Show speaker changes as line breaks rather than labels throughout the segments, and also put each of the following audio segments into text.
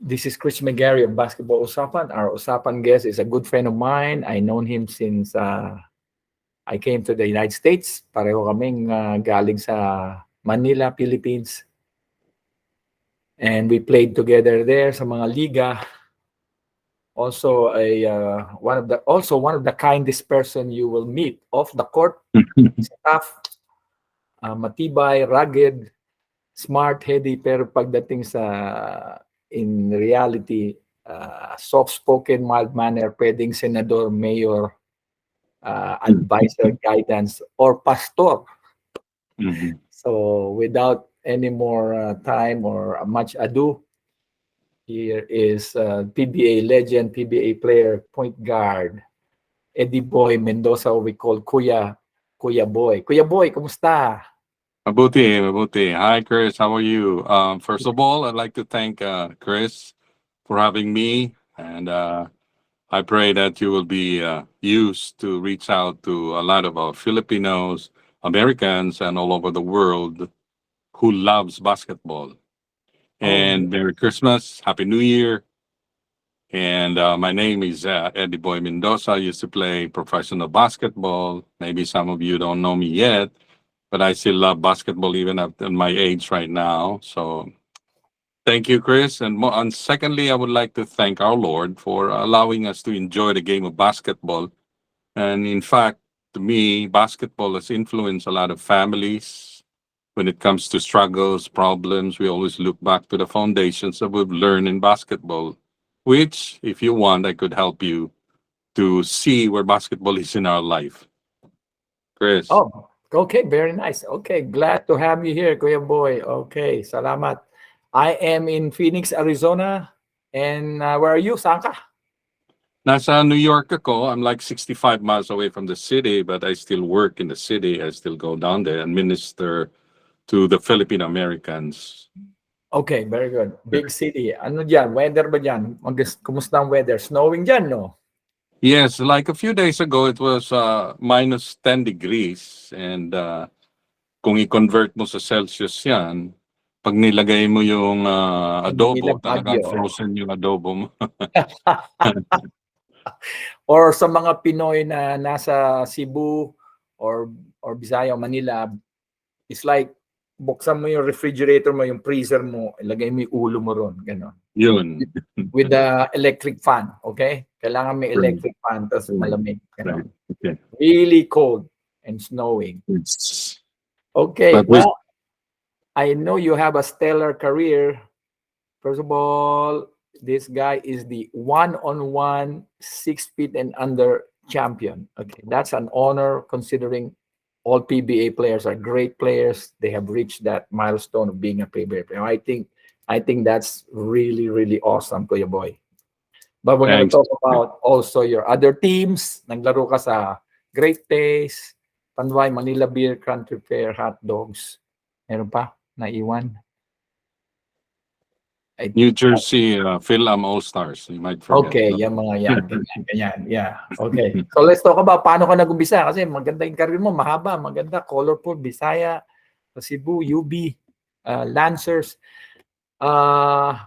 This is Chris McGarry of Basketball Usapan. Our Usapan guest is a good friend of mine. I known him since I came to the United States. Pareho kaming galing sa Manila, Philippines. And we played together there sa mga liga. Also one of the kindest person you will meet off the court. Tough, matibay, rugged, smart, heady, pero pagdating sa in reality, soft-spoken, mild manner, pwedeng senador, mayor, advisor, guidance, or pastor. So without any more time or much ado, here is PBA legend, PBA player, point guard, Eddie Boy Mendoza, we call Kuya Boy. Kuya Boy, kumusta?
Mabuti. Hi, Chris. How are you? First of all, I'd like to thank Chris for having me, and I pray that you will be used to reach out to a lot of our Filipinos, Americans, and all over the world who loves basketball. And Merry Christmas, Happy New Year. And my name is Eddie Boy Mendoza. I used to play professional basketball. Maybe some of you don't know me yet, but I still love basketball even at my age right now. So thank you, Chris. And secondly, I would like to thank our Lord for allowing us to enjoy the game of basketball. And in fact, to me, basketball has influenced a lot of families. When it comes to struggles, problems, we always look back to the foundations that we've learned in basketball, which, if you want, I could help you to see where basketball is in our life. Chris.
Oh, okay, very nice. Okay, glad to have you here, Kuya Boy. Okay, salamat. I am in Phoenix, Arizona. And where are you? Saan ka?
Nasa New York ako. I'm like 65 miles away from the city, but I still work in the city. I still go down there and minister to the Filipino Americans.
Okay, very good. Big city. Ano dyan? Weather ba dyan? Kumusta ang weather? Snowing dyan, no?
Yes, like a few days ago, it was minus 10 degrees. And kung i-convert mo sa Celsius yan, pag nilagay mo yung adobo, talagang frozen yung adobo mo.
Or sa mga Pinoy na nasa Cebu or Bisaya, Manila, it's like buksan mo yung refrigerator mo, yung freezer mo, ilagay mo yung ulo mo ron, gano'n.
Yun.
With the electric fan, okay? Kailangan may electric fan, tapos malamig.
Right. Okay.
Really cold and snowing. Okay, well, I know you have a stellar career. First of all, this guy is the one-on-one 6 feet and under champion. Okay, that's an honor considering all PBA players are great players. They have reached that milestone of being a PBA player. I think that's really, really awesome, Kuya Boy. But we're going to talk about also your other teams. Naglaro ka sa Great Taste, Panway, Manila Beer, Country Fair, Hot Dogs. Meron pa? Naiwan?
New Jersey Phil-Am All-Stars. You might forget.
Okay, yan mga yan. Ganyan. Yeah. Okay. So let's talk about paano ka nag-umpisa. Kasi maganda yung career mo. Mahaba, maganda, colorful, Bisaya, Cebu, UB, Lancers.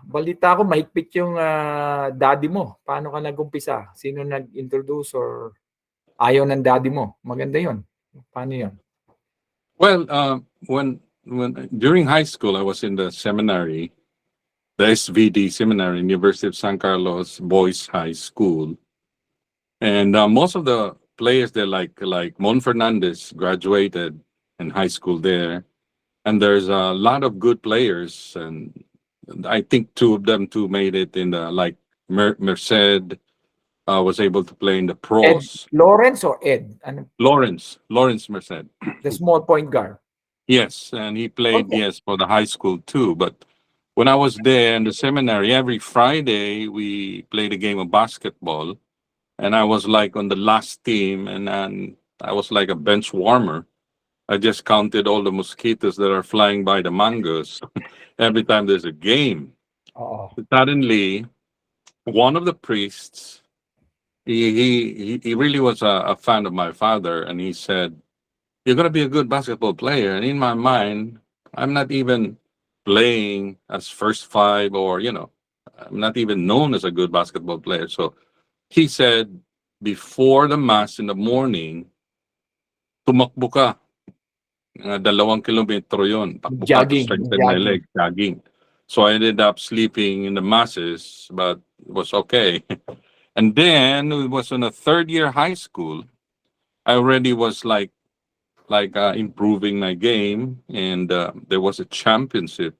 Balita ko, mahigpit yung daddy mo. Paano ka nag-umpisa? Sino nag-introduce or ayaw ng daddy mo? Maganda yun. Paano yun?
Well, when during high school, I was in the seminary, the SVD Seminary, University of San Carlos Boys High School. And most of the players there, like Mon Fernandez, graduated in high school there. And there's a lot of good players. And I think two of them made it in the, like Merced was able to play in the pros.
Ed Lawrence or Ed?
Lawrence Merced.
The small point guard.
Yes, and he played, yes, for the high school too. But when I was there in the seminary, every Friday we played a game of basketball. And I was like on the last team, and I was like a bench warmer. I just counted all the mosquitoes that are flying by the mangoes every time there's a game. Suddenly, one of the priests, he really was a fan of my father, and he said, "You're going to be a good basketball player." And in my mind, I'm not even playing as first five or, I'm not even known as a good basketball player. So he said, before the mass in the morning, tumakbo ka. 2 kilometro yon. Takbo ka to
Jogging,
strengthen my
jogging.
legs, jogging. So I ended up sleeping in the masses, but it was okay. And then it was in a third year high school. I already was improving my game, and there was a championship,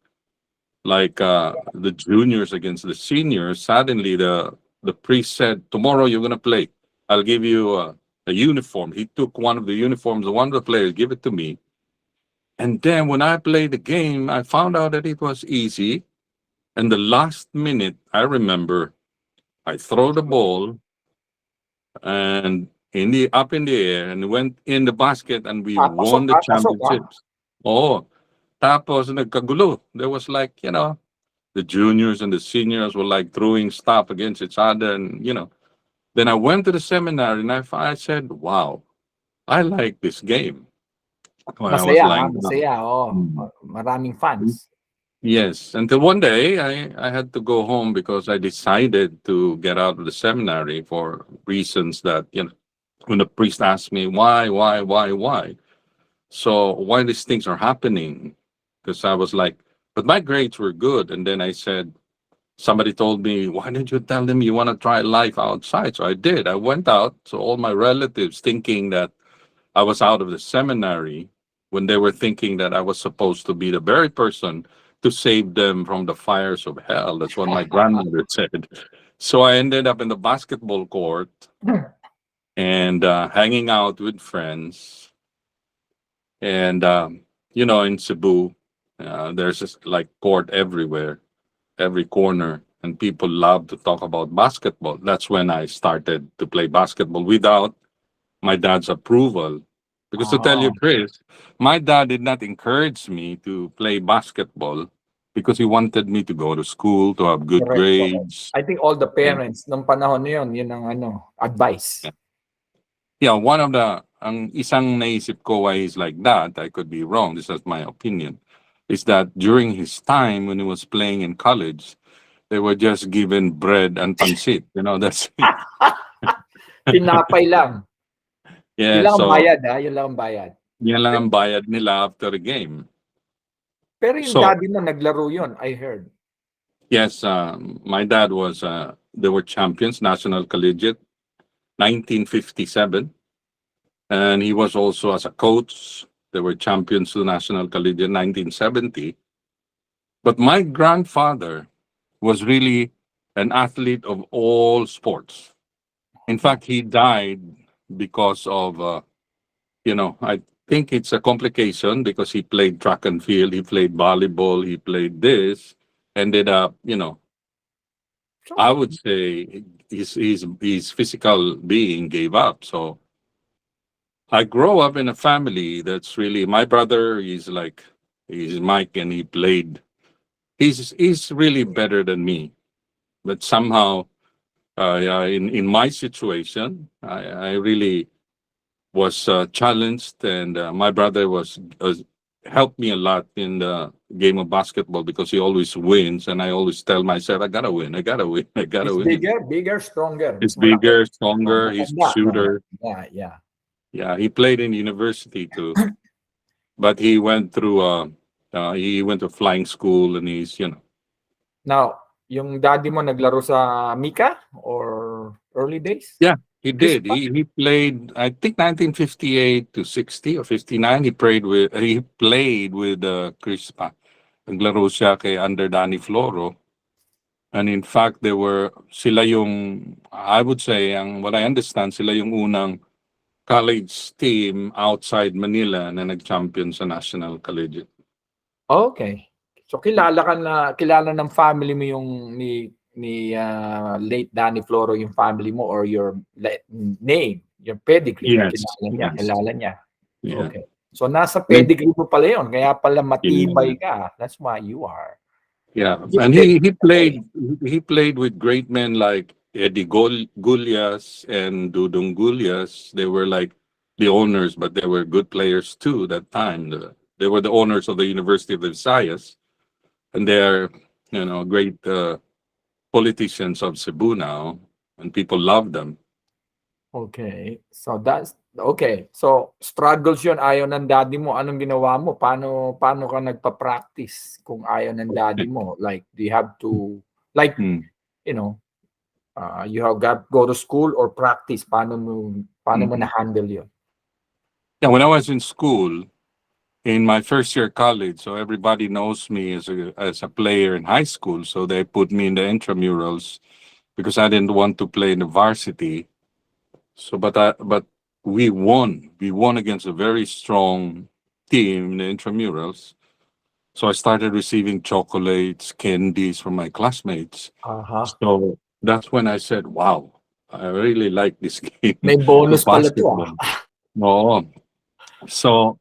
like the juniors against the seniors. Suddenly, the priest said, "Tomorrow you're gonna play. I'll give you a uniform." He took one of the uniforms of one of the players, give it to me, and then when I played the game, I found out that it was easy. And the last minute, I remember, I throw the ball and in the air and went in the basket, and we
Papasok,
won the
papasok, ha?
championships. Oh, tapos nagkagulo. There was like, the juniors and the seniors were like throwing stuff against each other, and then I went to the seminary, and I said, wow, I like this game when I was
Masaya, ha?
lying down.
Masaya, oo.
Mm.
Maraming fans.
Yes, until one day I had to go home because I decided to get out of the seminary for reasons that, when the priest asked me why, so why these things are happening, because I was like, but my grades were good. And then I said, somebody told me, why didn't you tell them you want to try life outside? So I did. I went out. So all my relatives, thinking that I was out of the seminary, when they were thinking that I was supposed to be the very person to save them from the fires of hell. That's what my grandmother said. So I ended up in the basketball court and hanging out with friends. And, in Cebu, there's just like court everywhere, every corner, and people love to talk about basketball. That's when I started to play basketball without my dad's approval. Because to tell you,
Oh,
Chris, my dad did not encourage me to play basketball because he wanted me to go to school, to have good
correct, correct.
grades.
I think all the
And
parents nung panahon na yun ang advice.
yeah, one of ang isang naisip ko why he's like that, I could be wrong, this is my opinion, is that during his time when he was playing in college, they were just given bread and pancit. That's it.
Tinapay lang. Yun
Yeah,
lang ang
so
bayad, ha? Yun lang ang bayad.
yan lang ang bayad nila after the game.
Pero yung
So,
daddy mo naglaro yun, I heard.
yes, my dad was, they were champions, National Collegiate, 1957. And he was also as a coach, they were champions to National Collegiate 1970. But my grandfather was really an athlete of all sports. In fact, he died because of, I think it's a complication because he played track and field, he played volleyball, he played this, ended up, I would say his physical being gave up. So I grow up in a family that's really, my brother is like, he's Mike, and he played. He's really better than me, but somehow, yeah, in my situation, I really was challenged, and my brother was helped me a lot in the game of basketball because he always wins, and I always tell myself, I gotta win, I gotta win, I gotta
He's
win.
bigger, stronger.
He's
Mas malaki.
bigger,
Oh,
stronger, he's a
matanda. Oh,
shooter.
yeah.
Yeah, he played in university too, but he went to flying school, and he's.
Now, yung daddy mo naglaro sa Mika or early days?
Yeah, he
Chris
did.
pa?
He played, I think, 1958 to 60 or 59. He played with Crispa. Naglaro siya kay under Danny Floro. And in fact, sila yung, I would say, what I understand, sila yung unang college team outside Manila na nag-champion sa National Collegiate.
Okay. So kilala ng family mo yung ni late Danny Floro yung family mo, or your name, your pedigree,
Yes,
kilala niya.
yeah.
Okay. So nasa pedigree mo pala yun, kaya pala matibay
Yeah.
ka. That's why you are.
Yeah, and
Gifted.
he played with great men like Eddie Gullias and Dudong Gullias. They were like the owners, but they were good players too that time. They were the owners of the University of the Visayas, and they're great politicians of Cebu now, and people love them.
Okay. So that's okay. So struggles 'yun, ayaw ng daddy mo. Anong ginawa mo? Paano ka nagpa-practice kung ayaw ng daddy mo? Like, do you have to like,
Hmm.
you know, you have got go to school or practice? Paano mo
Mhm.
na-handle 'yun?
Yeah, when I was in school, in my first year college, so everybody knows me as a player in high school, so they put me in the intramurals because I didn't want to play in the varsity. So, but we won. We won against a very strong team in the intramurals. So I started receiving chocolates, candies from my classmates.
Aha.
So that's when I said, "Wow, I really like this game
May
of
bonus pala 'to,
basketball." Oh, so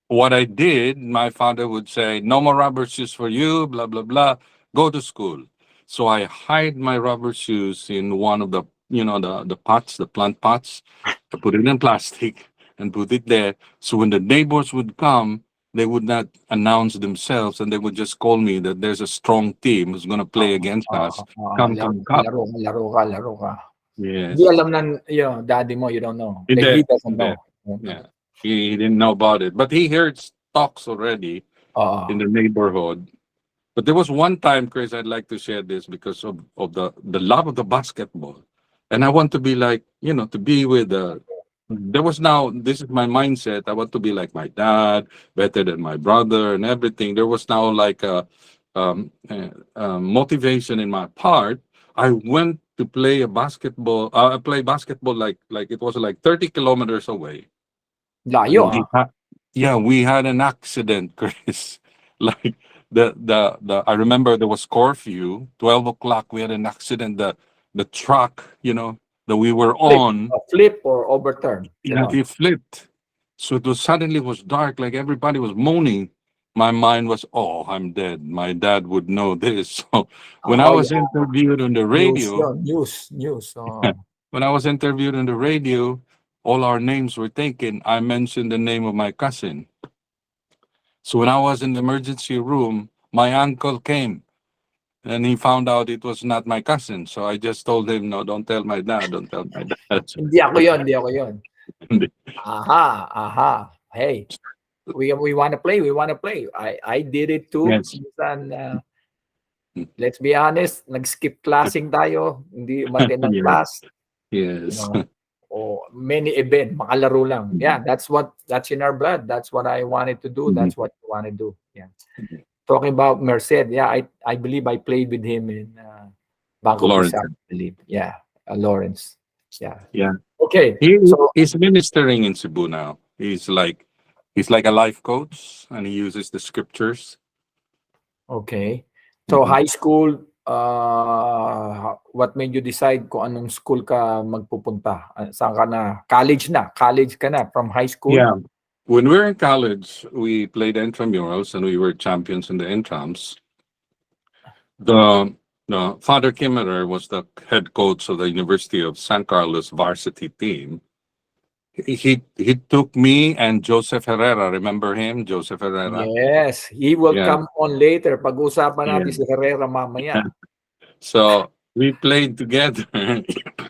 what I did, my father would say, "No more rubber shoes for you, blah, blah, blah. Go to school." So I hide my rubber shoes in one of the, the pots, the plant pots. I put it in plastic and put it there. So when the neighbors would come, they would not announce themselves and they would just call me that there's a strong team who's going to play
Oo,
against
oo,
us.
oo,
Come,
laro
come, come.
laro ka, laro ka, laro ka. Hindi
Yes.
alam ng daddy mo, you don't know.
In
He
there,
doesn't
in there.
know.
Yeah. He didn't know about it, but he heard talks already in
Oo.
the neighborhood. But there was one time, Chris, I'd like to share this because of the love of the basketball. And I want to be like, to be with there was now, this is my mindset. I want to be like my dad, better than my brother and everything. There was now like motivation in my part. I went to play a basketball, play basketball like it was like 30 kilometers away.
Layo,
And yeah, we had an accident, Chris. Like I remember there was curfew, 12 o'clock. We had an accident. The truck, that we were
Flip.
on,
Flip or overturn,
yeah,
gano'n.
it flipped. So suddenly was dark, like everybody was moaning. My mind was, oh, I'm dead. My dad would know this. So when I
Oh,
was
yeah,
interviewed on the
news
radio,
'yun, news, oo.
when I was interviewed on the radio, all our names were taken. I mentioned the name of my cousin. So when I was in the emergency room, my uncle came and he found out it was not my cousin. So I just told him, no, don't tell my dad, don't tell my dad.
Hindi ako 'yun, hindi ako 'yun. Aha. Hey, we wanna play, we wanna play. I did it too.
Yes.
Minsan, let's be honest, nag-skip classing tayo, hindi umattend ng
Yes.
class, you
Yes.
know, o many event, makalaro lang. Yeah, that's in our blood. That's what I wanted to do. That's what you wanna do. Yeah. Talking about Merced, yeah, I believe I played with him in Banco
Lawrence.
Pisang, I believe. Yeah, Lawrence. Yeah.
Yeah.
Okay.
He
So,
he's ministering in Cebu now. He's like a life coach and he uses the scriptures.
okay. So
Mhm.
high school, what made you decide kung anong school ka magpupunta? Saan ka na? College ka na from high school?
Yeah. When we were in college, we played intramurals and we were champions in the intrams. The Father Kimmerer was the head coach of the University of San Carlos varsity team. He took me and Joseph Herrera. Remember him, Joseph Herrera?
Yes, he will
Yeah,
come on later. Pag-usapan natin
yeah.
si Herrera mamaya.
So we played together.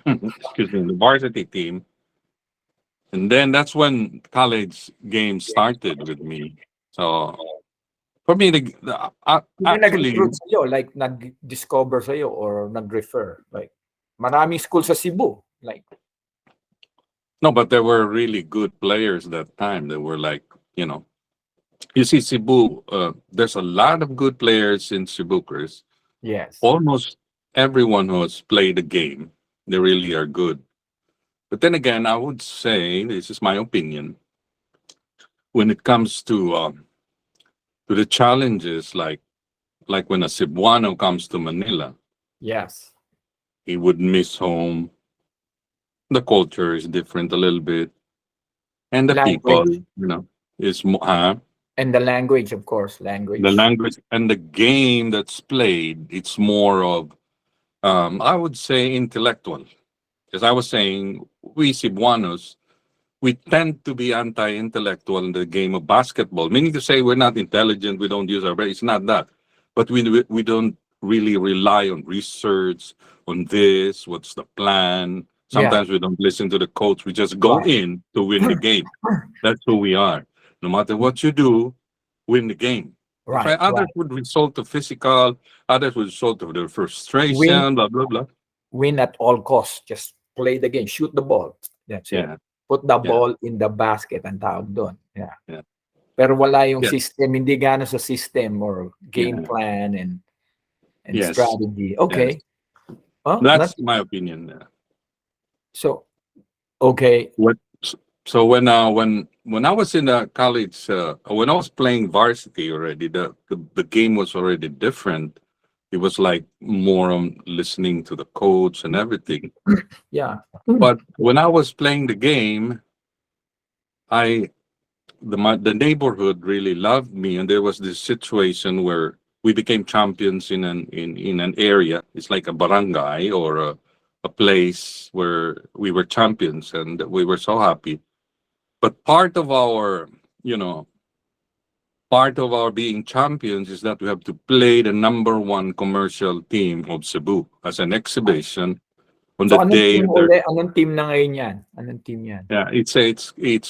Excuse me, the varsity team, and then that's when college games started with me. So for me,
Sino
actually,
nag-recruit sa'yo? Like, nag-discover sa'yo or nag-refer? Like, maraming school sa Cebu. Like,
no, but there were really good players that time. They were like, you know, you see Cebu. There's a lot of good players in Cebu, Chris.
yes.
Almost everyone who has played the game, they really are good. But then again, I would say this is my opinion. When it comes to the challenges, like when a Cebuano comes to Manila,
Yes.
he would miss home. The culture is different a little bit, and the people,
Language.
is more.
And the language, of course.
The
Language.
language and the game that's played, it's more of, I would say, intellectual. As I was saying, we Cebuanos, we tend to be anti-intellectual in the game of basketball, meaning to say we're not intelligent, we don't use our brain. It's not that, but we don't really rely on research, on this, what's the plan.
Yeah.
Sometimes we don't listen to the coach. We just go
Right.
in to win the game. That's who we are. No matter what you do, win the game. That's
Right.
right. Others
Right.
would result to physical, others would result to the
Win.
frustration, blah, blah, blah.
Win at all costs. Just play the game. Shoot the ball. That's it.
Yeah.
Put the
Yeah.
ball in the basket ang tawag doon. Yeah.
Yeah.
Pero wala yung
Yeah.
system, hindi gano sa system or game
Yeah.
plan and
Yes.
strategy.
Yes.
Okay. Well,
That's my opinion. Yeah.
so okay.
What? So when I was in college, when I was playing varsity already, the game was already different. It was like more on listening to the coach and everything.
Yeah.
But when I was playing the game, the neighborhood really loved me, and there was this situation where we became champions in an area. It's like a barangay or a place where we were champions, and we were so happy. But part of our being champions is that we have to play the number one commercial team of Cebu as an exhibition on
So
the
anong
day
team
of their.
uli? Anong team na ngayon yan? Anong team yan?
Yeah, it's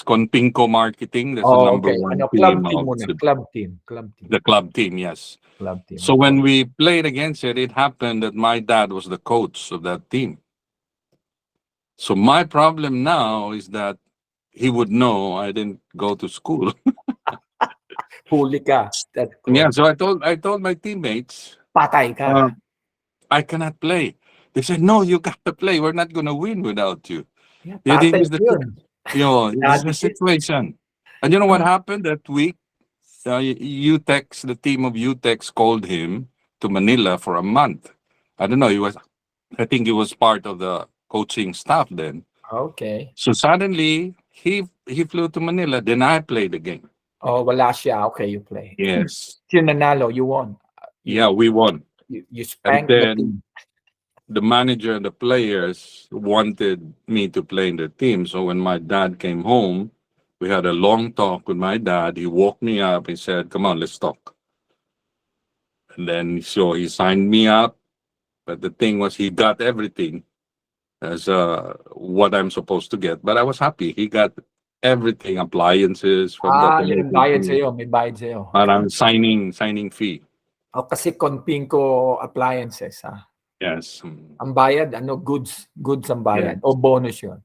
Conpinco Marketing. That's the
Oh,
number
okay.
one
Ano,
team
club team
of
muna.
Cebu.
Club team. Club team.
The club team, yes.
Club team.
So when we played against it, it happened that my dad was the coach of that team. So my problem now is that he would know I didn't go to school.
Huli ka. That's cool.
Yeah, so I told my teammates,
Patay ka.
I cannot play. They said, no, you got to play. We're not going to win without you.
Yeah,
Yeah,
tatay
this is
yun.
this is the situation. And you know what happened that week? UTEX, the team of UTEX called him to Manila for a month. I don't know. I think he was part of the coaching staff then.
Okay.
So suddenly he flew to Manila. Then I played the game.
Oh, wala siya. Okay, you play.
Yes.
Sino nanalo? You won.
Yeah, we won.
You spanked
And
the
then
team.
the manager and the players wanted me to play in the team. So when my dad came home, we had a long talk with my dad. He woke me up. He said, come on, let's talk. And then so he signed me up. But the thing was, he got everything as what I'm supposed to get. But I was happy. He got everything, appliances from the
Yung bayad sa'yo. May bayad sa'yo.
Parang signing fee.
Oh, kasi Conpinco appliances, ha?
Yes.
Ang bayad, goods ang bayad. O bonus yun?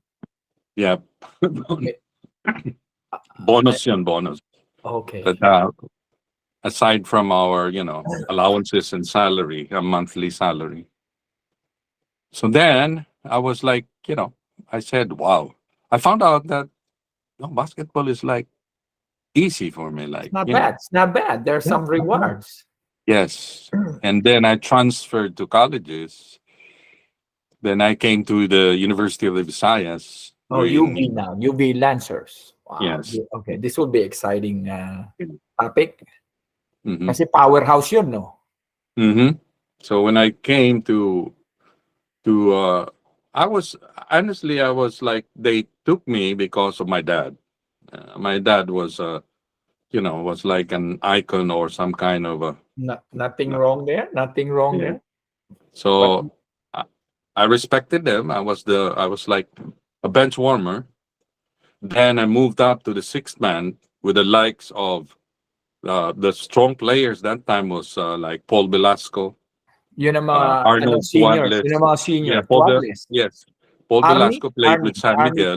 Yeah. Bonus yun, bonus.
Okay.
But aside from our, allowances and salary, a monthly salary. So then I was like, I said, wow. I found out that basketball is like easy for me. Like,
Not bad. It's not bad. There's some rewards.
Yes. And then I transferred to colleges. Then I came to the University of the Visayas.
Oh, UV now. UV Lancers. Wow.
Yes.
Okay, this will be exciting topic.
Mm-hmm.
Kasi powerhouse yun, no?
Mm-hmm. So when I came to I was like, they took me because of my dad. My dad was was like an icon or some kind of a.
Nothing wrong there. Nothing wrong there.
So I respected them. I was like a bench warmer. Then I moved up to the sixth man with the likes of the strong players that time was like Paul Velasco.
Yun ang mga
Arnold
seniors.
Tuadles.
Yun ang mga senior.
Yes. Paul Velasco played with San Miguel.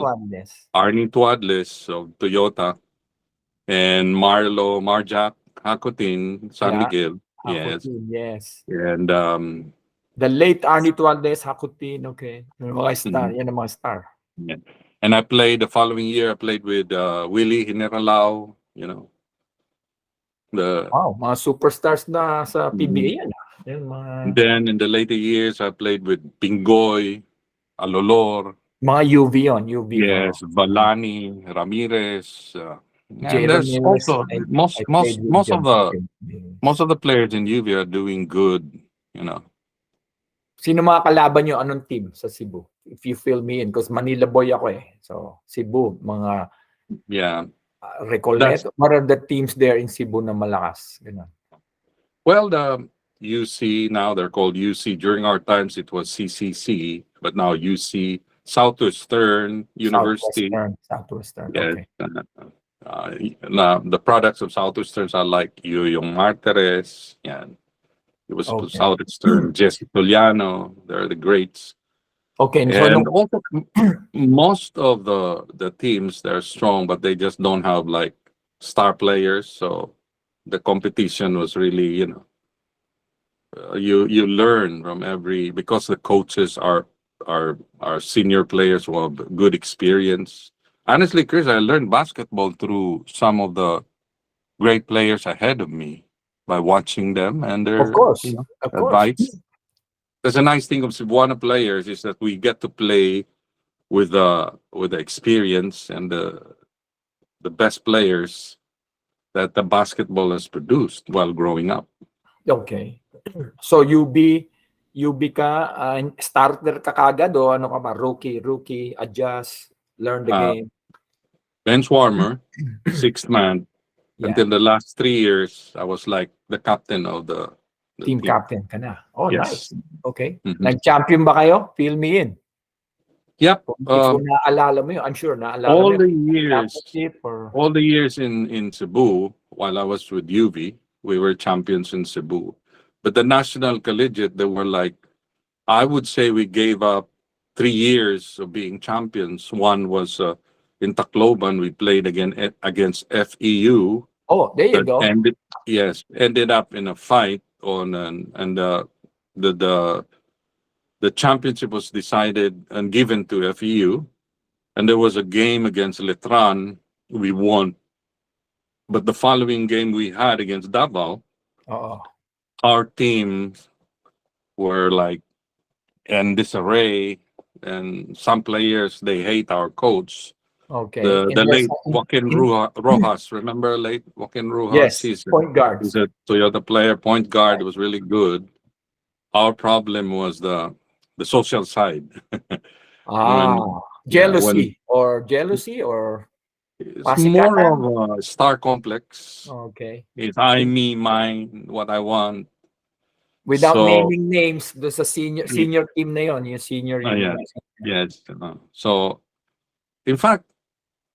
Arnie Tuadles of Toyota. And Marjack Hakutin, San Miguel.
Hakutin, yes.
And
the late Arnie Tuadles, Hakutin, okay. Yung mga star, yan ang mga star.
Yeah. And I played the following year, I played with Willie Generalao,
Wow, mga superstars na sa PBA yan.
Then in the later years, I played with Pingoy, Alolor.
Mga UV on, UV.
Yes, Valani, Ramirez. And there's
Ramirez,
also most of the players in UV are doing good,
Sino mga kalaban nyo? Anong team sa Cebu? If you fill me in, because Manila boy ako eh. So Cebu, mga Recollet. What are the teams there in Cebu na malakas? Ganun.
Well, UC. Now they're called UC. During our times, it was CCC, but now UC, Southwestern University.
Southwestern.
Yes.
Okay.
The products of Southwestern are like yung Martires. Yeah. It was
Okay.
Southwestern, Jesse Toliano. They're the greats.
Okay. So
And also, most of the teams, they're strong, but they just don't have like star players. So the competition was really, you learn from every, because the coaches are senior players who have good experience. Honestly, Chris, I learned basketball through some of the great players ahead of me by watching them and
of
their
course, of course.
advice. That's a nice thing of Cebuana players is that we get to play with the experience and the best players that the basketball has produced while growing up.
Okay. So UB ka, starter ka kagad o ano ka ba? Rookie, adjust, learn the
Uh,
game.
Bench warmer, sixth man.
Yeah.
Until the last 3 years, I was like the captain of the
Team captain ka na. Oh,
Yes.
nice. Okay.
Mhm.
Nag-champion ba kayo? Fill me in.
Yep.
Kung naaalala mo yun, I'm sure naaalala
All
mo
the
yun.
years,
Championship or...
all the years in Cebu, while I was with UV, we were champions in Cebu. But the national collegiate, they were like, I would say we gave up 3 years of being champions. One was in Tacloban, we played against FEU.
Oh, there you
That
go.
ended up in a fight on and the championship was decided and given to FEU, and there was a game against Letran. We won, but the following game we had against Davao,
Oo.
our team were like in disarray, and some players they hate our coach.
Okay.
The late Joaquin Rojas, remember late Joaquin Rojas?
Yes, point guard.
He's a Toyota player, point guard, was really good. Our problem was the social side.
Jealousy or
It's more
pasikatan?
of a star complex.
Okay.
It's I, me, mine, what I want.
Without
So,
naming names, do sa senior team na yon, yung senior university.
yes. So, in fact,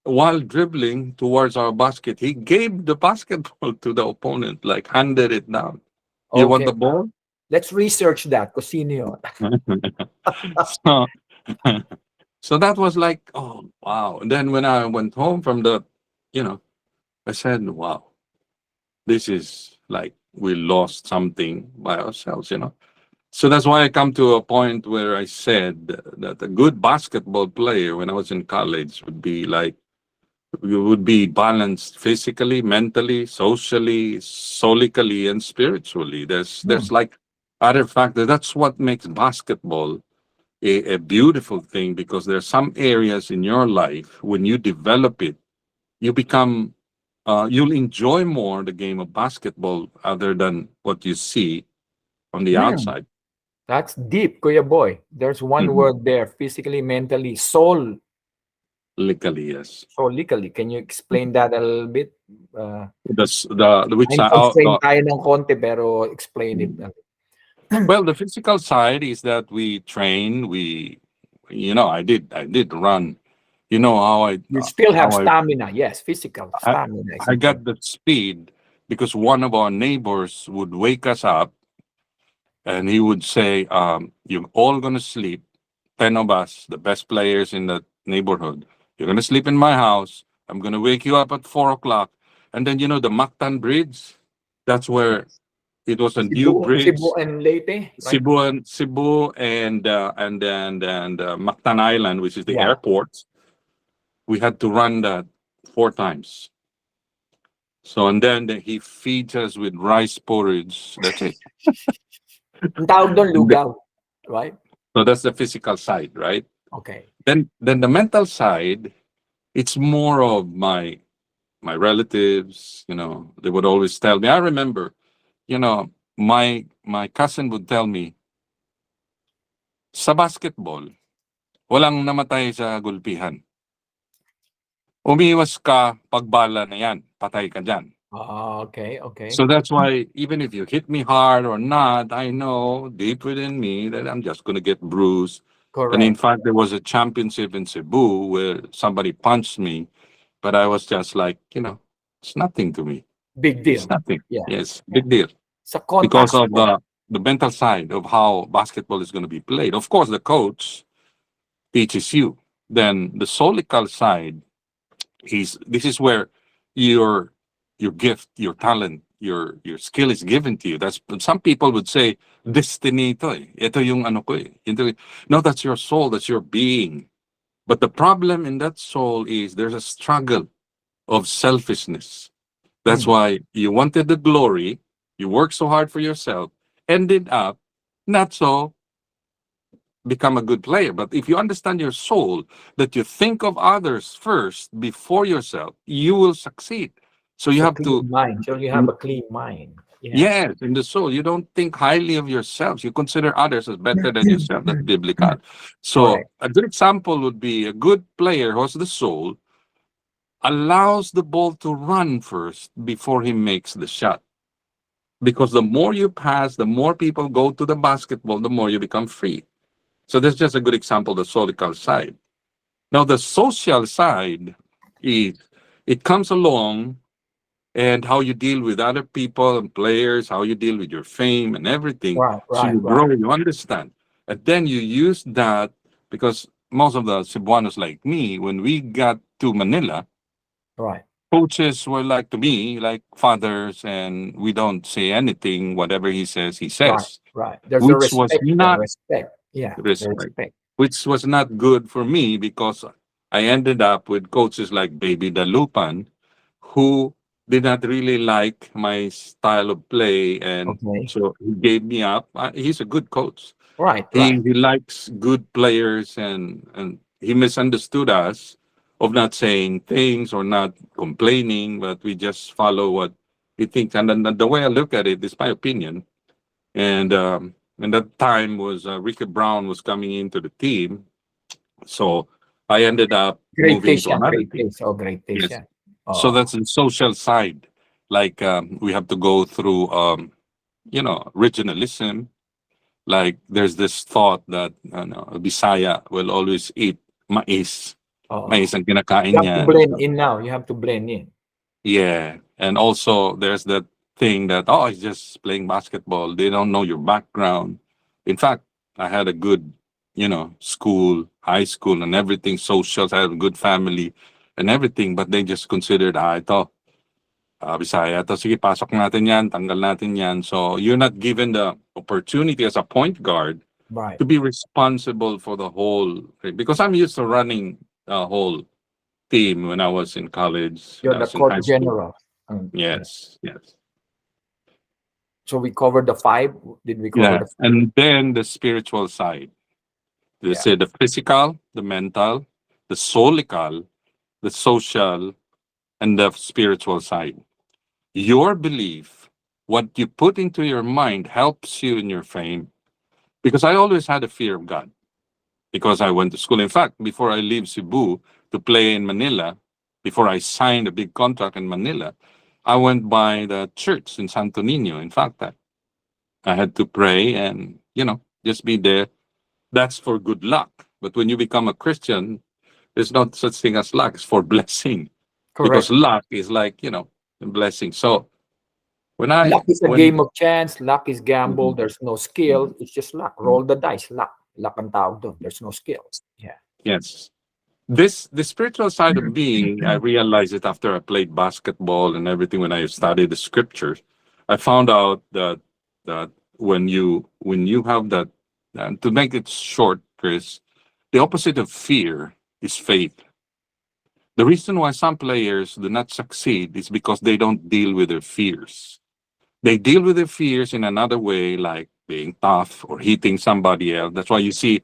while dribbling towards our basket, he gave the basketball to the opponent, like handed it down. You want the ball?
Let's research that. Kung sino yun.
so, so that was like, oh, wow. And then when I went home from I said, wow, this is like we lost something by ourselves. So that's why I come to a point where I said that a good basketball player when I was in college would be balanced physically, mentally, socially, solically, and spiritually. There's like other factors. That's what makes basketball a beautiful thing, because there's some areas in your life when you develop it, you become you'll enjoy more the game of basketball other than what you see on the outside.
That's deep, Kuya Boy. There's one word there: physically, mentally, soul.
Solically, yes.
Solically. Can you explain that a little bit?
Which
constrained tayo ng konti, pero explain it.
Well, the physical side is that we train. I did run. You know how
You still have stamina. Yes, physical stamina.
I got the speed because one of our neighbors would wake us up and he would say, you're all going to sleep, 10 of us, the best players in the neighborhood. You're going to sleep in my house. I'm going to wake you up at 4 o'clock. And then, the Mactan Bridge, that's where it was a new bridge.
Cebu and Leyte. Right?
Cebu and Mactan Island, which is the airport. We had to run that 4 times. So, and then he feeds us with rice porridge. That's it.
Ang tawag doon, lugaw. Right?
So that's the physical side, right?
Okay.
Then the mental side, it's more of my relatives, they would always tell me. I remember, my cousin would tell me, sa basketball, walang namatay sa gulpihan. Umiwas ka, pagbala na yan, patay ka dyan.
Okay, okay.
So that's why even if you hit me hard or not, I know deep within me that I'm just going to get bruised. And in
Correct.
fact, there was a championship in Cebu where somebody punched me, but I was just like, it's nothing to me.
Big
It's
deal.
nothing.
Yeah,
Yes,
yeah.
big deal
It's a contact
because of
sport.
the mental side of how basketball is going to be played. Of course, the coach teaches you. Then the solical side this is where your your gift, your talent, your skill is given to you. That's some people would say destiny ito eh. Ito yung ano ko eh. No, that's your soul, that's your being. But the problem in that soul is there's a struggle of selfishness. That's
Mm,
why you wanted the glory, you worked so hard for yourself, ended up not so become a good player. But if you understand your soul, that you think of others first before yourself, you will succeed. So you
it's a
have
clean
to,
mind. So you have a clean mind. Yeah.
yes, in the soul, you don't think highly of yourselves. You consider others as better than yourself. That's biblical. So
Correct.
a good example would be a good player who has the soul allows the ball to run first before he makes the shot. Because the more you pass, the more people go to the basketball, the more you become free. So that's just a good example, the solical side. Now, the social side is it comes along and how you deal with other people and players, how you deal with your fame and everything.
Right,
So
right,
you
right,
grow, you understand. And then you use that because most of the Cebuanos like me, when we got to Manila,
right,
coaches were like to me, like fathers, and we don't say anything. Whatever he
right,
says,
right. There's a
which was
respect there.
not
Respect. Yeah, the
respect,
respect.
which was not good for me because I ended up with coaches like Baby Dalupan who did not really like my style of play, and
Okay.
so he gave me up. He's a good coach.
Right,
He
right,
he likes good players, and he misunderstood us of not saying things or not complaining, but we just follow what he thinks. And then the way I look at it is my opinion, and that time was Ricky Brown was coming into the team, so I ended up
great
moving
taste,
to
yeah,
another
great
team.
taste. Oh, great taste,
Yes,
yeah.
so
Oh,
that's the social side. Like we have to go through, regionalism. Like there's this thought that a Bisaya will always eat mais.
oh.
Mais ang kinakain
You have to
niya.
blend in now. You have to blend in.
Yeah, and also there's that thing that it's just playing basketball. They don't know your background. In fact, I had a good, school, high school, and everything. Socials. I had a good family, and everything. But they just considered ito Bisaya to. Sige, pasok natin yan, tanggal natin yan. So you're not given the opportunity as a point guard
Right.
to be responsible for the whole thing. Because I'm used to running a whole team when I was in college, when
You're
I
the
was in high
court
school.
general. Yeah.
Yes, yes.
So we covered the five. Did we cover
Yeah.
the five?
And then the spiritual side. They
Yeah.
say the physical, the mental, the solical, the social, and the spiritual side. Your belief, what you put into your mind helps you in your fame. Because I always had a fear of God because I went to school. In fact, before I leave Cebu to play in Manila, before I signed a big contract in Manila, I went by the church in Santo Niño. In fact, I had to pray and, just be there. That's for good luck. But when you become a Christian, there's no such thing as luck. It's for blessing because
Correct.
luck is like, a blessing. So
Luck is a
when,
game of chance. Luck is gamble.
Mhm.
There's no skill. It's just luck. Roll the dice. Luck. Luck ang tawag doon. There's no skill. Yeah.
Yes. The spiritual side of being, I realized it after I played basketball and everything. When I studied the scriptures, I found out that when you have that, to make it short, Chris, the opposite of fear is faith. The reason why some players do not succeed is because they don't deal with their fears. They deal with their fears in another way, like being tough or hitting somebody else. That's why you see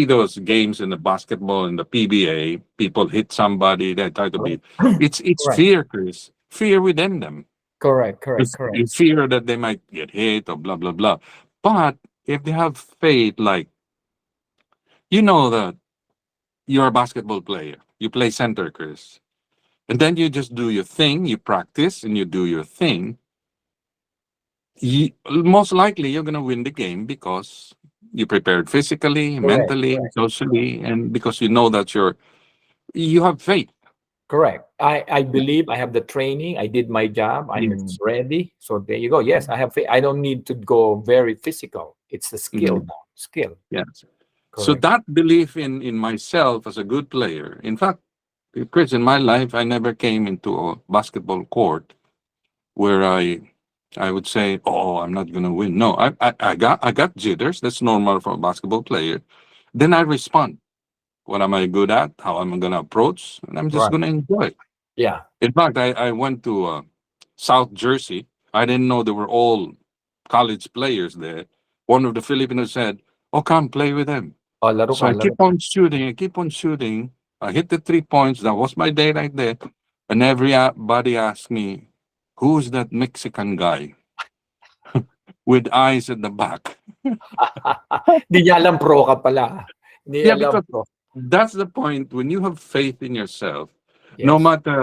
those games in the basketball in the PBA. People hit somebody, they try to
Correct.
beat. It's
Correct.
fear, Chris. Fear within them.
Correct. Correct.
It's
Correct.
you fear that they might get hit or blah blah blah. But if they have faith, like you know that you're a basketball player, you play center, Chris, and then you just do your thing, you practice and you do your thing, most likely you're going to win the game because you prepared physically,
Correct,
mentally,
correct,
socially, and because you know that you have faith.
correct. I believe I have the training. I did my job. I'm
Yes.
ready. So there you go. Yes, I have. I don't need to go very physical. It's the skill
Mhm.
now. Skill.
Yes. So
Correct.
that belief in myself as a good player. In fact, Chris, in my life, I never came into a basketball court where I would say, "Oh, I'm not gonna win." No, I got jitters. That's normal for a basketball player. Then I respond. What am I good at? How am I gonna approach? And I'm just
Right.
gonna enjoy.
Yeah.
In fact, I went to South Jersey. I didn't know they were all college players there. One of the Filipinos said, "Oh, come play with them."
Oh, laro
So
ka,
I
laro
keep
ka.
on shooting. I keep on shooting. I hit the 3 points. That was my day right there. And everybody asked me, "Who's that Mexican guy with eyes at the back?"
Di niya alam pro ka pala. Hindi niya
Yeah,
alam
because
pro.
that's the point. When you have faith in yourself, no
Yes.
matter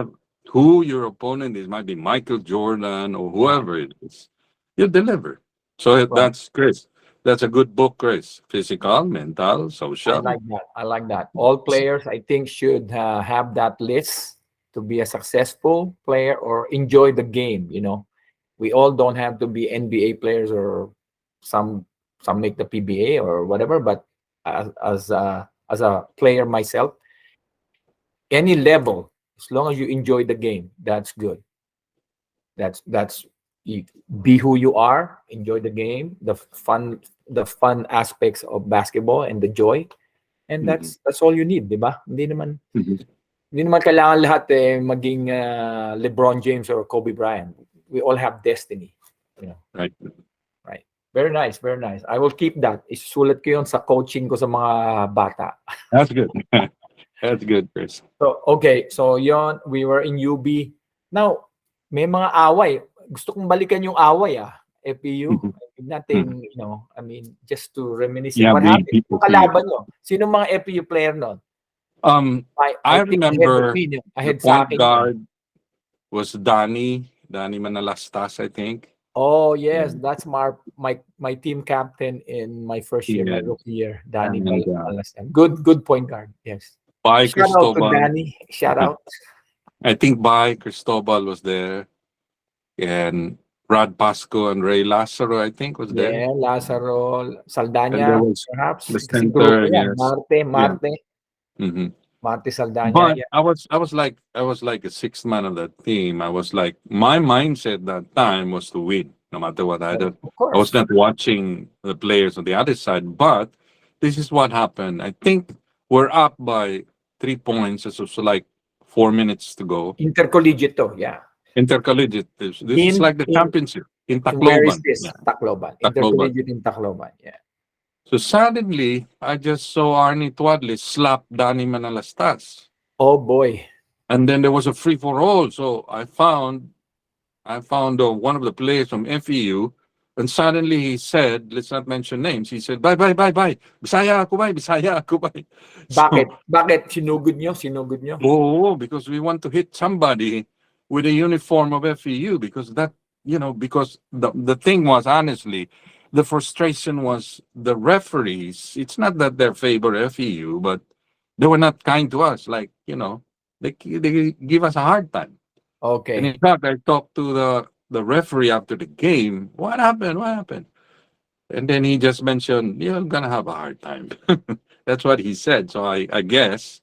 who your opponent is, might be Michael Jordan or
Yeah.
whoever it is, you deliver. So
Right.
that's Chris. That's a good book, Chris. Physical, mental,
I
social.
like that. I like that. All players, I think, should have that list to be a successful player or enjoy the game. We all don't have to be NBA players, or some some make the PBA or whatever. But as a player myself, any level, as long as you enjoy the game, that's good. That's be who you are, enjoy the game, the fun aspects of basketball and the joy. And
Mhm,
that's all you need, 'di ba?
mhm.
Hindi naman kailangan lahat maging LeBron James or Kobe Bryant. We all have destiny,
Right.
right? Very nice, very nice. I will keep that. Isusulat ko 'yon sa coaching ko sa mga bata.
That's good. That's good, Chris.
So, okay. So, yon, we were in UB. Now, may mga away. Gusto kong balikan yung away, FPU.
Mhm, mhm.
Natin, I mean, just to reminiscing.
Yeah,
What happened?
people
Yung
see you.
kalaban nyo? Sino mga FPU player nun? I
I
think I had
remember
opinion.
the
Ahead sa
point
akin yun.
guard was Danny Manalastas, I think.
Oh, yes.
Mm.
That's my team captain in my first year, my
Yes.
rookie year. Danny
And
Balastan. Good point guard. Yes.
by
Shout out to
Cristobal,
Danny. Shout out.
I think by Cristobal was there, and Rod Pasco and Ray Lazaro, I think, was there.
Yeah, Lazaro,
And there
Saldana,
was
perhaps.
the
Kasi grupo
center,
yan.
yes.
Marte,
Yeah.
Marte,
Hmm.
Marte Saldana.
But
Yeah,
I was like a sixth man of that team. I was like, my mindset that time was to win, no matter what.
of
I was
course.
not watching the players on the other side, but this is what happened. I think we're up by 3 points. It was like 4 minutes to go.
Intercollegiate to. Yeah.
Intercollegiate. This is
In
like the
in
championship in
where is
Tacloban.
this?
Yeah,
Tacloban.
Tacloban.
Intercollegiate in Tacloban. Yeah.
So suddenly, I just saw Arnie Twadley slap Danny Manalastas.
Oh boy.
And then there was a free for all. So I found one of the players from FEU, and suddenly he said, let's not mention names. He said, bye, bye, bye, bye. Bisaya ako, bye, Bisaya ako, bye. So,
Bakit? Bakit sinugod nyo? Sinugod nyo?
oh, because we want to hit somebody with a uniform of FEU, because because the thing was, honestly, the frustration was the referees. It's not that they favor FEU, but they were not kind to us. Like, they give us a hard time. And
Okay.
in fact, I talked to the referee after the game. What happened? What happened? And then he just mentioned, "You're gonna have a hard time." That's what he said. So I guess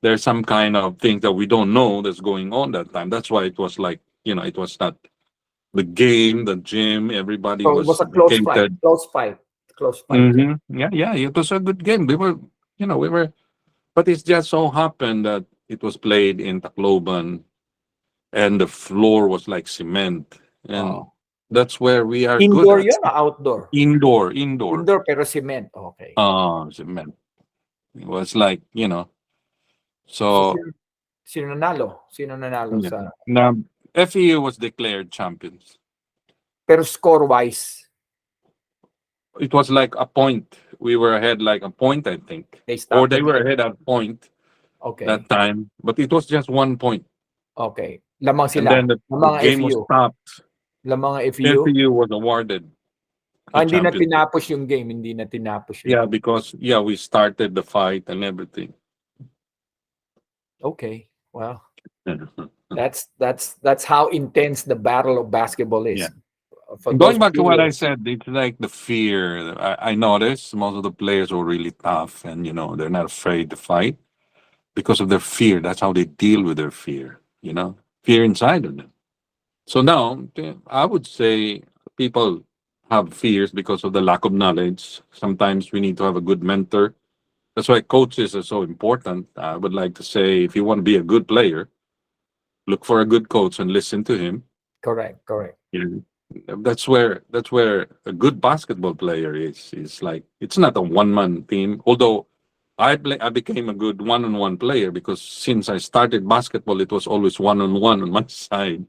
there's some kind of thing that we don't know that's going on that time. That's why it was like, it was not the game, the gym. Everybody
So it was
was
a close fight.
dedicated.
Close fight. Close fight.
Hmm. Yeah, yeah. It was a good game. We were, but it just so happened that it was played in Tacloban, and the floor was like cement, and
Oh.
that's where we are good
Indoor
at.
yun o outdoor?
Indoor.
Indoor pero cement. Okay.
Cement. It was like,
So
so
sino nanalo? Sino nanalo
yeah.
sa
Now FEU was declared champions.
pero score-wise,
It was like a point. We were ahead like a point, I think,
they
or
stopped the
they were
game.
ahead at point
Okay.
that time, but it was just 1 point.
Okay. Lamang
And
sila.
then the
Lamang
game was
FU.
stopped.
Lamang FU.
NPU was awarded the
Hindi na
championship.
tinapos yung game. Hindi na tinapos yung
Yeah,
game.
because we started the fight and everything.
Okay. Well, that's how intense the battle of basketball is.
Yeah.
For those
Going back to what I
players,
said, it's like the fear. I noticed most of the players were really tough, and they're not afraid to fight because of their fear. That's how they deal with their fear. Fear inside of them. So now, I would say people have fears because of the lack of knowledge. Sometimes we need to have a good mentor. That's why coaches are so important. I would like to say, if you want to be a good player, look for a good coach and listen to him.
correct.
You that's where a good basketball player is. It's like it's not a one-man team. Although I became a good one-on-one player because since I started basketball, it was always one-on-one on my side.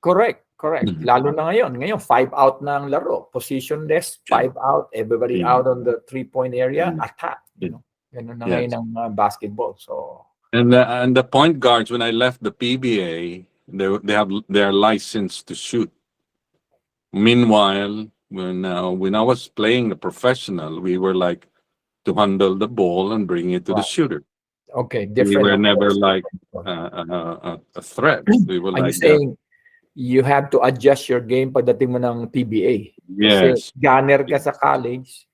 Correct.
Mhm.
Lalo na ngayon. Ngayon, 5 out na ang laro. Positionless, 5 out, everybody
Yeah.
out on the 3-point area,
Mm.
attack.
Yeah.
Ganun na
Yes.
ngayon ang basketball. So,
And the point guards, when I left the PBA, they're licensed to shoot. Meanwhile, when I was playing a professional, we were like to handle the ball and bring it to the
right.
shooter.
Okay,
We
different
were never
approach.
like a threat. We were
Are you
like the
saying you have to adjust your game pagdating mo ng PBA? Kasi
yes.
gunner ka sa college,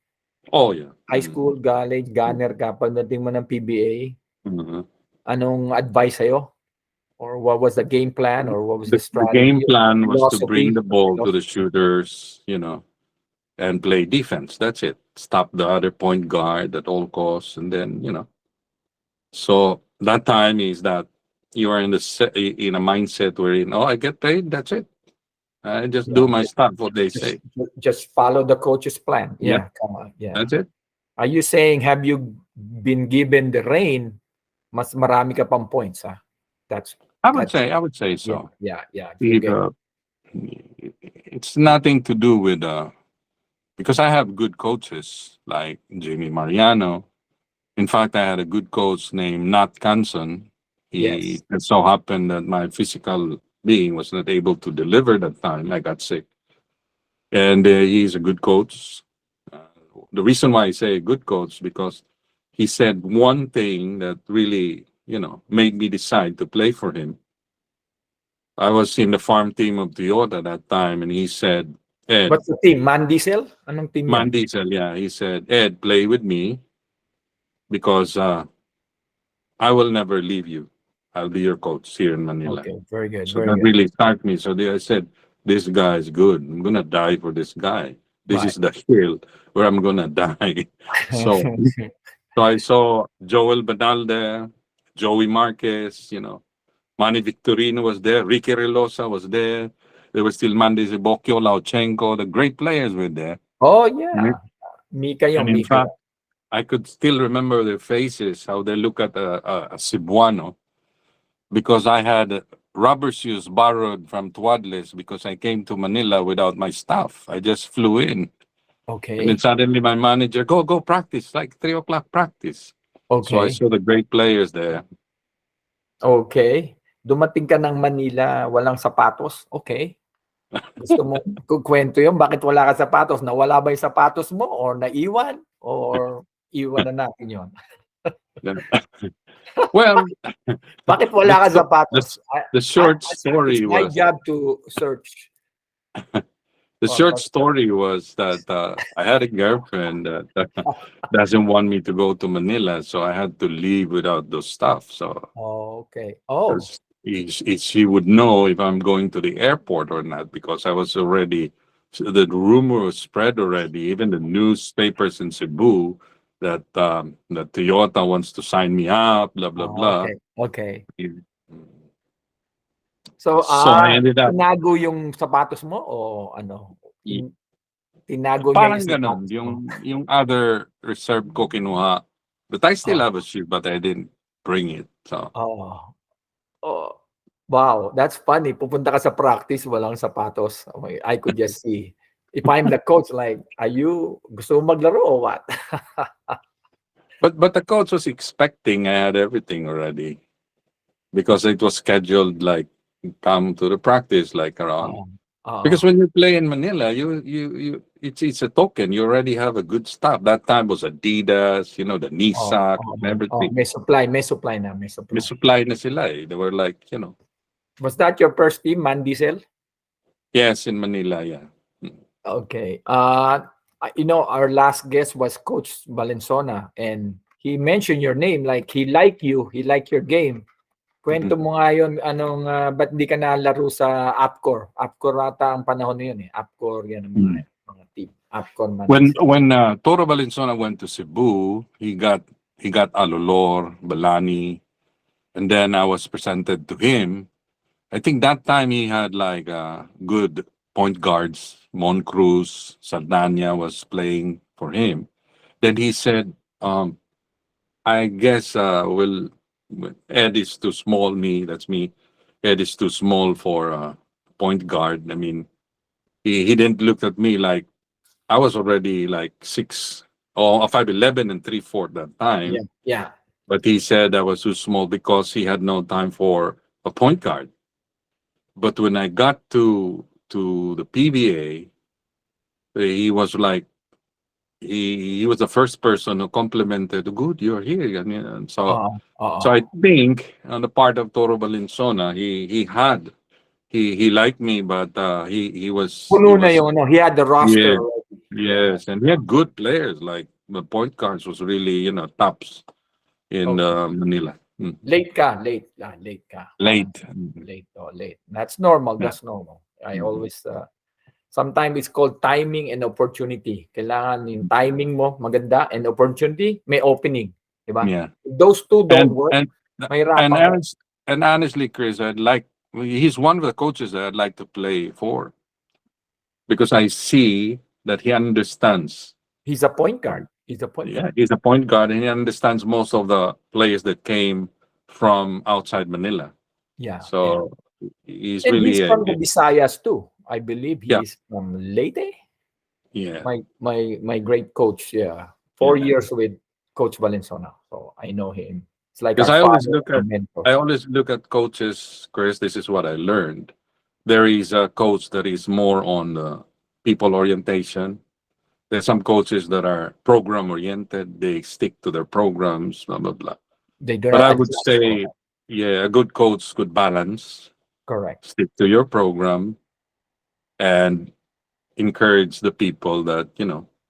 Oh yeah.
high school, college, gunner ka. Pagdating mo ng PBA,
Mhm.
anong advice sa'yo? Or what was the game plan? Or what was the
The game
strategy or
plan was to bring
philosophy?
the ball to the shooters, and play defense. That's it. Stop the other point guard at all costs, and then. So that time is that you are in a mindset wherein, I get paid. That's it. I just do
Yeah,
my stuff. What they
just,
say.
just follow the coach's plan.
Yeah,
Yeah, come on. Yeah.
that's it.
Are you saying have you been given the reign? Mas marami ka pang points, ha? That's
I would say
yeah,
so.
You get
Either it's nothing to do with because I have good coaches like Jimmy Mariano. In fact, I had a good coach named Nat Canson.
yes.
It so happened that my physical being was not able to deliver that time. I got sick, and he's a good coach. The reason why I say good coach because he said one thing that really, made me decide to play for him. I was in the farm team of Toyota that time, and he said, Ed,
What's the team? Man Diesel? Anong team
Man
yun?
Diesel, yeah, he said, Ed, play with me because I will never leave you. I'll be your coach here in Manila.
Okay, very good,
So
very
that
good.
really started me. So I said, this guy is good. I'm gonna die for this guy. This
Right.
is the hill where I'm gonna die. So so I saw Joel Banal there, Joey Marquez, Manny Victorino was there, Ricky Relosa was there. There was still Mandy Zibocchio, Lauchenko, the great players were there.
Oh,
And,
yeah. Mika
and
yun,
in
Mika
fact,
yun.
I could still remember their faces, how they look at a Cebuano, because I had rubber shoes borrowed from Tuadles because I came to Manila without my stuff. I just flew in. And then
Okay.
suddenly my manager, go practice, like 3 o'clock practice. So I
Okay.
saw the great players there.
Okay. Dumating ka ng Manila, walang sapatos. Okay. Gusto mo kwento yun? Bakit wala ka sapatos? Nawala ba yung sapatos mo? Or naiwan? Or iwan na natin yun?
Well,
Bakit
the,
wala ka
sto- the,
sapatos?
the short
It's
story
my
was
job to search.
the
Oh,
short story was that I had a girlfriend that doesn't want me to go to Manila, so I had to leave without those stuff. So
okay. Oh,
she would know if I'm going to the airport or not because I was already the rumor was spread already, even the newspapers in Cebu that Toyota wants to sign me up, blah blah blah.
okay. Okay.
Mm.
So,
So I ended up
tinago yung sapatos mo o ano? Tinago niya
parang
yung
ganun,
sapatos mo?
yung other reserve ko kinuha. But I still
Oh,
have a shoe, but I didn't bring it. So
oh. Oh. Wow, that's funny. Pupunta ka sa practice, walang sapatos. Okay, I could just see. If I'm the coach, like, gusto mo maglaro o what?
but the coach was expecting I had everything already. because it was scheduled like come to the practice like around.
Oo, oo.
Because when you play in Manila, it's a token. You already have a good staff. That time was Adidas, the
Oo,
Nissan
oo,
and
oo,
everything.
may supply na, may
May
supply.
supply na sila eh. They were like.
Was that your first team, Man Diesel?
Yes, in Manila, yeah.
Okay. Our last guest was Coach Valenzuela, and he mentioned your name, like he liked you, he liked your game. Kwento mo nga yun, ba't di ka nalaro sa Apcor? Apcor ata ang panahon na yun eh. Apcor, yan ang mga team. Apcor Man
When
Diesel.
when Toro Valenzuela went to Cebu, he got Alolor, Balani, and then I was presented to him. I think that time he had like good point guards. Mon Cruz, Saldana was playing for him. Then he said, I guess Ed is too small. That's me. Ed is too small for point guard. I mean, he didn't look at me like I was already like 5'11" and 3/4 that time.
Yeah.
But he said I was too small because he had no time for a point guard. But when I got to the PBA, he was like he was the first person who complimented, "Good, you're here." And so
Oo, oo.
so I think on the part of Toro Valenzuela, he liked me, but he was
Puno na yung he had the roster
yeah,
already. Yeah.
yes, and he had good players like the point guards was really tops in
Okay.
Manila. Mm.
Late ka.
Late.
Late. That's normal.
Yeah.
That's normal. I
Mhm.
always, sometimes it's called timing and opportunity. Kailangan yung timing mo maganda and opportunity, may opening. Diba?
Yeah.
If those two don't
And
work,
and and
mahirapan ka.
honest, and honestly, Chris, he's one of the coaches that I'd like to play for because I see that he understands.
He's a point guard. He's a point
Yeah,
guard.
he's a point guard and he understands most of the players that came from outside Manila.
Yeah.
So he's
And
really
he's
a
from the Visayas too. I believe
yeah,
he's from Leyte.
yeah,
My great coach. Yeah. 4
yeah.
years with Coach Valenzuela. So I know him. It's like
Because
our
I always
father,
look
our
at
mentor.
I always look at coaches, Chris. This is what I learned. There is a coach that is more on the people orientation. There's some coaches that are program oriented. They stick to their programs, blah blah blah.
They do
But
not
I would
adjust.
say, yeah, a good coach could balance,
Correct.
stick to your program, and encourage the people that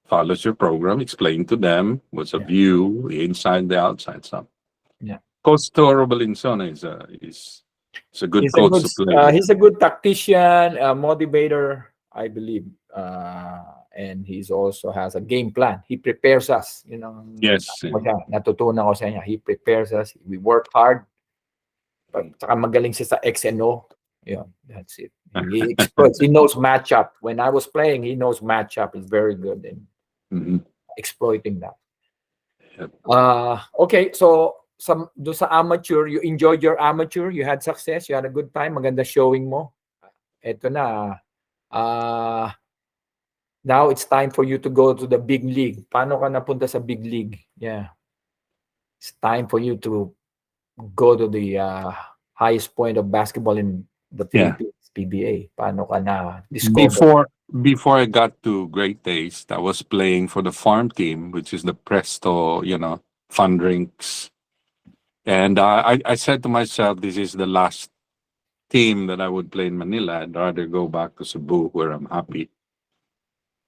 follows your program. Explain to them what's a
Yeah.
view, the inside, the outside stuff.
Yeah.
Coach Toro Balinsona is a good
He's a
coach
good
to play with.
he's a good tactician, a motivator, I believe. And he's also has a game plan. He prepares us,
Yes.
natutunan ko sa kanya. He prepares us. We work hard. Saka magaling siya sa X and O. Yeah, that's it. He exploits. He knows matchup. When I was playing, he knows matchup. He's very good in
Mhm.
exploiting that.
Yep.
Okay, so do sa amateur, you enjoyed your amateur, you had success, you had a good time, maganda showing mo. Ito na. Now it's time for you to go to the big league. Paano ka napunta sa big league? Yeah. It's time for you to go to the highest point of basketball in the
Yeah.
Philippines, PBA. Paano ka na discover?
Before I got to Great Taste, I was playing for the farm team, which is the Presto, fun drinks. And I said to myself, this is the last team that I would play in Manila. I'd rather go back to Cebu where I'm happy.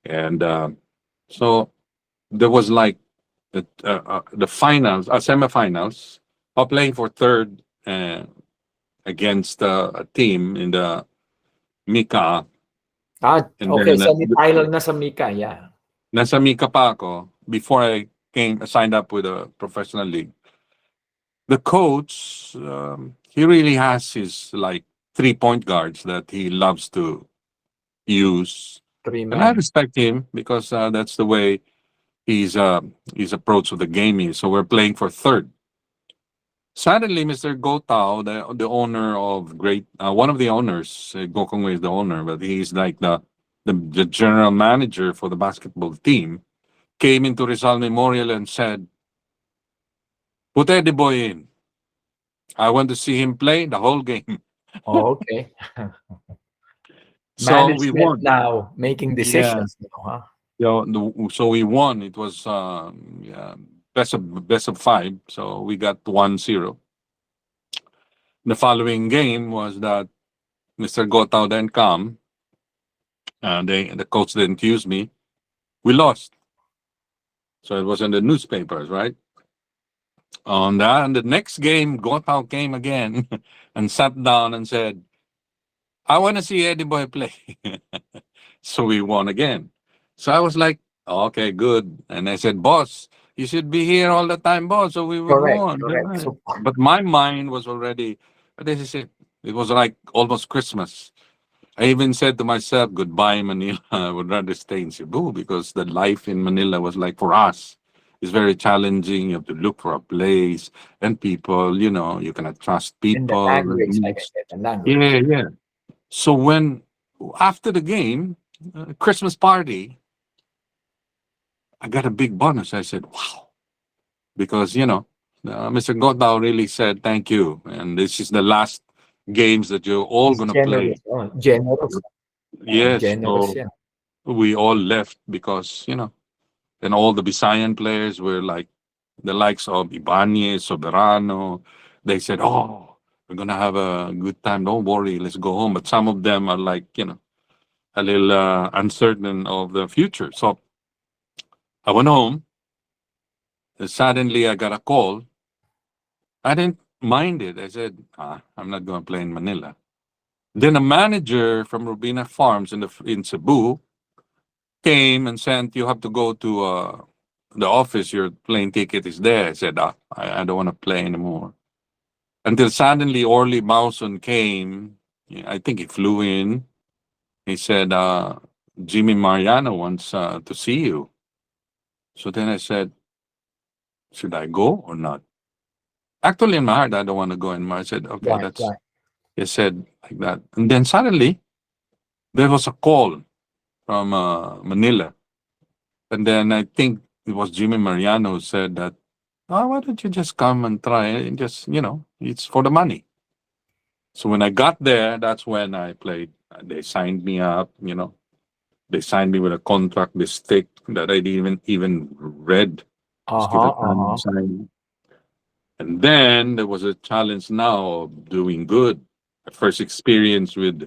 And so there was like the finals, semifinals. I'm playing for third against a team in the Mika. And
Okay,
then
semi-final na sa Mika, yeah.
nasa Mika pa ako before I signed up with a professional league. The coach, he really has his like 3-point guards that he loves to use. And I
Three-man.
respect him because that's the way his approach of the game is. So we're playing for third. Suddenly, Mr. Gotao, the owner of one of the owners, Gokongwei is the owner, but he's like the general manager for the basketball team, came into Rizal Memorial and said, "Put Eddie Boy in." I went to see him play the whole game.
Oh, okay.
So we
Management
won.
now making
Yeah.
decisions now, huh?
So we won. It was yeah, best of five. So we got 1-0. The following game was that Mr. Gotao then come. The coach didn't use me. We lost. So it was in the newspapers, right? On that, and the next game, Gotao came again and sat down and said, "I want to see Eddie Boy play." So we won again. So I was like, "Okay, good." And I said, "Boss, you should be here all the time, boss, so we would
Correct,
won."
correct. So
But my mind was already, this is it. It was like almost Christmas. I even said to myself, "Goodbye, Manila." I would rather stay in Cebu because the life in Manila was like for us. It's very challenging. You have to look for a place and people, you cannot trust
and the
people.
language, like I said, the
Yeah,
language.
yeah. So when after the game, Christmas party, I got a big bonus. I said, "Wow," because Mr. Godao really said thank you, and this is the last games that you're all
He's
gonna play.
generous. Oh, generous.
Yes,
Generous,
so
yeah.
we all left because and all the Visayan players were like the likes of Ibanez, Soberano. They said, "Oh, we're gonna have a good time. Don't worry, let's go home." But some of them are like, a little uncertain of the future. So I went home. And suddenly, I got a call. I didn't mind it. I said, "I'm not going to play in Manila." Then a manager from Rubina Farms in Cebu came and said, "You have to go to the office. Your plane ticket is there." I said, I don't want to play anymore." Until suddenly, Orly Mawson came. Yeah, I think he flew in. He said, "Jimmy Mariano wants to see you." So then I said, "Should I go or not?" Actually, in my heart, I don't want to go. And I said, "Okay,
Right,
that's."
right.
He said like that. And then suddenly, there was a call from Manila. And then I think it was Jimmy Mariano who said that, "Oh, why don't you just come and try and just, it's for the money." So when I got there, that's when I played. They signed me up, They signed me with a contract, this thick that I didn't even read. Just give
Uh-huh,
it time to
uh-huh.
sign. And then there was a challenge now of doing good. My first experience with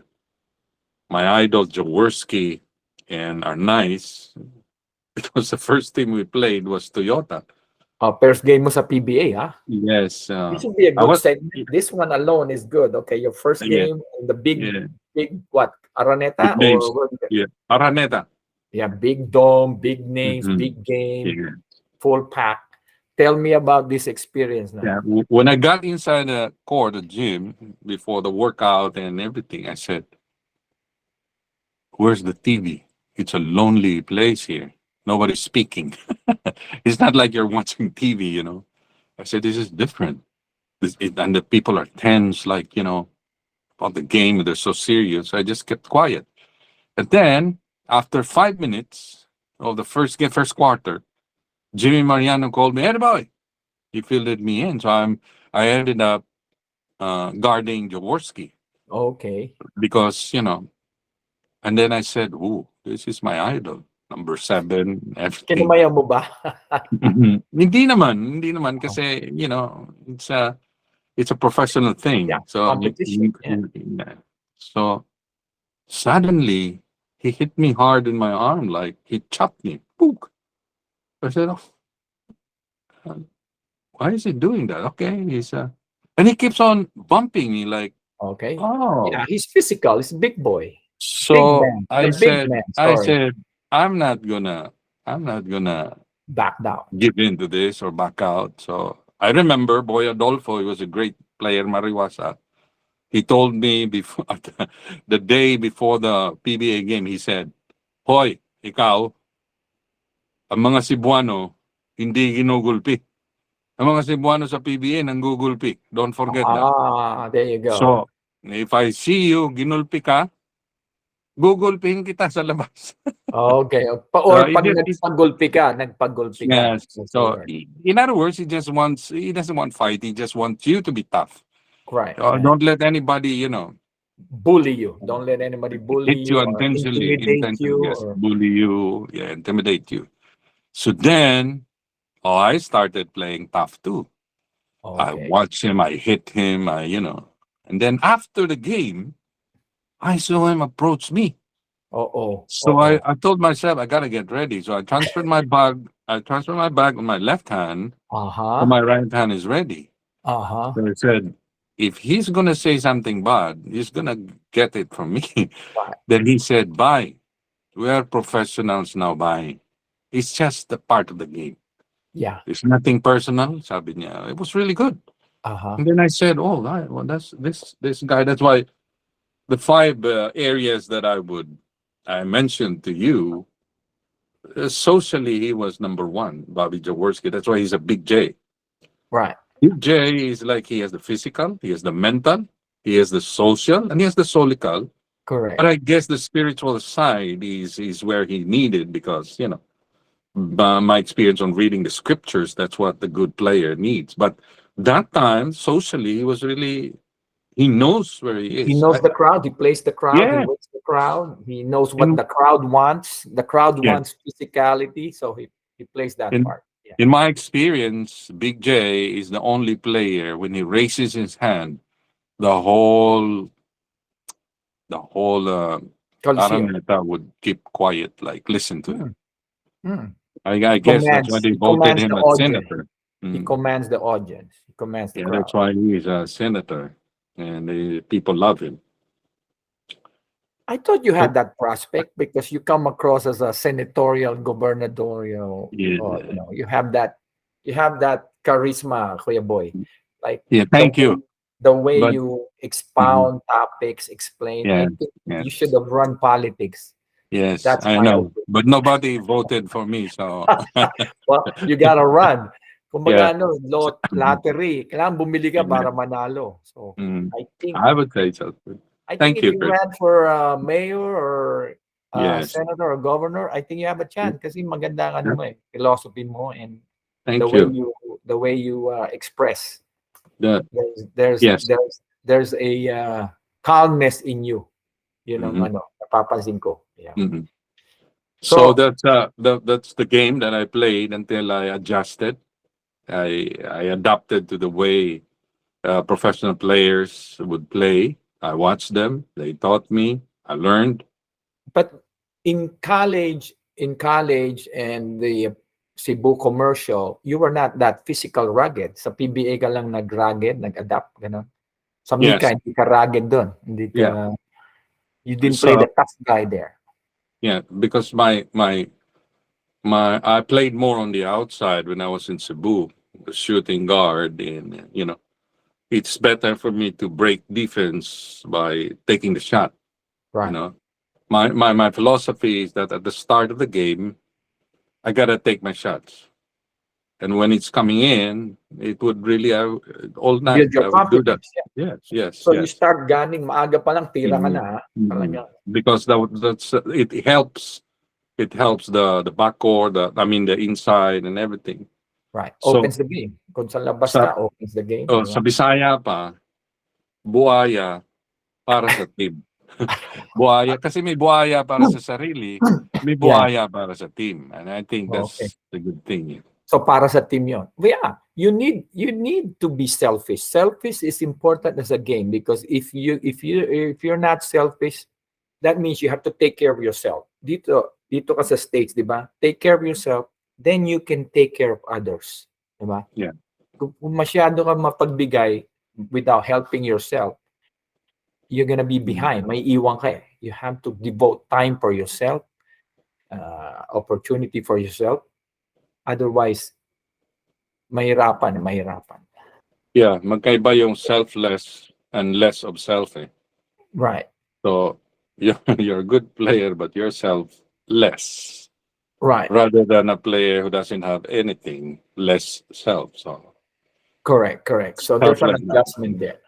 my idol Jaworski and Arnaiz. It was the first team we played was Toyota.
First game mo sa PBA, huh?
Yes,
This should be a
I
good
was.
segment. This one alone is good. Okay, your first
Yeah,
game in the
yeah,
big what?
big
Araneta or
names.
what is it?
Yeah, Araneta.
Yeah, big dome, big names,
Hmm.
big game,
Yeah,
full pack. Tell me about this experience
yeah.
now.
When I got inside the court, the gym before the workout and everything, I said, "Where's the TV? It's a lonely place here. Nobody's speaking. It's not like you're watching TV." I said, "This is different." And the people are tense, like about the game. They're so serious. I just kept quiet. And then after 5 minutes of the first quarter, Jimmy Mariano called me, "Hey, boy," he fielded me in. So I ended up guarding Jaworski
Okay.
because And then I said, "Ooh, this is my idol, number 7, everything."
Kinumaya mo ba?
Mhm. Hindi naman kasi it's a professional
Yeah,
thing. So
competition. Yeah.
so suddenly he hit me hard in my arm, like he chopped me. Pook. I said, "Oh, uh, why is he doing that?" Okay, and he keeps on bumping me like,
Okay. Yeah,
"Oh."
he's physical. He's a big boy. Big
So
man. The
I
big
said,
man.
I
Sorry.
said, I'm not gonna
Back down.
give in to this or back out. So I remember Boy Adolfo, he was a great player, Mariwasa. He told me before the day before the PBA game, he said, "Hoy, ikaw, ang mga Cebuano, hindi ginugulpi. Ang mga Cebuano sa PBA nanggugulpi. Don't forget that.
There you go.
So, if I see you, ginulpi ka, gugulpihin kita sa labas."
Okay.
So,
Or pag nagpagulpi ka.
yes.
That's the
So,
word.
in other words, he doesn't want fight. He just wants you to be tough.
Right, right.
Don't let anybody, you know,
Bully you. Don't let anybody bully
hit you
you or
intentionally,
intimidate you
yes,
or
bully you, yeah, intimidate you. So then, I started playing tough too. I
okay.
watched him, I hit him, and then after the game, I saw him approach me.
Uh-oh.
So I,
Uh-oh.
I told myself I gotta get ready. So I transferred my bag. I transferred my bag on my left hand, so
Uh-huh.
my right hand is ready.
Uh-huh.
So I said, if he's gonna say something bad, he's gonna get it from me.
Right.
Then he said, "Bye. We are professionals now. Bye. It's just a part of the game.
Yeah.
It's nothing personal." Sabi niya. It was really good.
Uh-huh.
And then I said, "Oh, right. Well, that's this guy. That's why the five areas that I mentioned to you." Socially, he was number one, Bobby Jaworski. That's why he's a big J.
Right.
Big J is like he has the physical, he has the mental, he has the social, and he has the solical. But
Correct.
I guess the spiritual side is where he needed because my experience on reading the scriptures, that's what the good player needs. But that time, socially, he knows where he
He
is.
knows the crowd. He plays the crowd. He
Yeah,
waits the crowd. He knows what
in
the crowd wants. The crowd
yes,
wants physicality, so he plays that
in
part. Yeah.
in my experience, Big J is the only player when he raises his hand, the whole the whole
Coliseum.
Araneta would keep quiet, like listen to him.
Hmm. Hmm.
I guess that's why they
He
voted
commands
him
the
as
audience.
senator.
He
Mm.
commands the audience. He commands the
Yeah, that's
crowd.
why he's a senator, and people love him.
I thought you
But
had that prospect because you come across as a senatorial, gubernatorial.
yeah,
You have that charisma, Kuya Boy. Like
yeah,
the
thank you.
way the way
But
you
mhm,
expound topics, explain. I
yeah,
think you should
yes,
have run politics.
yes,
That's
I
my
know.
opinion.
But nobody voted for me, so
Well, you gotta run.
yeah.
Kumbaga, lottery. Kailangan bumili ka
Yeah.
para manalo. So,
Mm,
I think
I would say so.
I think
Thank
if
you,
you
Chris.
ran for mayor or
Yes.
senator or governor, I think you have a chance kasi maganda ang ano
Yeah.
mo philosophy mo and the
Thank
way
you.
you express.
The
There's there's
yes.
there's there's a calmness in you. Yun ang
Hmm.
napapansin ko. Yeah.
Hmm. So
So,
that's the game that I played until I adjusted. I adapted to the way professional players would play. I watched them. They taught me. I learned.
but in college and the Cebu commercial, you were not that physical rugged. Sa PBA ka lang nag-rugged, nag-adapt, gano'n. Sa
Yes.
Mika, hindi ka rugged doon. Hindi
Yeah.
ka, you didn't play the
So
tough guy there.
yeah, because my I played more on the outside when I was in Cebu, the shooting guard, and it's better for me to break defense by taking the shot. You
Right.
know, my philosophy is that at the start of the game, I gotta take my shots, and when it's coming in, it would really all night
Build your
I would do that.
confidence. Yeah.
Yes, yes,
So you
yes.
start gunning, maaga pa lang, tira ka
Mhm,
na. Ha?
mhm.
Talaga.
Because that's it helps. It helps the backcourt, the inside and everything.
Right.
So
Opens the game. Kung sa labas
sa
ka, opens the game. Di
sa
ba?
Bisaya pa, buhaya para sa team. Buhaya kasi may buhaya para sa sarili, may
Yeah.
buhaya para sa team. And I think
Okay.
that's the good thing.
So para sa team yon. Yeah, you need to be selfish. Selfish is important as a game because if you're not selfish, that means you have to take care of yourself. Dito ka sa States, 'di ba? Take care of yourself, then you can take care of others, 'di ba?
Yeah.
Kung masyado ka mapagbigay without helping yourself, you're gonna be
Mhm.
behind. May iwan ka eh. You have to devote time for yourself, opportunity for yourself. Otherwise, mahirapan.
Yeah, magkaiba yung selfless and less of self.
Right,
So you're a good player, but you're selfless
right.
rather than a player who doesn't have anything, less self. So
Correct. So there's an
selfless lang.
adjustment there.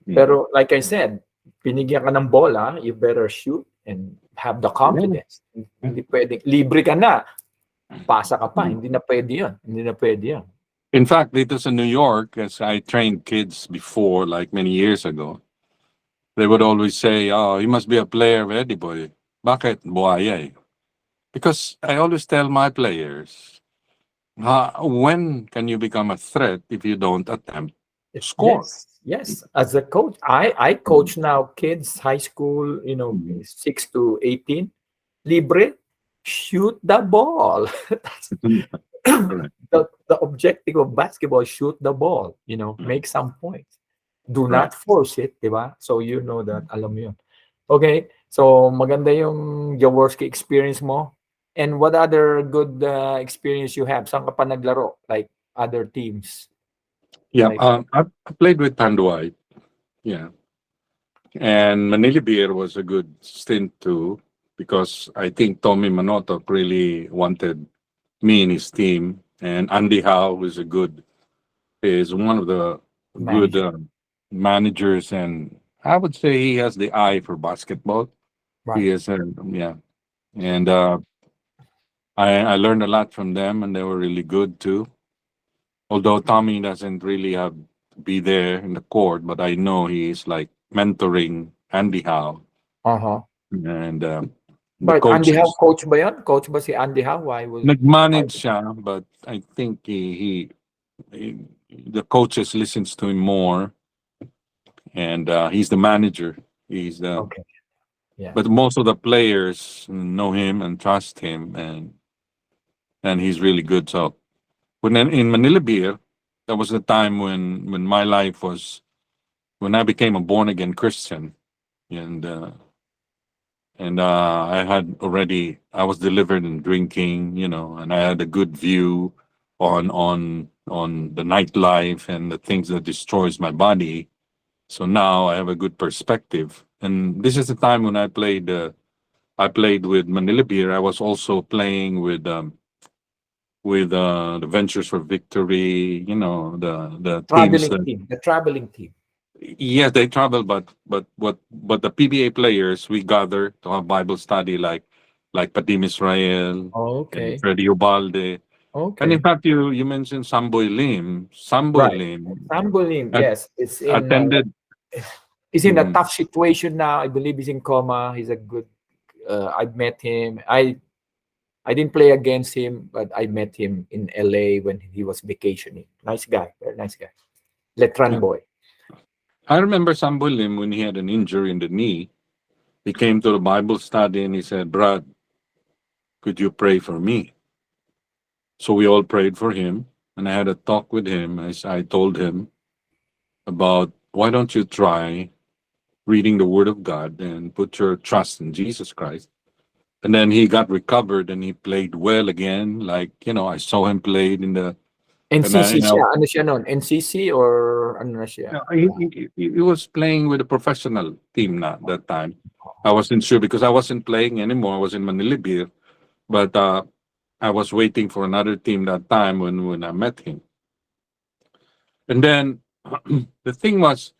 Mm.
Pero like I said, binigyan ka ng bola, you better shoot and have the confidence. Hindi pwedeng, libre ka na, pasa ka pa.
Mm.
Hindi na pwede yun. Hindi na pwede yun.
In fact, dito sa New York, as I trained kids before, like many years ago, they would always say, "Oh, you must be a player ready, boy." Bakit? Buhaya eh. Because I always tell my players, when can you become a threat if you don't attempt to score?
Yes, yes. As a coach, I coach now kids, high school, 6 to 18. Libre, shoot the ball. That's
Correct.
the objective of basketball, shoot the ball, make some points. Do
Right.
not force it, di ba? So you know that, alam mo yun. Okay, so maganda yung Jaworski experience mo. And what other good experience you have? Saan ka pa naglaro? Like other teams?
Yeah.
Like,
I played with Panduay. Yeah. And Manila Beer was a good stint too, because I think Tommy Manotok really wanted me in his team, and Andy Howe is one of the good
manager,
managers, and I would say he has the eye for basketball.
right?
He is, yeah, and I learned a lot from them, and they were really good too. Although Tommy doesn't really have to be there in the court, but I know he is like mentoring Andy Howe
Uh-huh.
and the
But Andy Howe,
coaches.
coach ba yun? Coach ba si Andy Howe? Why?
Nag-manage siya, but I think he the coaches listens to him more, and he's the manager. He's the
Okay, yeah.
But most of the players know him and trust him, and he's really good. So in Manila Beer, that was the time when my life was when I became a born again Christian, and I was delivered in drinking, and I had a good view on the nightlife and the things that destroys my body. So now I have a good perspective, and this is the time when I played with Manila Beer. I was also playing with the Ventures for Victory. The teams
Traveling
that.
team, the traveling team.
Yes, they travel, but the PBA players we gather to have Bible study, like Padim Israel and
Okay,
Freddie Ubalde. And in
okay.
fact, you mentioned Samboy Lim. Samboy
Right.
Lim
Sambulim,
at,
yes.
attended.
He's in a
mm,
tough situation now. I believe he's in coma. He's a good I've met him. I didn't play against him, but I met him in LA when he was vacationing. Nice guy, very nice guy. Letran
yeah.
boy.
I remember Samboy Lim when he had an injury in the knee. He came to the Bible study and he said, "Brad, could you pray for me?" So we all prayed for him, and I had a talk with him. As I told him about, why don't you try reading the Word of God and put your trust in Jesus Christ. And then he got recovered and he played well again. Like, I saw him played in the and I,
NCC
and I
siya. Ano siya nun? NCC or ano na siya?
yeah, he was playing with a professional team na that time. I wasn't sure because I wasn't playing anymore. I was in Manila Beer, but I was waiting for another team that time when I met him. And then the thing was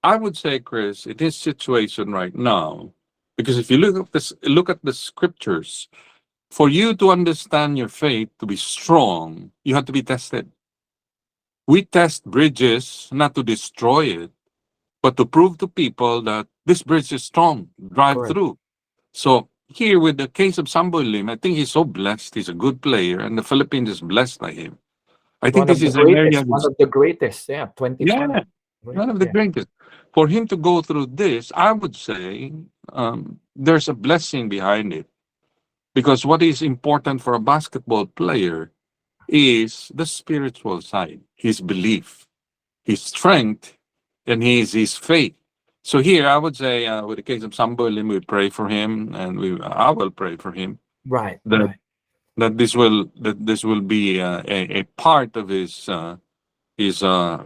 I would say, Chris, in his situation right now, because if you look at the scriptures, for you to understand your faith to be strong, you have to be tested. We test bridges not to destroy it, but to prove to people that this bridge is strong, drive
Correct.
through. So here with the case of Sambo Lim, I think he's so blessed. He's a good player, and the Philippines is blessed by him. I think
One
this
of the
is an area
greatest. One
that's,
of the greatest. Yeah, 25.
yeah,
Great.
one of the
Yeah.
greatest. For him to go through this, I would say there's a blessing behind it. Because what is important for a basketball player is the spiritual side, his belief, his strength, and his faith. So here, I would say, with the case of Sambo Lim, we pray for him, and I will pray for him
Right,
that
right.
this will be a part of his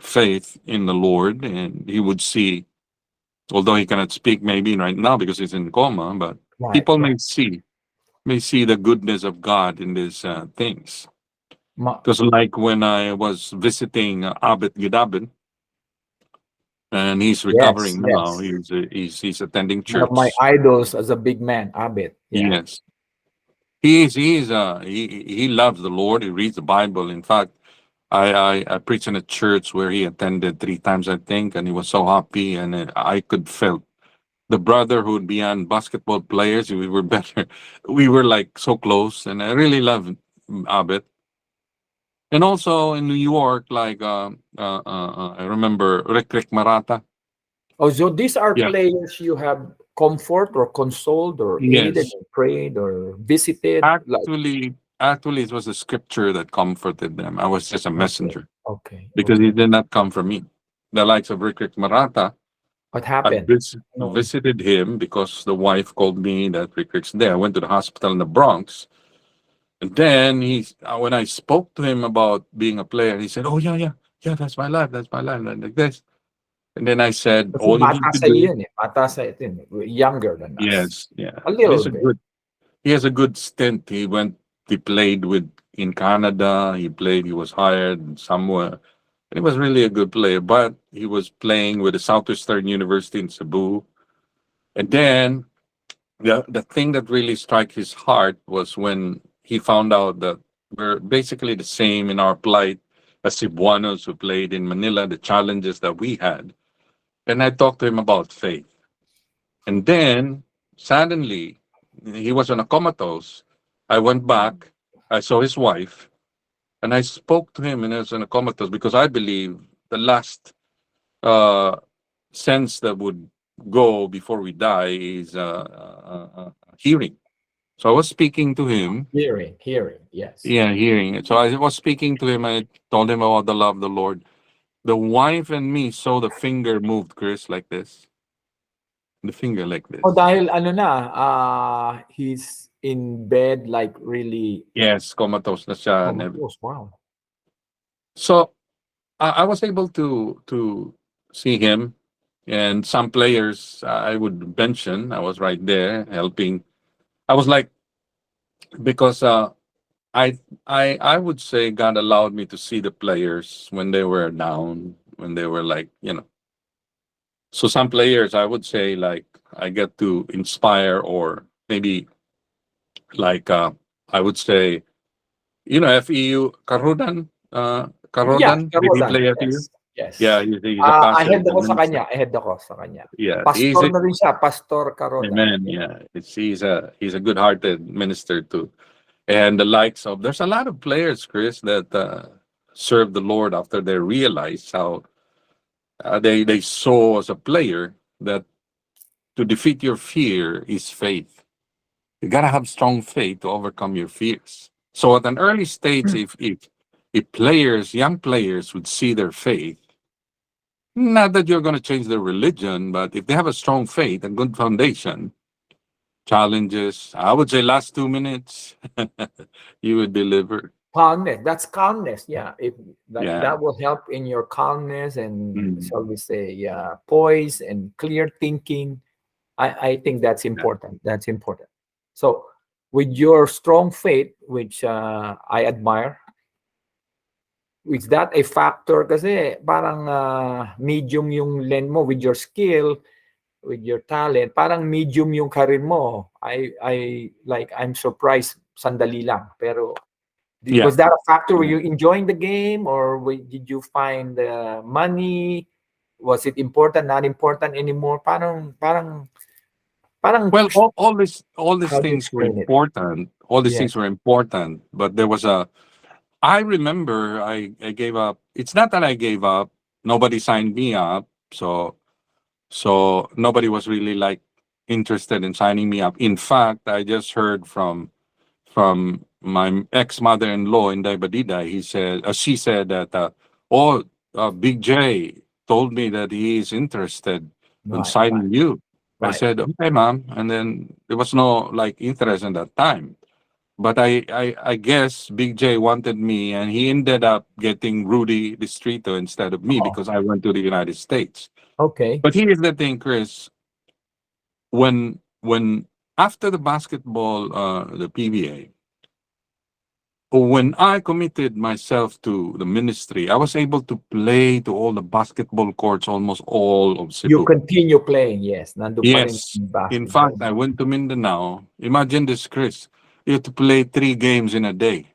faith in the Lord, and he would see, although he cannot speak maybe right now because he's in coma, but
Right,
people
right.
may see the goodness of God in these things.
Ma-
Because like when I was visiting Abet Gidabin, and he's
yes,
recovering now,
yes.
he's attending
One of my
church.
idols as a big man, Abit. Yeah.
Yes, He loves the Lord. He reads the Bible. In fact, I preached in a church where he attended 3 times, I think, and he was so happy, and I could feel the brotherhood beyond basketball players. We were better. We were like so close, and I really love Abed. And also in New York, like I remember Rick Marata.
Oh, so these are
Yeah.
players you have comfort or consoled or aided
Yes.
or prayed or visited? Like,
Actually, it was the scripture that comforted them. I was just a
okay,
messenger
okay,
because
okay.
it did not come from me. The likes of Rick Marata,
What
I
happened? No.
visited him because the wife called me that Rick's there. I went to the hospital in the Bronx. And then when I spoke to him about being a player, he said, "Oh yeah, yeah, yeah, that's my life, like this." And then I said,
Kasi
"All you
bata
need to
sa
do,
yun eh. Bata sa ito yun. Younger than us.
yes, yeah."
A
And
little bit.
he has a good stint. He played with in Canada. He was hired somewhere. And he was really a good player, but he was playing with the Southeastern University in Cebu. And then the thing that really struck his heart was when he found out that we're basically the same in our plight as Cebuanos who played in Manila, the challenges that we had. And I talked to him about faith. And then suddenly he was on a comatose. I went back, I saw his wife, and I spoke to him and I was on a comatose because I believe the last uh, sense that would go before we die is hearing. So I was speaking to him.
Hearing, yes.
Yeah, hearing it. So I was speaking to him. I told him about the love of the Lord. The wife and me saw the finger moved, Chris, like this. The finger like
Oh,
this.
dahil ano na, he's in bed like really
Yes, comatose na siya and everything.
comatose. Wow.
So I was able to see him and some players I would mention. I was right there helping. I was like because I I would say God allowed me to see the players when they were down, when they were like, so some players I would say like I get to inspire or maybe like I would say, FEU
Yeah,
Karodan, did he
Karodan.
play FEU?
Yes, yes.
Yeah, he's a pastor,
Ahead
he's a
ako sa
minister.
kanya, ahead ako sa kanya.
Yeah, he's
Pastor
a
na rin siya, Pastor Karodan.
amen. Yeah, he's a good-hearted minister too. And the likes of there's a lot of players, Chris, that serve the Lord after they realize how they saw as a player that to defeat your fear is faith. You gotta have strong faith to overcome your fears. So at an early stage, if young players would see their faith, not that you're gonna change their religion, but if they have a strong faith and good foundation, challenges, I would say last 2 minutes, you would deliver.
Calmness. That's calmness. Yeah. If
Yeah.
that will help in your calmness and
Mm.
shall we say poise and clear thinking. I think that's
Yeah.
important. That's important. So with your strong faith, which I admire, is that a factor? Kasi parang medium yung lend mo with your skill, with your talent. Parang medium yung career mo. I'm surprised sandali lang. Pero
Yeah.
was that a factor? Were
Yeah.
you enjoying the game or did you find money? Was it important, not important anymore? Parang
Well, all these
how do you
things were
explain it?
important. All these
Yeah.
things were important, but there was a. I remember I gave up. It's not that I gave up. Nobody signed me up, so nobody was really like interested in signing me up. In fact, I just heard from my ex mother-in-law in Daibadida. She said that, oh, Big J told me that he is interested in
Right,
signing you. I
right.
said, okay, ma'am. And then there was no like interest in that time. But I guess Big J wanted me, and he ended up getting Rudy Distrito instead of me
Oh,
because I went to the United States.
okay.
But here's the thing, Chris. When after the basketball, the PBA, when I committed myself to the ministry, I was able to play to all the basketball courts, almost all of
You
Cebu.
continue playing, yes. Nandun pa rin
Yes.
yung
In
basketball.
fact, I went to Mindanao. Imagine this, Chris. you have to play 3 games in a day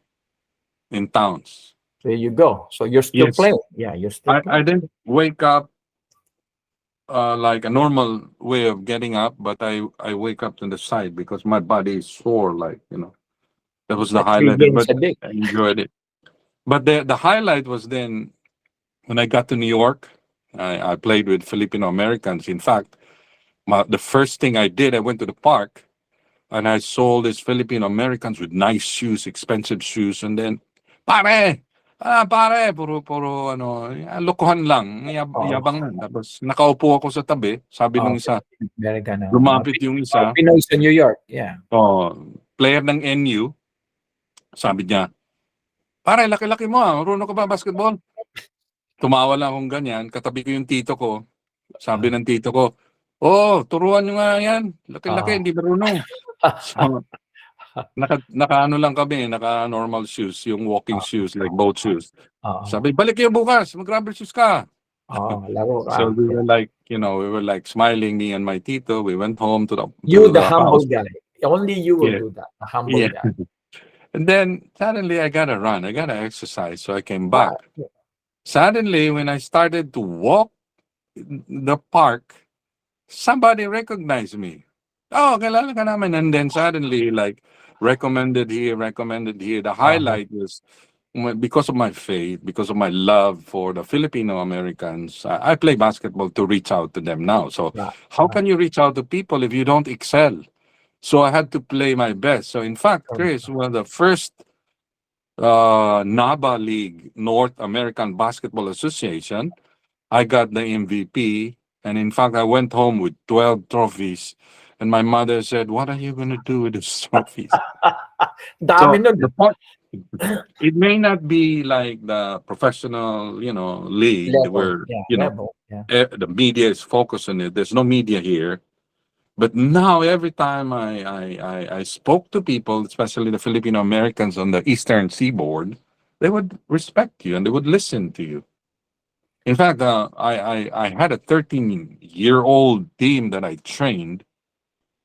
in towns.
There you go. So you're still
Yes.
playing. Yeah, you're still
I
playing.
didn't wake up like a normal way of getting up, but I wake up to the side because my body is sore. Like, that was the
At three
highlight.
games
But
a day.
I enjoyed it. But the highlight was then when I got to New York. I played with Filipino Americans. In fact, the first thing I did, I went to the park and I saw these Filipino Americans with nice shoes, expensive shoes, and then, pare, puro, lokohan lang,
Oh,
yabang lang. Tapos nakaupo ako sa tabi, sabi nung
oh,
isa,
American.
lumapit yung isa,
Pinoy sa New York. Yeah.
player ng NU, sabi niya, pare, laki-laki mo marunong ka ba basketball? Tumawa lang akong ganyan, katabi ko yung tito ko, sabi ng tito ko, turuan nyo nga yan, laki-laki, hindi marunong. So, naka-ano lang kami, naka-normal shoes, yung walking shoes, like boat shoes. Sabi, balik kayo bukas, mag-rubber shoes ka.
Laro ka.
So we were like, we were like smiling, me and my tito. We went home to
You, the
the
humble
house.
guy. Only you will
Yeah.
do that. The humble
Yeah.
guy.
And then suddenly I gotta run, I gotta exercise. So I came back.
Yeah.
Suddenly, when I started to walk the park, somebody recognized me. Oh, kilala ka namin. And then suddenly, like, recommended here. The highlight was because of my faith, because of my love for the Filipino Americans. I play basketball to reach out to them now. So how can you reach out to people if you don't excel? So I had to play my best. So in fact, Chris, one of the first NABA League, North American Basketball Association, I got the MVP. And in fact, I went home with 12 trophies. And my mother said, what are you going to do with these trophies?
Dami nun.
The point, it may not be like the professional, league
Level.
where,
Level. Yeah.
the media is focused on it. There's no media here. But now every time I spoke to people, especially the Filipino Americans on the Eastern Seaboard, they would respect you and they would listen to you. In fact, I had a 13-year-old team that I trained.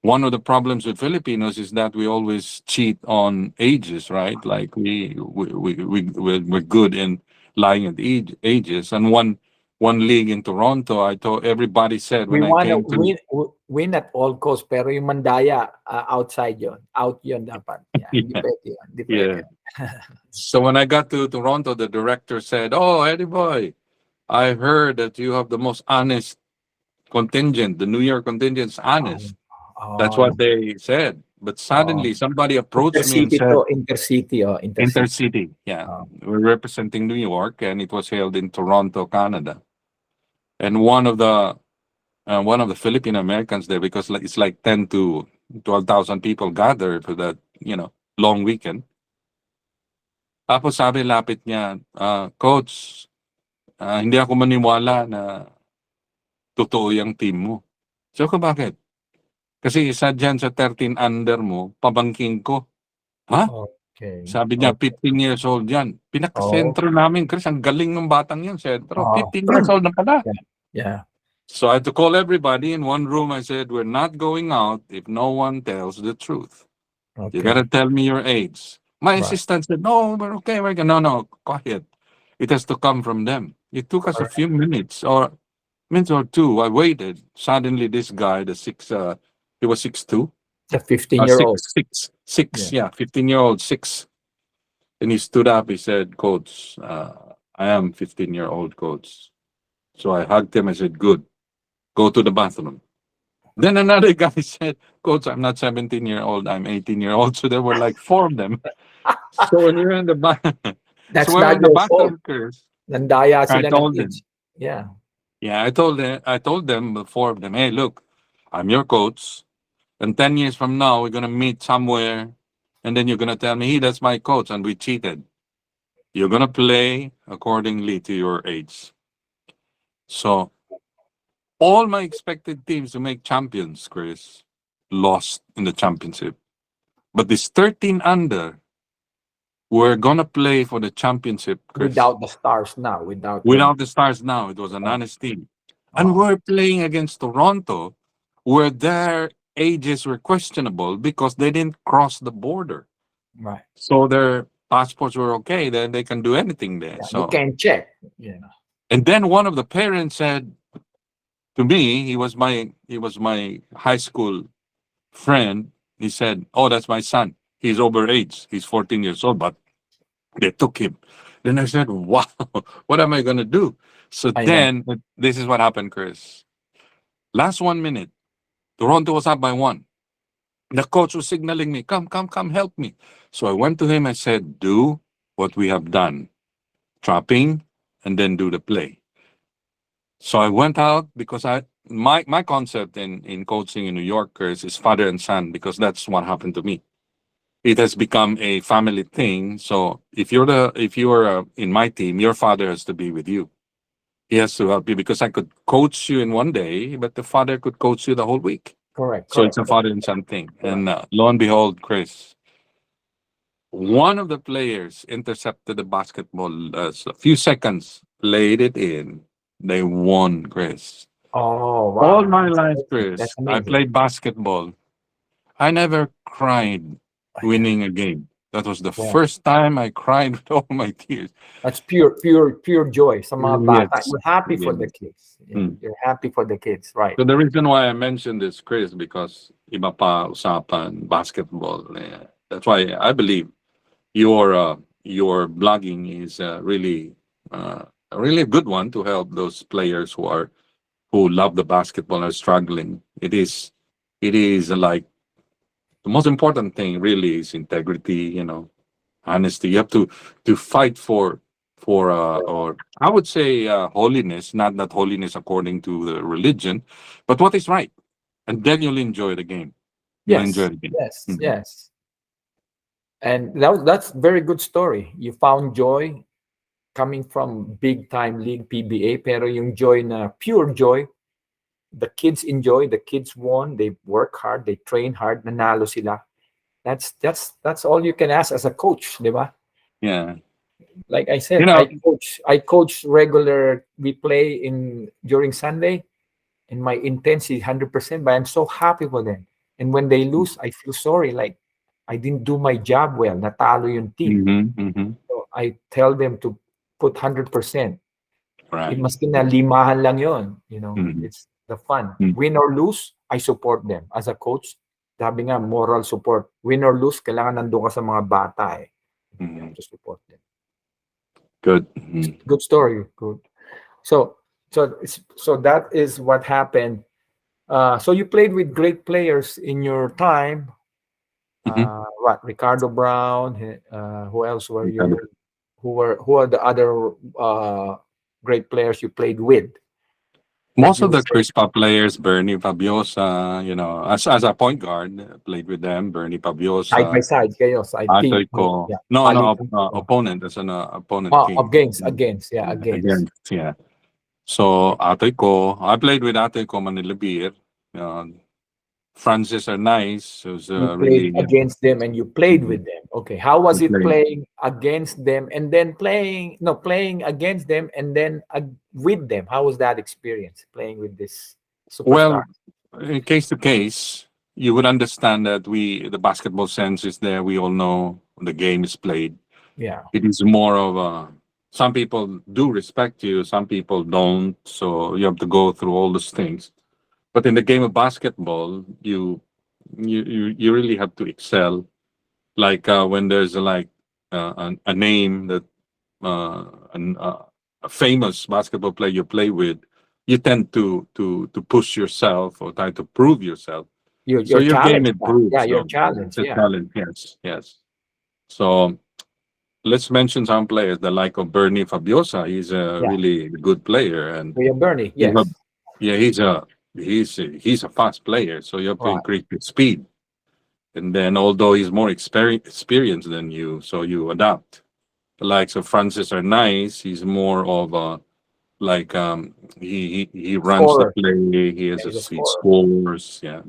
One of the problems with Filipinos is that we always cheat on ages, right? Like we're good in lying at ages. And one league in Toronto, I told everybody said
We
when I
want to
came to
win at all costs, pero yung mandaya, outside yon. Out yon dapat. Yeah, hindi
Yeah.
pwede yun. Hindi
Yeah.
pwede.
So when I got to Toronto, the director said, "Oh, Eddie boy, I heard that you have the most honest contingent. The New York contingent's honest." That's what they said. But suddenly somebody approached me and
Intercity
said,
to, intercity. Intercity.
Intercity, yeah. We're representing New York and it was held in Toronto, Canada. And one of the Filipino Americans there, because it's like 10 to 12,000 people gathered for that, long weekend. Tapos sabi, lapit niya, Coach, hindi ako maniwala na totoo yung team mo. So, bakit? Kasi isa dyan sa 13 under mo, pabangking ko. Ha?
Okay.
Sabi niya, 15 years old yan. Pinaka-sentro namin, Chris. Ang galing ng batang yan, sentro. 15 years old na pala.
Yeah.
So I had to call everybody in one room. I said, we're not going out if no one tells the truth.
Okay.
You gotta tell me your age. My assistant said, no, we're okay. No, quiet. It has to come from them. It took us a few minutes or two. I waited. Suddenly this guy, he was 6'2".
The 15-year-old.
6, 15-year-old, 6. And he stood up, he said, Coach, I am 15-year-old, Coach. So I hugged him, I said, good, go to the bathroom. Then another guy said, Coach, I'm not 17-year-old, I'm 18-year-old. So there were like 4 of them. So when you're in the
That's
so
not your fault. Nandaya sila ng kids. Yeah.
Yeah, I told them, the 4 of them, hey, look, I'm your coach. And 10 years from now, we're going to meet somewhere. And then you're going to tell me, hey, that's my coach. And we cheated. You're going to play accordingly to your age. So all my expected teams to make champions, Chris, lost in the championship. But this 13 under, we're going to play for the championship, Chris.
Without the stars now. Without
the stars now. It was an honest team. And we're playing against Toronto, where their ages were questionable because they didn't cross the border.
Right.
So their passports were okay. Then they can do anything there.
Yeah, you
So,
can check. You know.
and then one of the parents said to me, he was my high school friend. He said, "Oh, that's my son. He's over age. He's 14 years old, but they took him." Then I said, "Wow, what am I gonna do?" So
I know.
then this is what happened, Chris. Last 1 minute, Toronto was up by one. The coach was signaling me, "Come, come, come, help me." So I went to him and said, "Do what we have done, trapping, and then do the play." So I went out because my concept in coaching in New Yorkers is father and son because that's what happened to me. It has become a family thing. So if you're in my team, your father has to be with you. He has to help you because I could coach you in one day, but the father could coach you the whole week.
Correct.
So it's
Correct.
a father and son thing.
Correct.
And lo and behold, Chris, one of the players intercepted the basketball a few seconds, played it in. They won, Chris.
Oh
All
wow.
my
That's
life,
amazing. That's
Chris, I
amazing.
played basketball. I never cried
Yeah.
winning a game. That was the
Yeah.
first time I cried with all my tears.
That's pure joy sa mga bata.
Yes.
You're happy for the
Yes.
kids. Yeah.
Mm.
You're happy for the kids, right?
So the reason why I mentioned this, Chris, because iba pa usapan basketball. That's why I believe your blogging is really a good one to help those players who love the basketball and are struggling. It is like the most important thing really is integrity, honesty. You have to fight for or I would say holiness, not that holiness according to the religion, but what is right. And then you'll enjoy the game. You'll enjoy
Yes.
the game.
Yes.
Mhm.
Yes. And that's very good story. You found joy coming from big time league PBA, pero yung joy na pure joy, the kids enjoy, the kids won, they work hard, they train hard, nanalo sila. That's all you can ask as a coach, di ba?
Yeah.
Like I
You
said,
know,
I coach regular. We play in during Sunday, and my intensity 100%. But I'm so happy for them. And when they lose, I feel sorry. Like I didn't do my job well. Natalo yung team.
mhm, mhm,
So I tell them to put 100%.
right.
Maski na limahan lang yon,
Mhm,
it's the fun.
mm,
Win or lose, I support them. As a coach, sabi nga, moral support. Win or lose, kailangan nandun ka sa mga bata eh. You have
mhm.
to support them.
Good. Mhm,
Good story. Good. So, so that is what happened. So you played with great players in your time.
mhm.
What Ricardo Brown? Who else were you? Who are the other great players you played with? That
Most
you
of
would
the
say
Crispa players, Bernie Fabiosa, as a point guard, played with them. Bernie
side by
Fabiosa,
side kayo sa team.
Atoy ko.
Yeah,
No, no,
palitan.
opponent as an opponent team.
Against, yeah,
Yeah,
against.
against, yeah. So Atoy ko, I played with Atoy ko Manila Beer. Uh, Francis are nice. It was
You played
really
against them and you played
mhm,
with them. Okay, how was
we
it
played.
playing against them and then playing against them and then with them? How was that experience playing with this superstar?
Well, in case to case, you would understand that the basketball sense is there. We all know the game is played.
Yeah,
It is more of some people do respect you, some people don't. So you have to go through all those things. But in the game of basketball, you really have to excel. Like when there's a name that a famous basketball player you play with, you tend to push yourself or try to prove yourself. So
your
your game
challenge. Yeah,
improves.
your
So
challenge.
the
Yeah,
talent, yes, yes. So let's mention some players, the like of Bernie Fabiosa. He's a
yeah.
really good player, and
Kuya Bernie.
he's a,
Yes,
yeah, he's a fast player. So you have to
right.
increase his speed, and then although he's more experienced than you, so you adapt. The likes of Francis are nice. He's more of a like he runs the
Scorer.
play.
Yeah, he's a
He
scorer.
scores. Yeah,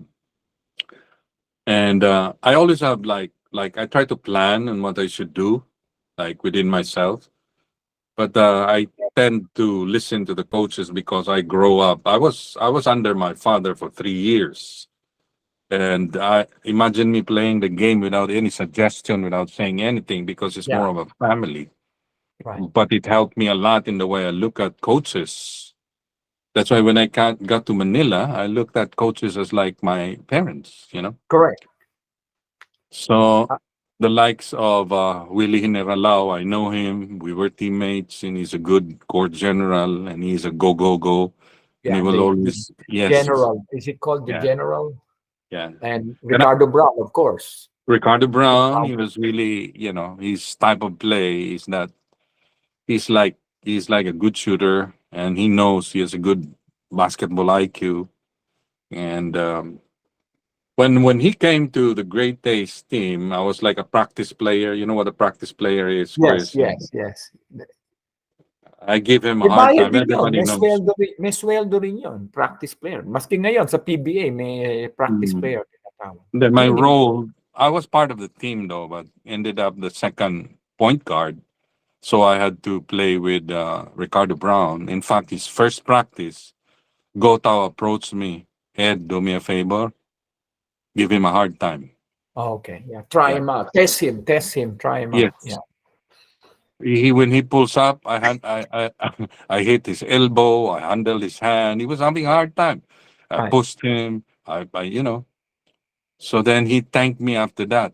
and I always have like I try to plan on what I should do, like within myself. But I tend to listen to the coaches because I grow up. I was under my father for 3 years. And I imagine me playing the game without any suggestion, without saying anything, because it's
Yeah,
more of a family.
right.
But it helped me a lot in the way I look at coaches. That's why when I got to Manila, I looked at coaches as like my parents, you know.
Correct.
So
Uh,
the likes of Willie Generalao, I know him. We were teammates, and he's a good court general, and he's a go go go, and he
yeah,
will
the
always yes,
general. Is it called the
yeah,
general?
yeah.
And
And
Ricardo Brown, of course.
Ricardo Brown,
Wow.
he was really, you know, his type of play is that he's like a good shooter, and he knows he has a good basketball IQ. And when he came to the Great Taste team, I was like a practice player. You know what a practice player is,
Yes,
Chris?
yes, yes.
I give him a
May
hard
bayad
time.
din yun.
Everybody knows.
May sweldo rin yun. Practice player. Maski ngayon sa PBA, may practice
Mm.
player. Tinatawag.
Then my
Minimum.
role, I was part of the team though, but ended up the second point guard. So I had to play with Ricardo Brown. In fact, his first practice, Gotao approached me. Ed, do me a favor, give him a hard time.
Oh, okay. Yeah. Try
Yeah.
him out. Test him. Test him. Try him out.
Yes.
Yeah.
He when he pulls up, I hit his elbow. I handled his hand. He was having a hard time. I
Right.
pushed him. I you know. So then he thanked me after that.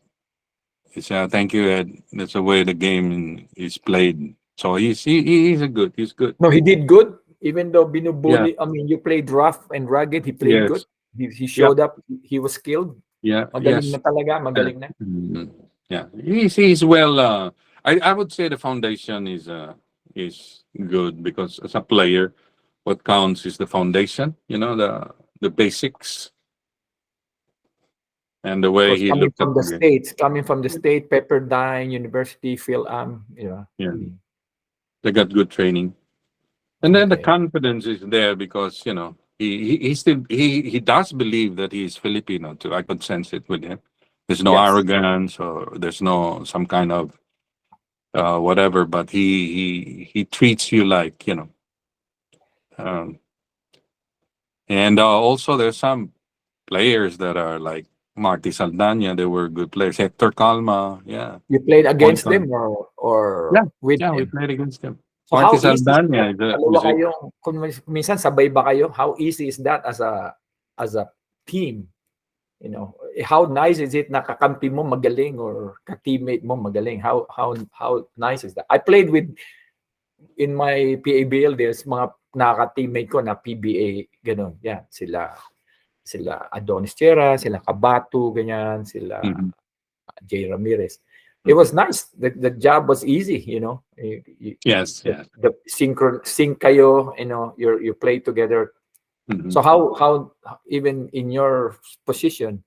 He said, "Thank you, Ed. That's the way the game is played." So he's a good. He's good.
No, he did good. Even though
Yeah.
binubully, I mean, you played rough and rugged, he played good.
Yes.
He
Yep.
showed up. He was skilled.
Yeah.
Magaling
Yes.
na talaga. Magaling na.
Mm, yeah. He's well. I would say the foundation is good because as a player, what counts is the foundation. You know the basics and the way
Because
he looked at the game.
coming from the state, Pepperdine University, Phil yeah.
Yeah.
Mm,
They got good training. And then the
okay.
confidence is there because he still he does believe that he is Filipino too. I could sense it with him. There's no
Yes.
arrogance or there's no some kind of whatever, but he treats you like Um, and also there's some players that are like Marty Saldana. They were good players. Hector Calma, yeah,
You played
point
against
guard.
them or
Yeah,
with
yeah, we
them.
played against them.
So
Marty
how easy is
Saldana
that?
is a,
Dalawa
is a
kayo, kung minsan sabay ba kayo? How easy is that as a team? You know, how nice is it na kakampi mo magaling or ka-teammate mo magaling? How nice is that? I played with in my PABL there's mga nakaka-teammate ko na PBA ganun. Yeah, sila Adonis Chera, sila Kabatu, ganyan, sila
Mhm.
Jay Ramirez. It was nice. The job was easy, you know.
Yes, yes.
The sync kayo, you know, you play together.
Mhm.
So how even in your position,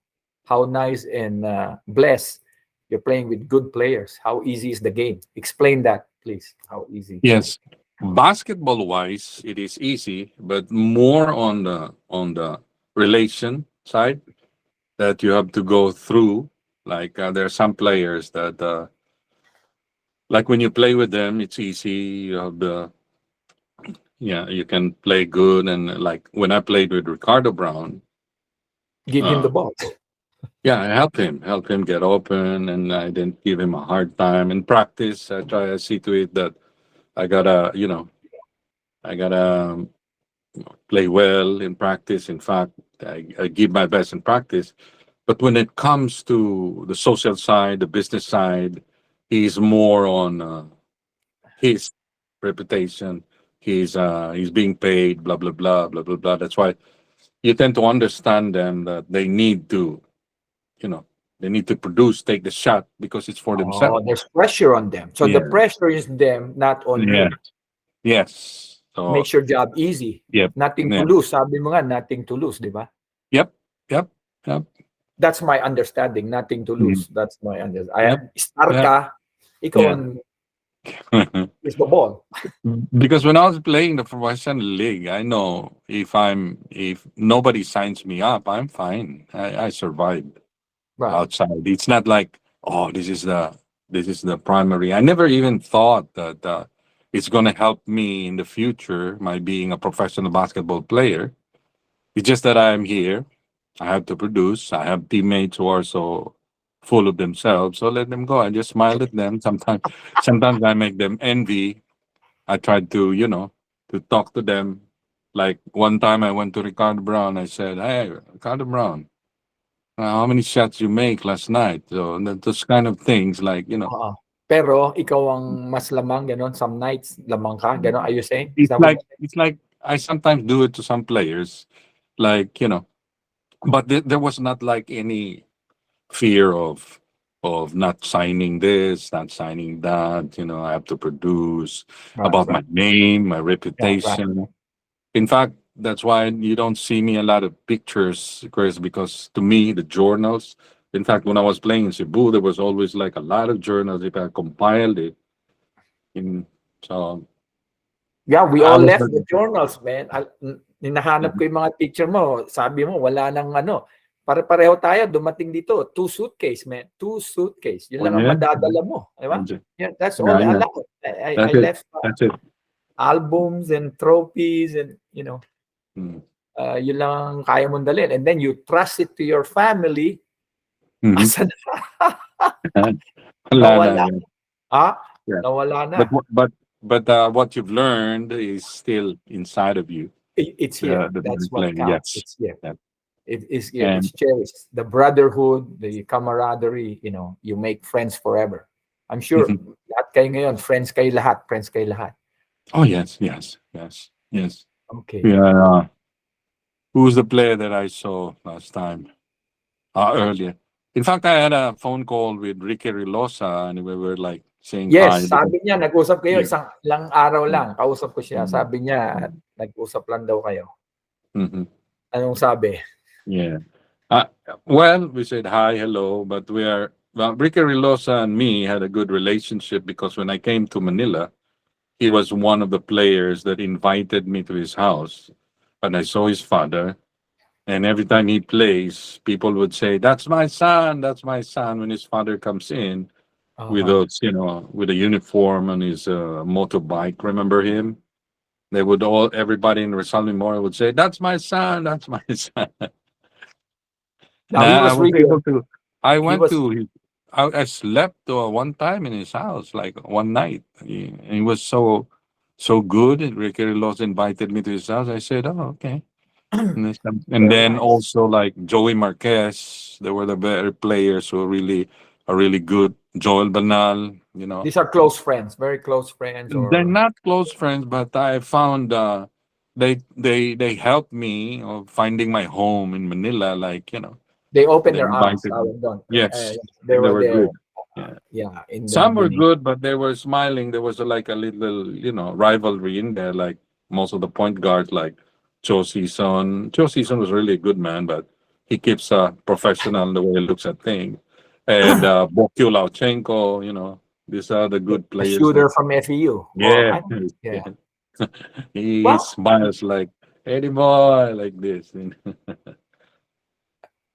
how nice and blessed you're playing with good players. How easy is the game? Explain that, please. How easy?
Yes. Basketball wise, it is easy, but more on the relation side that you have to go through. Like there are some players that like when you play with them, it's easy. You have the yeah, you can play good, and like when I played with Ricardo Brown,
Give him the
uh,
ball.
yeah, I help him get open, and I didn't give him a hard time. In practice, I try to see to it that I gotta, I gotta play well in practice. In fact, I give my best in practice. But when it comes to the social side, the business side, he's more on his reputation. He's being paid, blah blah blah blah blah blah. That's why you tend to understand them that they need to, you know, they need to produce, take the shot because it's for
Oh,
themselves.
there's pressure on them. So the
Yeah.
pressure is them, not on
Yeah.
you.
Yes. So
Makes your job easy.
yep.
Nothing to
Yeah.
lose. Sabi mo nga, nothing to lose, di ba?
Yep. Yep. Yep.
That's my understanding. Nothing to
Mhm.
lose. That's my understanding.
Yep.
Star
Yeah.
ka, ikaw
Yeah.
ang is the ball.
Because when I was playing the professional league, I know if nobody signs me up, I'm fine. I survive
Right.
outside. It's not like, oh, this is the primary. I never even thought that it's going to help me in the future, my being a professional basketball player. It's just that I'm here I have to produce. I have teammates who are so full of themselves. So let them go. I just smile at them. Sometimes I make them envy. I tried to, to talk to them. Like one time I went to Ricardo Brown. I said, "Hey, Ricardo Brown, how many shots you make last night?" So those kind of things,
Oo. Pero ikaw ang mas lamang gano'n, some nights lamang ka, gano'n, are you saying? Is
it's
that what
like
you
it's like I sometimes do it to some players, like but there was not like any fear of not signing this, not signing that. I have to produce
Right,
about my
right.
name, my
Yeah, right.
reputation. In fact, that's why you don't see me a lot of pictures, Chris, because to me, the journals. In fact, when I was playing in Cebu, there was always like a lot of journals. If I compiled it, in so
Yeah, we
I
all
was
left
like,
the journals, man. Hinahanap ko yung mga picture mo, sabi mo wala nang ano. Pare-pareho tayo dumating dito, 2 suitcase, man. 2 suitcase. Yun
oh
lang ang
yeah,
madadala mo, di ba?
yeah,
Yeah, that's all
yeah,
I
yeah.
left. I
That's it.
left
That's it.
albums and trophies and
Mm.
yun lang ang kaya mong dalhin. And then you trust it to your family.
Mhm.
Asa
Wala na,
nawala.
yeah.
Ha?
Yeah.
Nawala na.
But what you've learned is still inside of you.
It's here.
The
That's what
playing,
counts.
yes.
It's here.
Yeah.
It is here.
And
It's cherished. The brotherhood, the camaraderie, you make friends forever. I'm sure
mhm.
lahat kayo ngayon, friends kayo lahat, friends kayo lahat.
Oh yes, yes, yes, yes.
Okay.
Yeah. Who was the player that I saw last time? Earlier. In fact, I had a phone call with Ricky Rilosa, and we were like saying hi.
Yes, sabi niya, nag-usap kayo,
Yeah.
ilang araw
Mm,
lang, kausap ko siya.
mm,
Sabi niya,
mm,
nag-usap lang daw kayo.
mhm.
Anong sabi?
Yeah. Uh, well, we said hi, hello, but Ricky Rilosa and me had a good relationship because when I came to Manila, he was one of the players that invited me to his house. And I saw his father. And every time he plays, people would say, "That's my son. That's my son." When his father comes in with
Uh-huh.
those, with a uniform and his motorbike, remember him? Everybody in Rizal Memorial would say, "That's my son. That's my son." And
Now, he
I
was
was
really,
able to. I
he
went
was,
to. I slept one time in his house, like one night. He was so good. And Ricky Los invited me to his house. I said, "Oh, okay." And
very
then
nice.
also like Joey Marquez, they were the better players who are really good. Joel Banal,
These are close friends, very close friends,
they're
or
not close friends, but I found they helped me of finding my home in Manila. Like
they open
they
their arms.
invited me.
Tawag doon.
Yes,
They
they
were
were
there,
good. Yeah.
yeah, in the
Some were
beginning.
good, but they were smiling. There was like a little, rivalry in there. Like most of the point guards, like Joe Season. Joe Season was really a good man, but he keeps professional in the way he looks at things. And Bokyo Lauchenko, these are the good
The
players that,
shooter from FEU. Well,
yeah,
yeah.
he
Well,
smiles like Eddie boy, like this.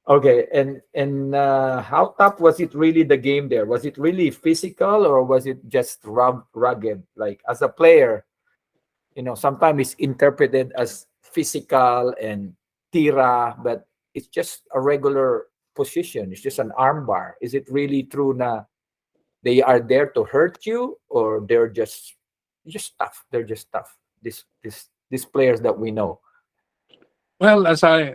okay, and how tough was it really the game there? Was it really physical or was it just rugged? Like as a player, sometimes it's interpreted as physical and tira, but it's just a regular position. It's just an armbar. Is it really true na they are there to hurt you, or they're just tough? They're just tough. These players that we know.
Well, as I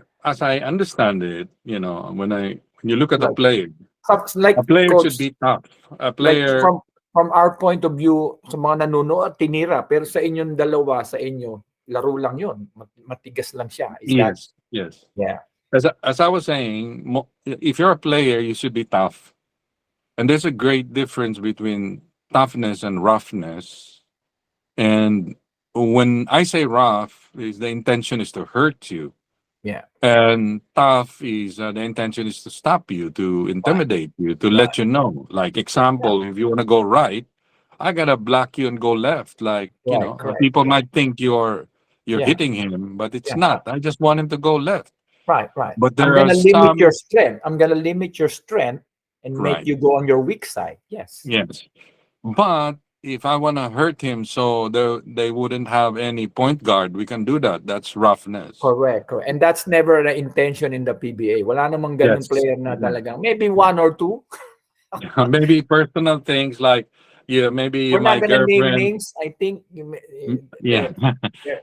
understand it, when you look at
Like
a
like
player should
coach,
be tough. A
like
player,
from our point of view sa mga nanonood, tinira, pero sa inyong dalawa, sa inyo, laro lang 'yon. Matigas lang siya. Is that
yes, yes.
yeah.
As I was saying, if you're a player, you should be tough. And there's a great difference between toughness and roughness. And when I say rough, is the intention is to hurt you,
Yeah.
and tough is the intention is to stop you, to
Right.
intimidate you, to
Right.
let you know. Like
Yeah.
example, if you want to go right, I gotta block you and go left. Like
Right. Correct.
people
Yeah.
might think you're
Yeah.
hitting him, but it's
Yeah.
not. I just want him to go left.
Right. Right.
But
I'm
there are
gonna limit your
some
strength. I'm gonna limit your strength and make
right.
you go on your weak side. Yes.
Yes. But if I want to hurt him, so they wouldn't have any point guard, we can do that. That's roughness.
Correct, correct. And that's never the intention in the PBA. Wala namang ganung
Yes.
player na talagang maybe one or two.
Maybe personal things like, yeah, maybe
We're
my
not gonna name
girlfriend.
names. I think
Yeah.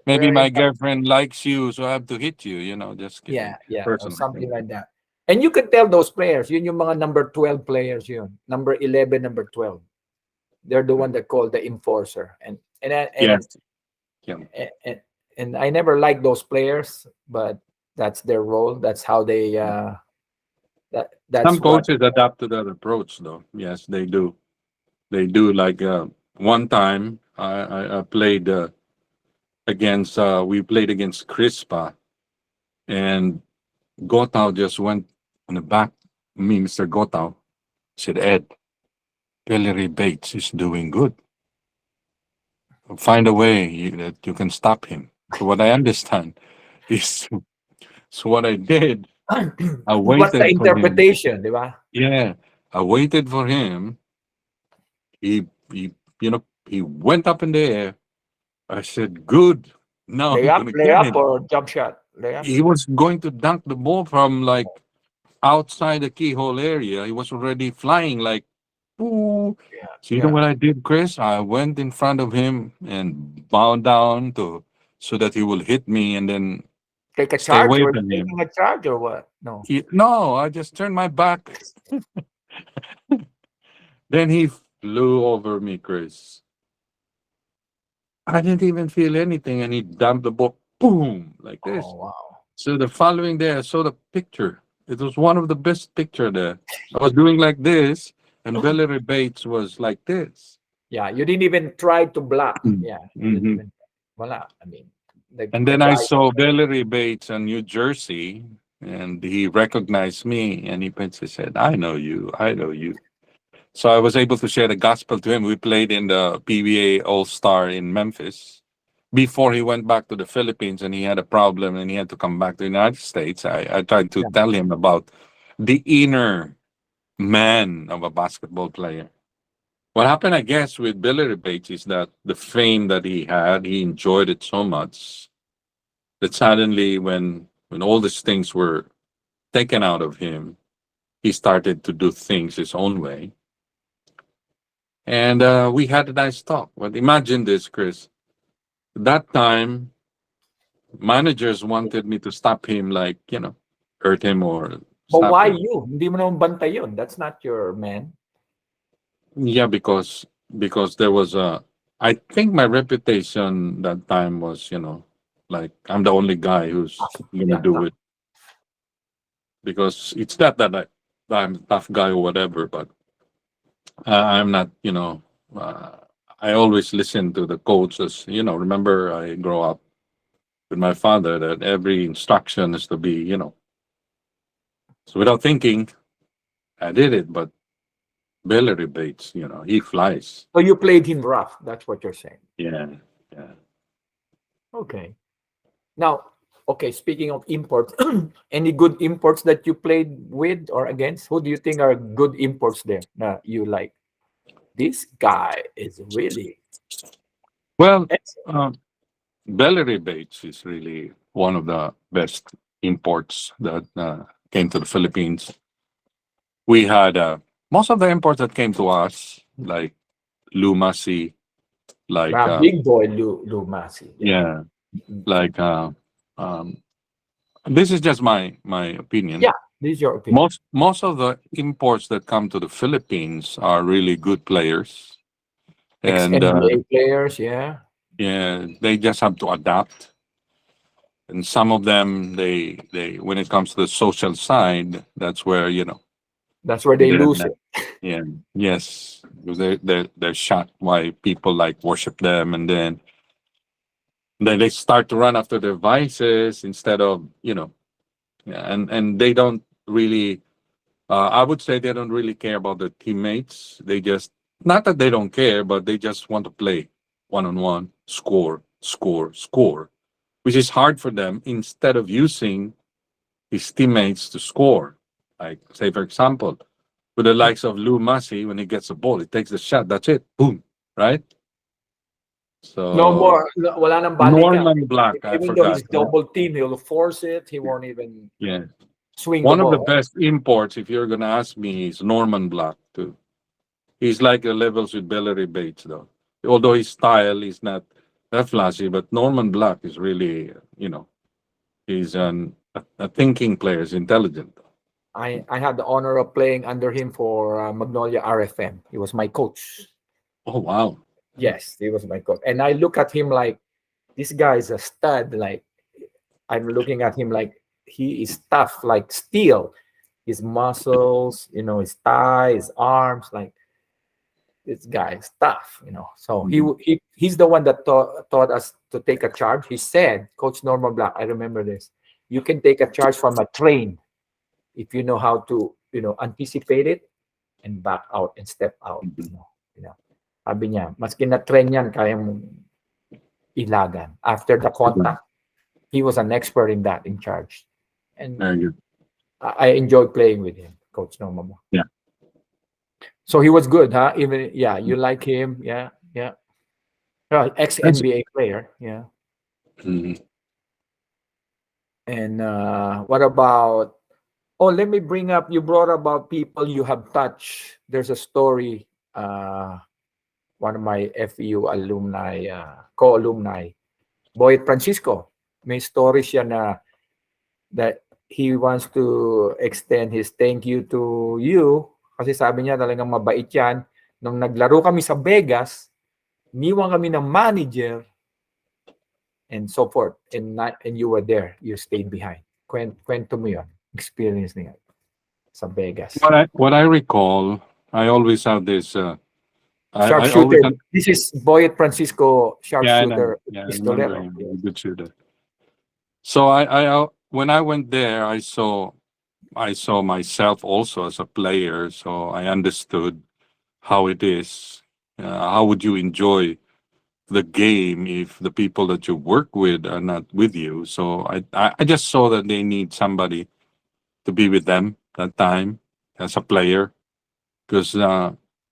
Maybe
they're
my
in the,
girlfriend likes you, so I have to hit you. Just kidding.
yeah, yeah, or
Personal
something
thing.
like that. And you can tell those players, yun yung mga number 12 players yun. Number 11, number 12. They're the one that call the enforcer.
Yes. Yeah.
And, and I never liked those players, but that's their role. That's how they that's
Some
what
coaches adapt to that approach, though. Yes, they do. They do. Like one time, I played against. We played against Crispa, and Gotao just went on the back. Me, Mr. Gotao, said, "Ed, Pellery Bates is doing good. Find a way that you can stop him." So what I understand is, so what I did, I
what's the
waited for him.
interpretation, di ba?
Yeah, I waited for him. He went up in the air. I said, "Good. Now I'm gonna get
Layup
him."
or jump shot? Layup.
He was going to dunk the ball from like outside the keyhole area. He was already flying like, "Ooh."
Yeah,
So you know
yeah.
what I did, Chris? I went in front of him and bowed down to so that he will hit me and then
Take a
stay
charge
away
or
from
taking
him.
a charge or what? No.
No, I just turned my back. Then he flew over me, Chris. I didn't even feel anything, and he dumped the ball, boom, like
Oh
this.
wow.
So the following day, I saw the picture. It was one of the best picture there. I was doing like this, and Valerie Bates was like this.
Yeah, you didn't even try to block.
Mm.
Yeah, you didn't
Mhm.
even. Wala. I mean,
And
the
then I
guy.
saw Valerie Bates in New Jersey, and he recognized me, and he said, "I know you. I know you." So I was able to share the gospel to him. We played in the PBA All Star in Memphis before he went back to the Philippines, and he had a problem and he had to come back to the United States. I tried to
Yeah.
tell him about the inner man of a basketball player. What happened, I guess, with Billy Bates is that the fame that he had, he enjoyed it so much that suddenly, when all these things were taken out of him, he started to do things his own way. And we had a nice talk. But imagine this, Chris. That time, managers wanted me to stop him, like, hurt him or
But
stop
why
him.
you? Hindi mo naman bantay yun. That's not your man.
Yeah, because there was a. I think my reputation that time was, like I'm the only guy who's
Tough.
gonna
Yeah,
do
tough.
it because it's not that I'm a tough guy or whatever, but I'm not. Uh, I always listen to the coaches. Remember I grow up with my father that every instruction is to be, so without thinking, I did it. But Bellery Bates, he flies.
So you played him rough. That's what you're saying.
Yeah, yeah.
Okay. Now, okay, speaking of imports, any good imports that you played with or against? Who do you think are good imports there that you like? This guy is really
Well,
excellent.
Bellery Bates is really one of the best imports that came to the Philippines. We had most of the imports that came to us, like Lumasi, like
Big boy Lou Masi. Yeah.
yeah, like um, this is just my opinion.
Yeah, this is your opinion.
Most of the imports that come to the Philippines are really good players,
Ex
and
NBA players, yeah.
yeah, they just have to adapt. And some of them, they when it comes to the social side, that's where
That's where they
they're
lose
not,
it.
yeah, yes, because they're shocked why people like worship them, and then they start to run after their vices instead of yeah, and they don't really. I would say they don't really care about their teammates. They just not that they don't care, but they just want to play one on one, score, score, score, which is hard for them. Instead of using his teammates to score, like say for example, with the likes of Lou Massey, when he gets a ball, he takes the shot. That's it. Boom. right?
No
So
more, wala nang balikan.
Norman Black, I
Even though
forgot.
he's double team, he'll force it. He won't even
Yeah.
swing the
One of the
ball.
best imports, if you're gonna ask me, is Norman Black too. He's like the levels with Bellery Bates, though. Although his style is not that flashy, but Norman Black is really, he's a thinking player. He's intelligent.
I had the honor of playing under him for Magnolia RFM. He was my coach.
Oh wow!
Yes, he was my coach. And I look at him like this guy is a stud. Like I'm looking at him like he is tough, like steel. His muscles, his thigh, his arms, like this guy is tough. So
Mhm.
he's the one that taught us to take a charge. He said, Coach Norman Black, I remember this. You can take a charge from a train if you know how to, anticipate it and back out and step out. Sabi niya, maski na train yan, kaya mong ilagan. After the contact, he was an expert in that, in charge. And
Very good.
I enjoyed playing with him, Coach Norman.
Yeah.
So he was good, huh? Even yeah, you like him, yeah, yeah. Well, ex
That's
NBA player, yeah.
Mhm.
And what about? Oh, let me bring up. You brought about people you have touched. There's a story. One of my FEU alumni, co-alumni, Boyd Francisco. May story siya na that he wants to extend his thank you to you kasi sabi niya talagang mabait yan. Nung naglaro kami sa Vegas, niwan kami ng manager and so forth. And you were there. You stayed behind. Kwento mo yun. Experience niya sa Vegas.
What I recall, I always have this. I always
Sharpshooter. This is Boyd Francisco,
yeah, I know.
sharpshooter,
Yeah, I remember
pistolero.
him. He's a
Yes.
good shooter. So when I went there, I saw myself also as a player. So I understood how it is. How would you enjoy the game if the people that you work with are not with you? So I just saw that they need somebody to be with them that time as a player because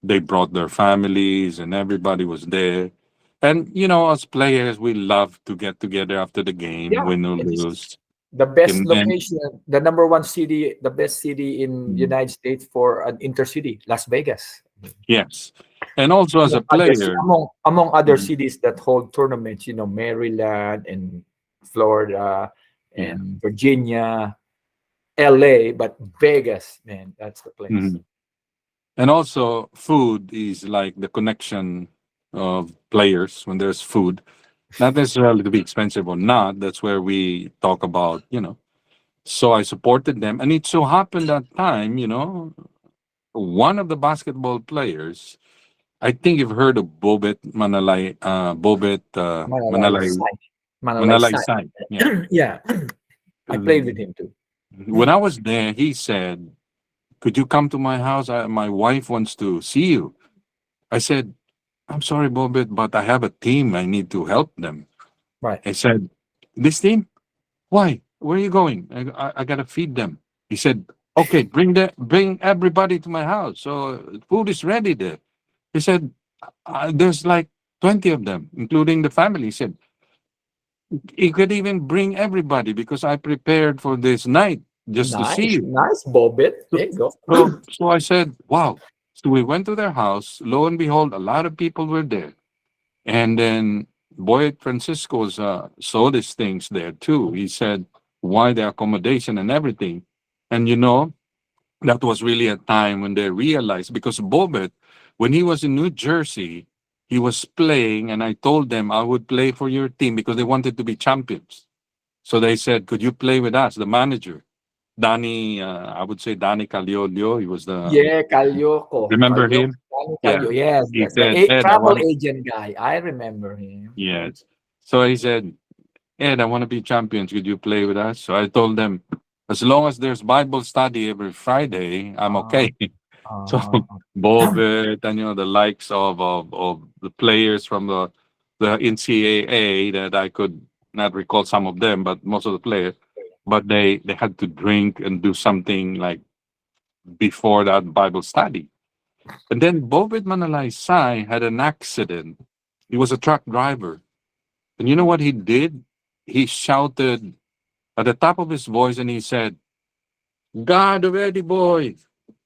they brought their families and everybody was there. And as players, we love to get together after the game,
Yeah.
win or
And this
lose.
is the best
And
location, the number one city, the best city in United States for an intercity, Las Vegas.
yes, and also as a player,
Among other
Mhm.
cities that hold tournaments, Maryland and Florida
Yeah,
and Virginia, LA, but Vegas, man, that's the place.
mhm. And also food is like the connection of players when there's food, not necessarily to be expensive or not. That's where we talk about. So I supported them, and it so happened that time, one of the basketball players. I think you've heard of Bobet Manalay,
Manalaysay.
Manalay
Manalaysay.
Sai. Yeah.
Yeah, I played with
Um,
him too.
When I was there, he said, "Could you come to my house? My wife wants to see you." I said, "I'm sorry, Bobet, but I have a team. I need to help them."
Right.
I said, "This team? Why? Where are you going? I gotta feed them." He said, "Okay, bring everybody to my house. So food is ready there." He said, "There's like 20 of them, including the family." He said, "You could even bring everybody because I prepared for this night just to see
Nice,
you."
nice, Bobit.
So,
There you go.
so I said, "Wow." So we went to their house. Lo and behold, a lot of people were there. And then Boyd Francisco's saw these things there too. He said, "Why the accommodation and everything?" And that was really a time when they realized because Bobet, when he was in New Jersey, he was playing, and I told them I would play for your team because they wanted to be champions. So they said, "Could you play with us?" The manager, Danny, I would say Danny Caliolio, he was the
Yeah, Calyoko.
remember
Calyoko.
him? Yeah,
Yes,
he
the
said, "Ed, I
travel
want."
agent guy. I remember him.
Yes. So he said, "Ed, I want to be champions. Could you play with us?" So I told them, as long as there's Bible study every Friday, I'm
Uh,
okay. So
uh,
Bobet and the likes of the players from the NCAA that I could not recall some of them, but most of the players, but they had to drink and do something like before that Bible study. And then Bobit Manalaysay had an accident. He was a truck driver. And you know what he did? He shouted at the top of his voice and he said, God already, boy,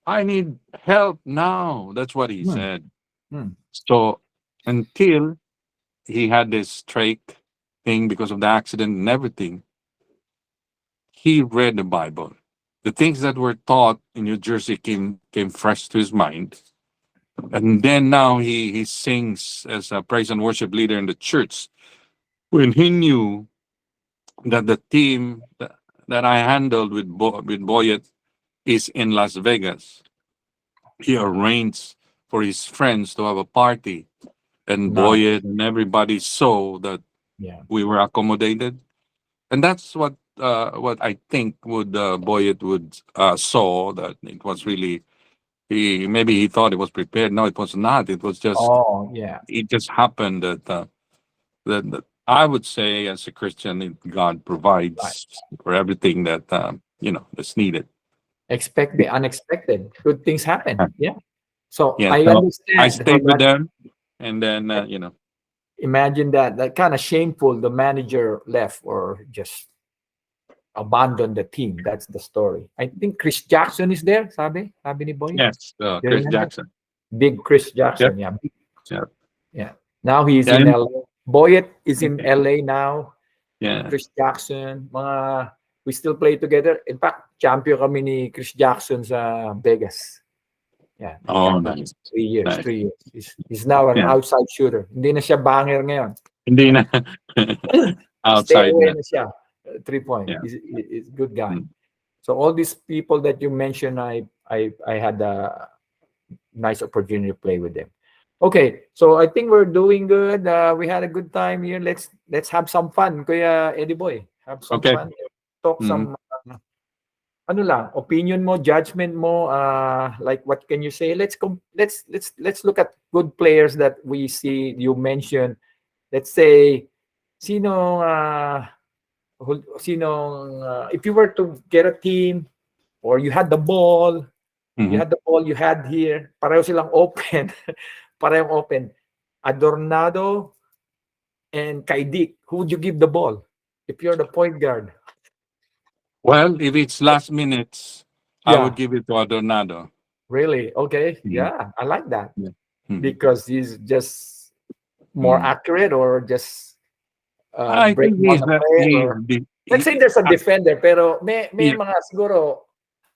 I need help now. That's what he
Hmm.
said.
Hmm.
So until he had this trach thing because of the accident and everything, he read the Bible. The things that were taught in New Jersey came fresh to his mind. And then now he sings as a praise and worship leader in the church. When he knew that the team that I handled with Boyet is in Las Vegas, he arranged for his friends to have a party, and
Nice.
Boyet and everybody saw that
Yeah.
we were accommodated, and that's what I think would Boyet would saw that it was really he thought it was prepared. No, it was not. It was just
Oh, yeah.
it just happened that I would say as a Christian, God
Right.
provides for everything that that's needed.
Expect the unexpected. Good things happen. Yeah. So
Yeah,
I
so I
understand how
stayed with
that.
them, and then
Imagine that kind of shameful. The manager left or just abandoned the team. That's the story. I think Chris Jackson is there. Sabi ni Boy.
yes,
You
Chris
remember?
Jackson.
Big Chris
Yep,
Jackson. Yeah.
yep.
Yeah. Now he's in
And
LA. Boyet is in LA now.
yeah.
Chris Jackson. We still play together. In fact, champion kami ni Chris Jackson sa Vegas. Yeah, we
Oh,
got that.
nice,
3 years,
nice.
3 years. He's now an
Yeah,
outside shooter. Hindi na siya banger ngayon.
hindi na
Stay
outside
away
na.
na siya. 3 point.
Yeah.
He's a good guy.
Mm.
So all these people that you mentioned, I had a nice opportunity to play with them. Okay, so I think we're doing good. We had a good time here. Let's have some fun, Kuya Eddie Boy. Have some
Okay.
fun. Talk
Mhm.
some ano lang, opinion mo, judgment mo, like what can you say? Let's look at good players that we see you mentioned. Let's say sino if you were to get a team or you had the ball,
Mhm.
you had here, pareho silang open. Parehong open. Adornado and Kaidik, who would you give the ball if you're the point guard?
Well, if it's last minutes, I would
Yeah,
give it to Adornado.
really? Okay.
Mhm.
Yeah, I like that
Yeah. Mhm.
because he's just more
Mm.
accurate or just
I
break
think
down the play or let's say there's a defender pero may
yeah,
mga siguro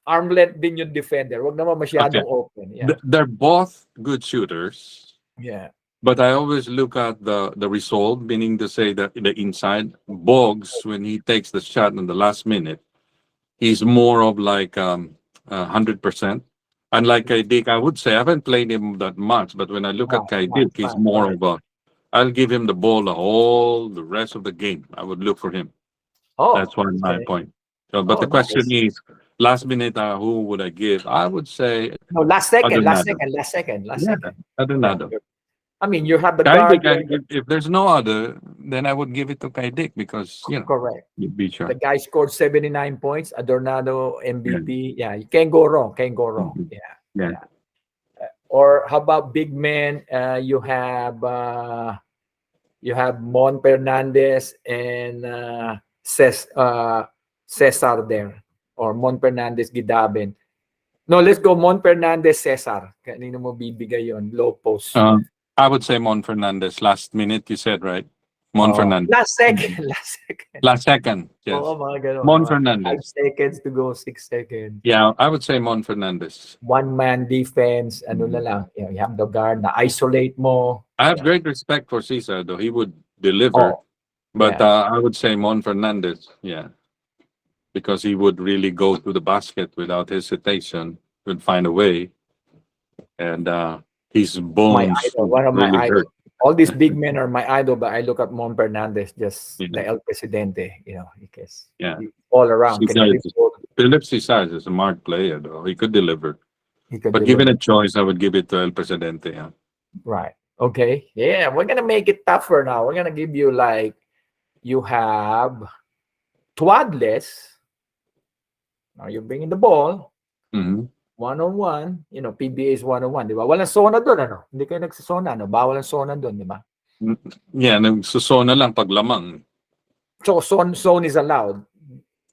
arm length din yung defender. Wag naman
okay.
masyadong open. Yeah.
They're both good shooters,
Yeah.
but I always look at the result, meaning to say that the inside Boggs when he takes the shot in the last minute, he's more of like 100%. Unlike Kaidik, I would say I haven't played him that much, but when I look at
Right,
Kaidik, he's
right,
more
right.
of a. I'll give him the ball the whole the rest of the game. I would look for him.
Oh,
That's one my
okay.
point. So, but
Oh,
the question
nice.
is, last minute, who would I give? I would say
No, last second, last
Adonado.
second, last second, last
Yeah,
second. Yeah.
Adonado.
I mean, you have the guard.
Kaidik, if there's no other, then I would give it to Kaidik because
Correct.
you'd be
The
sure.
guy scored 79 points. Adornado
Yeah.
MVP. Yeah, you can't go wrong. Can't go wrong.
Mhm.
Yeah,
Yeah.
yeah. Or how about big men? You have Mon Fernandez and Cesar there, or Mon Fernandez Gidabin. No, let's go Mon Fernandez Cesar. Kanino mo bibigay yon? Low post.
I would say Mon Fernandez. Last minute, you said, right? Mon
Oh,
Fernandez.
last second, last second.
Last second,
Oo,
yes.
mga ganun.
Mon
Mga 5
Fernandez.
seconds to go, 6 seconds.
Yeah, I would say Mon Fernandez.
One-man defense, ano na lang. You have the guard na isolate mo.
I have
Yeah.
great respect for Cesar, though. He would deliver.
Oh,
But
yeah.
I would say Mon Fernandez, yeah, because he would really go to the basket without hesitation, would find a way, and his
My
bones
idol,
would
one of my
really hurt.
idols. All these big men are my idol, but I look at Mon Fernandez, just the
Yeah,
El Presidente, because
yeah.
all around can
Cesar,
dribble,
Philip Cesar is a smart player, though. He could deliver.
he can
But given
deliver.
a choice, I would give it to El Presidente. Yeah.
Right. Okay. Yeah, we're gonna make it tougher now. We're gonna give you you have Twadless. Now you're bringing the ball.
Mhm.
one-on-one, PBA is one-on-one, di ba? Walang sona doon, ano? Hindi kayo nagsasona, ano? Bawal ang sona doon, di ba?
Yeah, nagsusona lang pag lamang.
So, zone is allowed.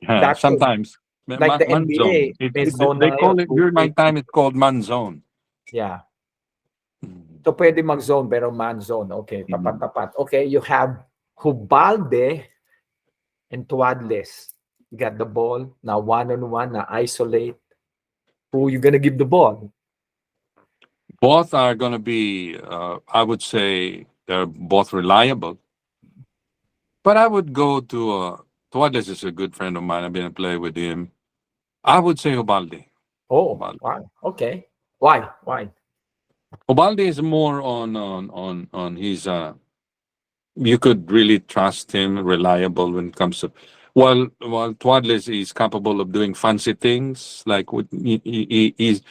Yeah,
That's it.
sometimes.
Like the
Man zone.
NBA, may zone
They
na
call
ngayon,
it, during my time, it's called man zone.
Yeah. So, pwede mag-zone, pero man zone. Okay, tapat-tapat. Okay, you have Hubalde and Toughness. You got the ball, now one-on-one, now isolate. Who you gonna give the ball?
Both are going to be, I would say, they're both reliable. But I would go to, Tuades is a good friend of mine. I've been to play with him. I would say Ubalde.
Oh,
Ubalde.
wow. Okay. Why? Why?
Ubalde is more on his, you could really trust him, reliable when it comes to, while Tuades is capable of doing fancy things, like he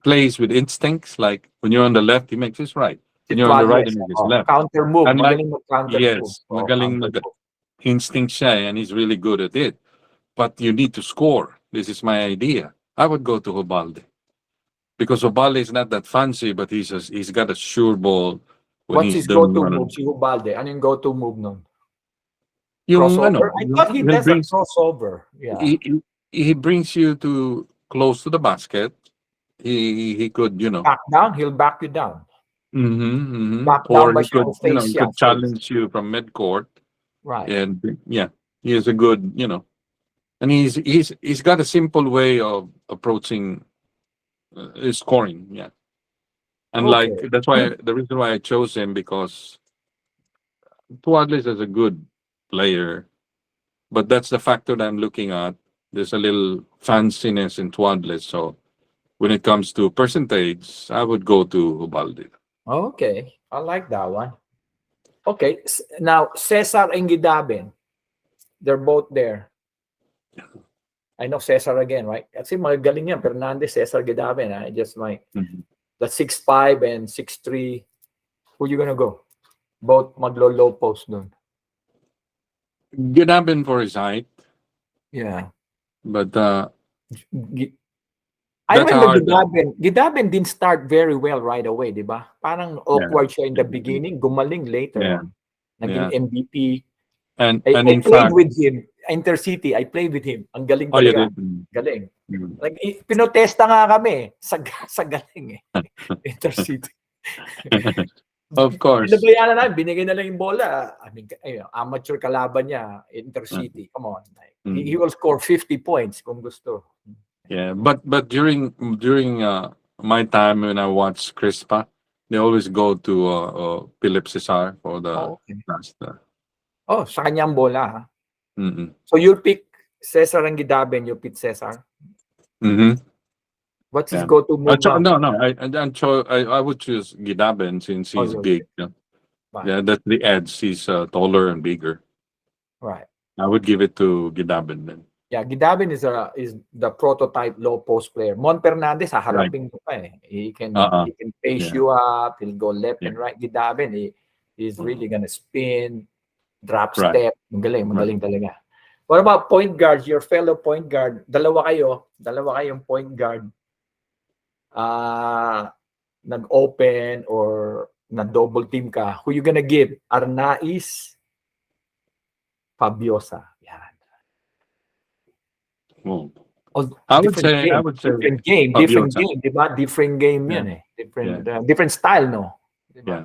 plays with instincts. Like when you're on the left, he makes his right. When you're on the right, he makes his left.
Counter move.
And like,
Magaling mag-counter move.
yes, magaling instinct siya, and he's really good at it. But you need to score. This is my idea. I would go to Ubalde. Because Ubalde is not that fancy, but he's got a sure ball when
What's
he's
his
doing
go-to
one.
move? Si Hubalde. Ano yung go-to move nun?
Yung
Crossover? I thought he does a
brings,
crossover. Yeah.
he brings you to close to the basket. He could,
Back down, he'll back you down. Back
or
down ba
he
siya
could,
o face
he
siya?
could challenge you from midcourt.
Right.
And yeah, he is a good, and he's got a simple way of approaching scoring. Yeah. And
Okay.
like, that's why the reason why I chose him, because Tuadles is a good player, but that's the factor that I'm looking at. There's a little fanciness in Tuadles. So when it comes to percentage, I would go to Ubalde.
Okay. I like that one. Okay. Now, Cesar and Gidaben. They're both there. I know Cesar again, right? Kasi magaling yan. Fernandez, Cesar, Gidaben. I just might. The 6'5" and 6'3". Who you gonna go? Both maglo-low post dun.
Ginaben for his height,
Yeah.
but
I
that's
remember
hard.
Gidaben didn't start very well right away, di ba? Parang awkward siya in the beginning, gumaling later on. Naging MVP.
And
I
in
played
fact,
with him. Intercity, I played with him. Ang galing
oh, you
talaga.
did.
Galing. Like, pinotesta nga kami sa galing eh. Intercity.
Of course.
Pinabayaan na namin, binigay na lang yung bola. I mean, amateur kalaban niya, Intercity. Come on. Like, he will score 50 points kung gusto.
Yeah, but during my time when I watched Crispa, they always go to Philip Cesar for the last.
Oh, sa kanya ang bola. Ha?
Mm-hmm.
So you'll pick Cesar and Gidaben, you pick Cesar.
Mm-hmm.
What's his go-to move?
No. I would choose Gidaben since he's big. Yeah. Yeah, that's the edge. He's taller and bigger.
Right.
I would give it to Gidaben then.
Yeah, Gidaben is the prototype low post player. Mon Fernandez, haharapin mo pa eh. He can face you up. He'll go left and right. Gidaben, he's really gonna spin, drop step. Magaling talaga. What about point guards? Your fellow point guard, dalawa kayong point guard. Nag-open or na-double team ka. Who you gonna give? Arnaiz, Fabiosa. Yan.
Oh. I would say
different game, diba? Different game yan eh. Different style, no? Diba?
Yeah.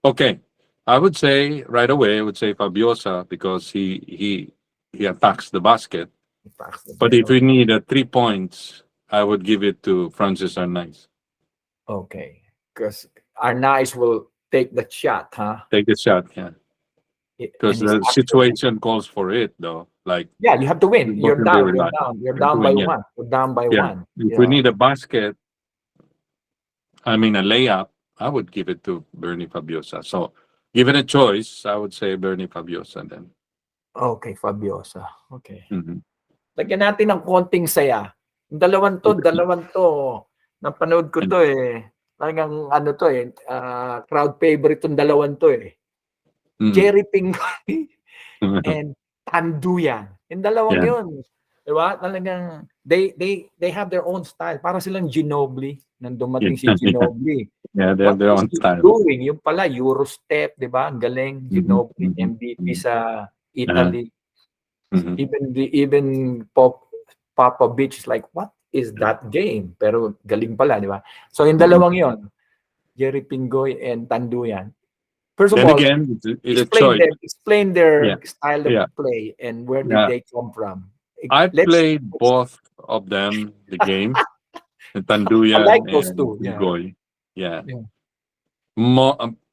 Okay. I would say right away, I would say Fabiosa because he attacks the basket. But if we need 3 points, I would give it to Francis Arnaiz.
Okay. Because Arnaiz will take the shot, huh?
Take the shot, yeah. Because the situation calls for it, though. Like,
yeah, you have to win. You're down by one. You're down by one.
If we need a basket, I mean a layup, I would give it to Bernie Fabiosa. So, given a choice, I would say Bernie Fabiosa then.
Okay, Fabiosa. Okay. Lagyan natin ng konting saya. Dalawan to. Napanood ko to eh. Talagang crowd favorite tong dalawan to eh. Jerry Pingoy and Tanduyan. Yung dalawang yun. Diba? Talagang they have their own style. Para silang Ginobili. Nang dumating si
Yeah,
Ginobili.
yeah, they have
What
their
is
own
he
style.
doing? Yung pala, Eurostep, di ba? Ang galing.
Mhm,
Ginobili,
mhm,
MVP
mhm.
sa
Uh-huh.
Italy.
Mhm.
Even Papa Beach is like, what is that game? Pero galing pala, di ba? So yung
Mhm.
dalawang yon, Jerry Pingoy and Tanduyan. First of
Then
all,
again, it's a choice.
explain
Yeah,
their style of
yeah,
play and where did
yeah.
they come from.
I
Let's
played both of them the game, the
I like
Tanduyan
those
and
two. Yeah.
Pingoy. Yeah,
Yeah.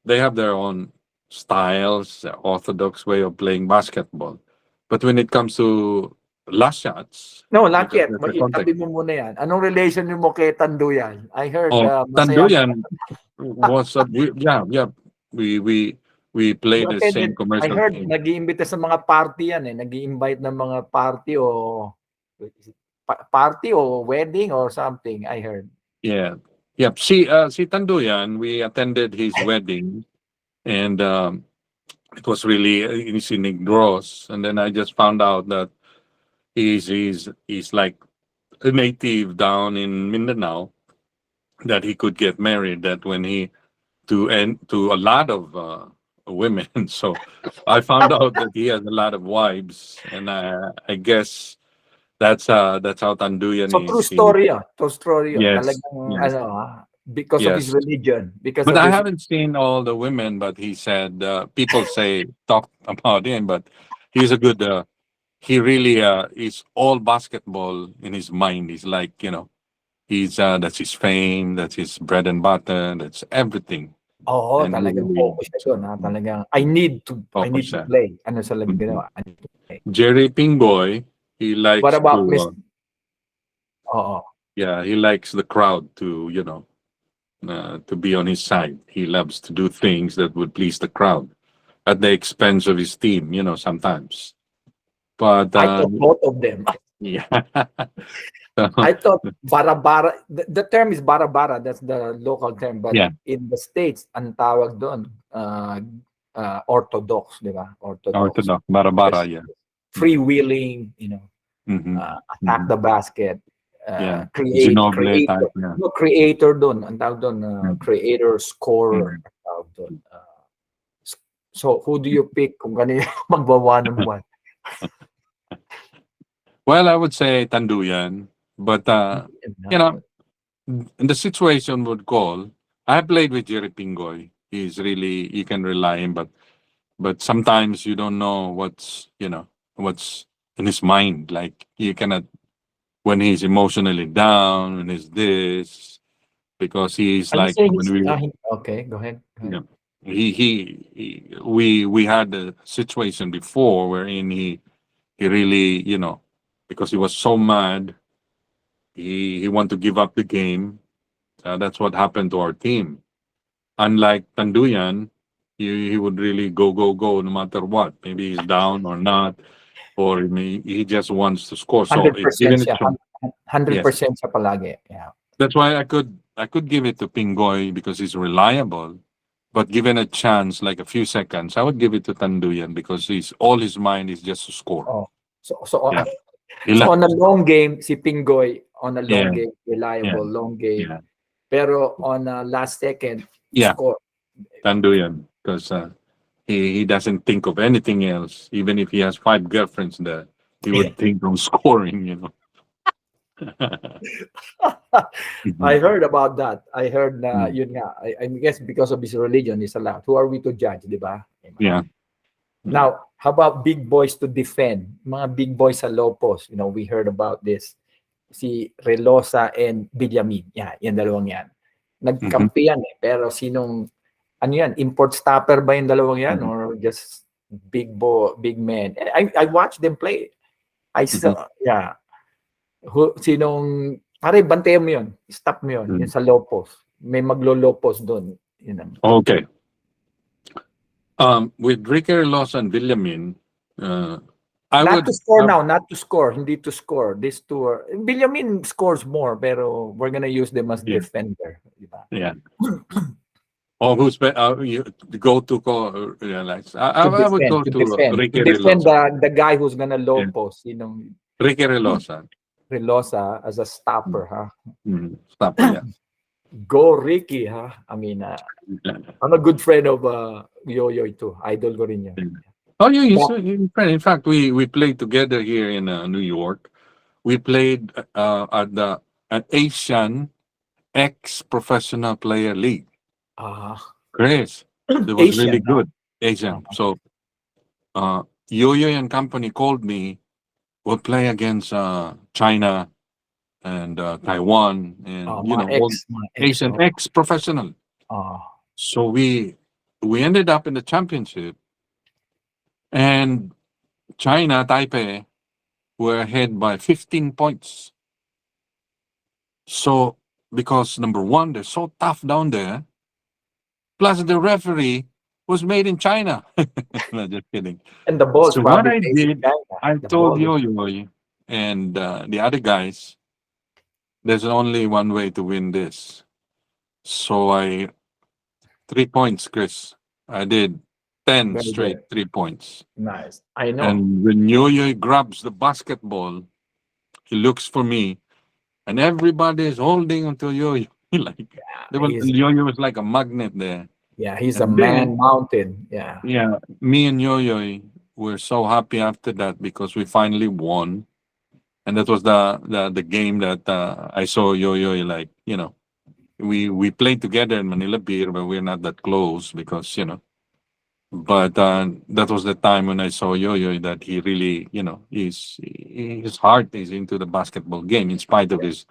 they have their own styles, their orthodox way of playing basketball. But when it comes to last shots,
No, not
because
yet.
there's a contact.
Itabi mo muna yan. Anong relation mo kay Tanduyan? I heard
Oh,
masaya.
Tanduyan was yeah, yeah. We we we
You
played the same
attended, I
commercial
heard
team.
nag-iimbita sa mga party yan eh. Nag-i-invite ng mga party o party o wedding or something, I heard.
Yeah. Yep. Si Tanduyan, we attended his wedding, and it was really in Negros. And then I just found out that he's like a native down in Mindanao, that he could get married. That when he to a lot of women. So I found out that he has a lot of wives, and I guess that's how Tanduyan
So true
is.
story yun. True story yun.
Yes,
Talagang
yes,
because of his
yes.
religion. Because
But
of
I
his
haven't seen all the women. But he said people talk about him, but he's a good. He really is all basketball in his mind. He's like, he's that's his fame, that's his bread and butter, that's everything.
Oo,
And he
talagang
really
focus siya doon. Talagang I need to
focus siya.
play. Ano sa
Mhm.
ginawa? I need to play.
Jerry Pingboy, he
What
likes
about Miss?
to
Oo.
yeah, he likes the crowd to be on his side. He loves to do things that would please the crowd at the expense of his team, sometimes. But
I thought both of them.
yeah.
I thought bara-bara, the term is bara-bara, that's the local term, but
Yeah,
in the States, ang tawag doon, orthodox, di ba? Orthodox.
orthodox, bara-bara,
Just
yeah.
freewheeling,
Mhm,
attack
mhm.
the basket,
Yeah, Ginobili
creator.
type, yeah.
No, creator doon. Ang tawag doon,
Mm,
creator, scorer.
mm.
Ang tawag doon. So, who do you pick kung kanina magwa one on one?
Well, I would say Tanduyan, but you know, in the situation would call. I played with Jerry Pingoy. He's really you can rely him, but sometimes you don't know what's in his mind. Like you cannot when he's emotionally down, when he's this, because he's
Are you
like
saying
when we
okay, go ahead. Go
you
ahead.
know we had a situation before wherein he really because he was so mad he wanted to give up the game. That's what happened to our team. Unlike Tanduyan, he would really go no matter what. Maybe he's down or not, or he just wants to score. So if
100%
given a
siya.
chance, yes,
100% siya palagi. Yeah.
that's why I could give it to Pingoy because he's reliable. But given a chance, like a few seconds, I would give it to Tanduyan because he's all his mind is just to score.
Oh. So
Yeah, he
so
left.
on a long game, si Pingoy on a long
Yeah,
game,
yeah,
reliable long game.
yeah,
Pero on a last second,
yeah.
score.
Tanduyan because he doesn't think of anything else. Even if he has 5 girlfriends there, he would think of scoring.
I
Mhm.
heard about that. I heard na
Mm.
yun nga. I guess because of his religion, he's allowed. Who are we to judge, di ba?
Yeah.
Now, how about big boys to defend? Mga big boys sa low post. We heard about this. Si Relosa and Villamin. Yan dalawang yan.
Mhm.
Nagkampi yan eh. Pero ano yan, import stopper ba yung dalawang yan?
Mhm.
Or just big men? I watched them play. I saw, yeah. Pare, bantayan mo yun. Stop mo yun. Yun
Mhm.
sa low post. May maglo-low post doon.
Okay. With Ricky Loss and Villamin, I
Not
would.
to score now, not to score, hindi to score. These two are, Villamin scores more, pero we're gonna use them as
Yeah.
defender. Diba?
Yeah. Who's you go to call? Relax. I would go
To
to
defend.
Ricky
To defend
Loss.
the guy who's gonna low
Yeah.
post.
Ricky Relosa.
Relosa as a stopper, huh?
Stopper, yeah.
Go Ricky, huh? I mean, I'm a good friend of Yo-Yo too. Idol ko rin yun.
Oh, yeah, he's
But-
a friend. In fact, we played together here in New York. We played at the Asian ex-professional player league. Chris, it was
Asian,
really
huh?
good. Asian. So, Yo-Yo and company called me. We'll play against China and Taiwan and
Mga
all
ex,
Asian ex-professional. So we ended up in the championship, and China Taipei were ahead by 15 points. So because number one, they're so tough down there. Plus the referee was made in China. No, just kidding.
And the ball's
So what
probably
I
made in
did,
China.
I
The
told
ball is-
Yo-Yo and the other guys, there's only one way to win this. So 3 points, Chris. I did 10
Very
straight
good.
3 points.
Nice. I know.
And when Yo-Yo grabs the basketball, he looks for me, and everybody is holding onto Yo-Yo. Yo-Yo was like a magnet there.
He's a
And
man
then,
mountain. Yeah.
yeah, me and Yo-Yo were so happy after that because we finally won. And that was the game that I saw Yo-Yo like, we played together in Manila Beer, but we're not that close because, but that was the time when I saw Yo-Yo that he really, his heart is into the basketball game in spite of his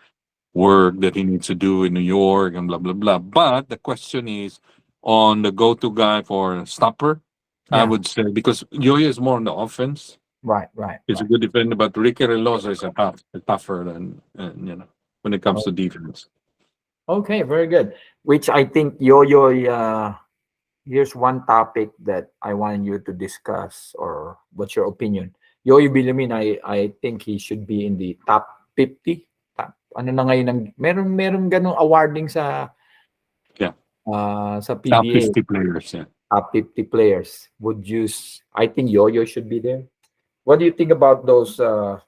work that he needs to do in New York and blah, blah, blah. But the question is on the go-to guy for stopper, I
Yeah.
would say, because Yo-Yo is more on the offense.
Right.
He's a good defender, but Ricky Relosa is tougher than, when it comes to defense.
Okay, very good. Which I think Yo-Yo, here's one topic that I want you to discuss, or what's your opinion? Yo-Yo Bilamin, I think he should be in the top 50. Ano na ngayon, meron ganong awarding sa sa PBA.
Top 50 players, yeah.
Top 50 players. I think Yo-Yo should be there. What do you think about those? I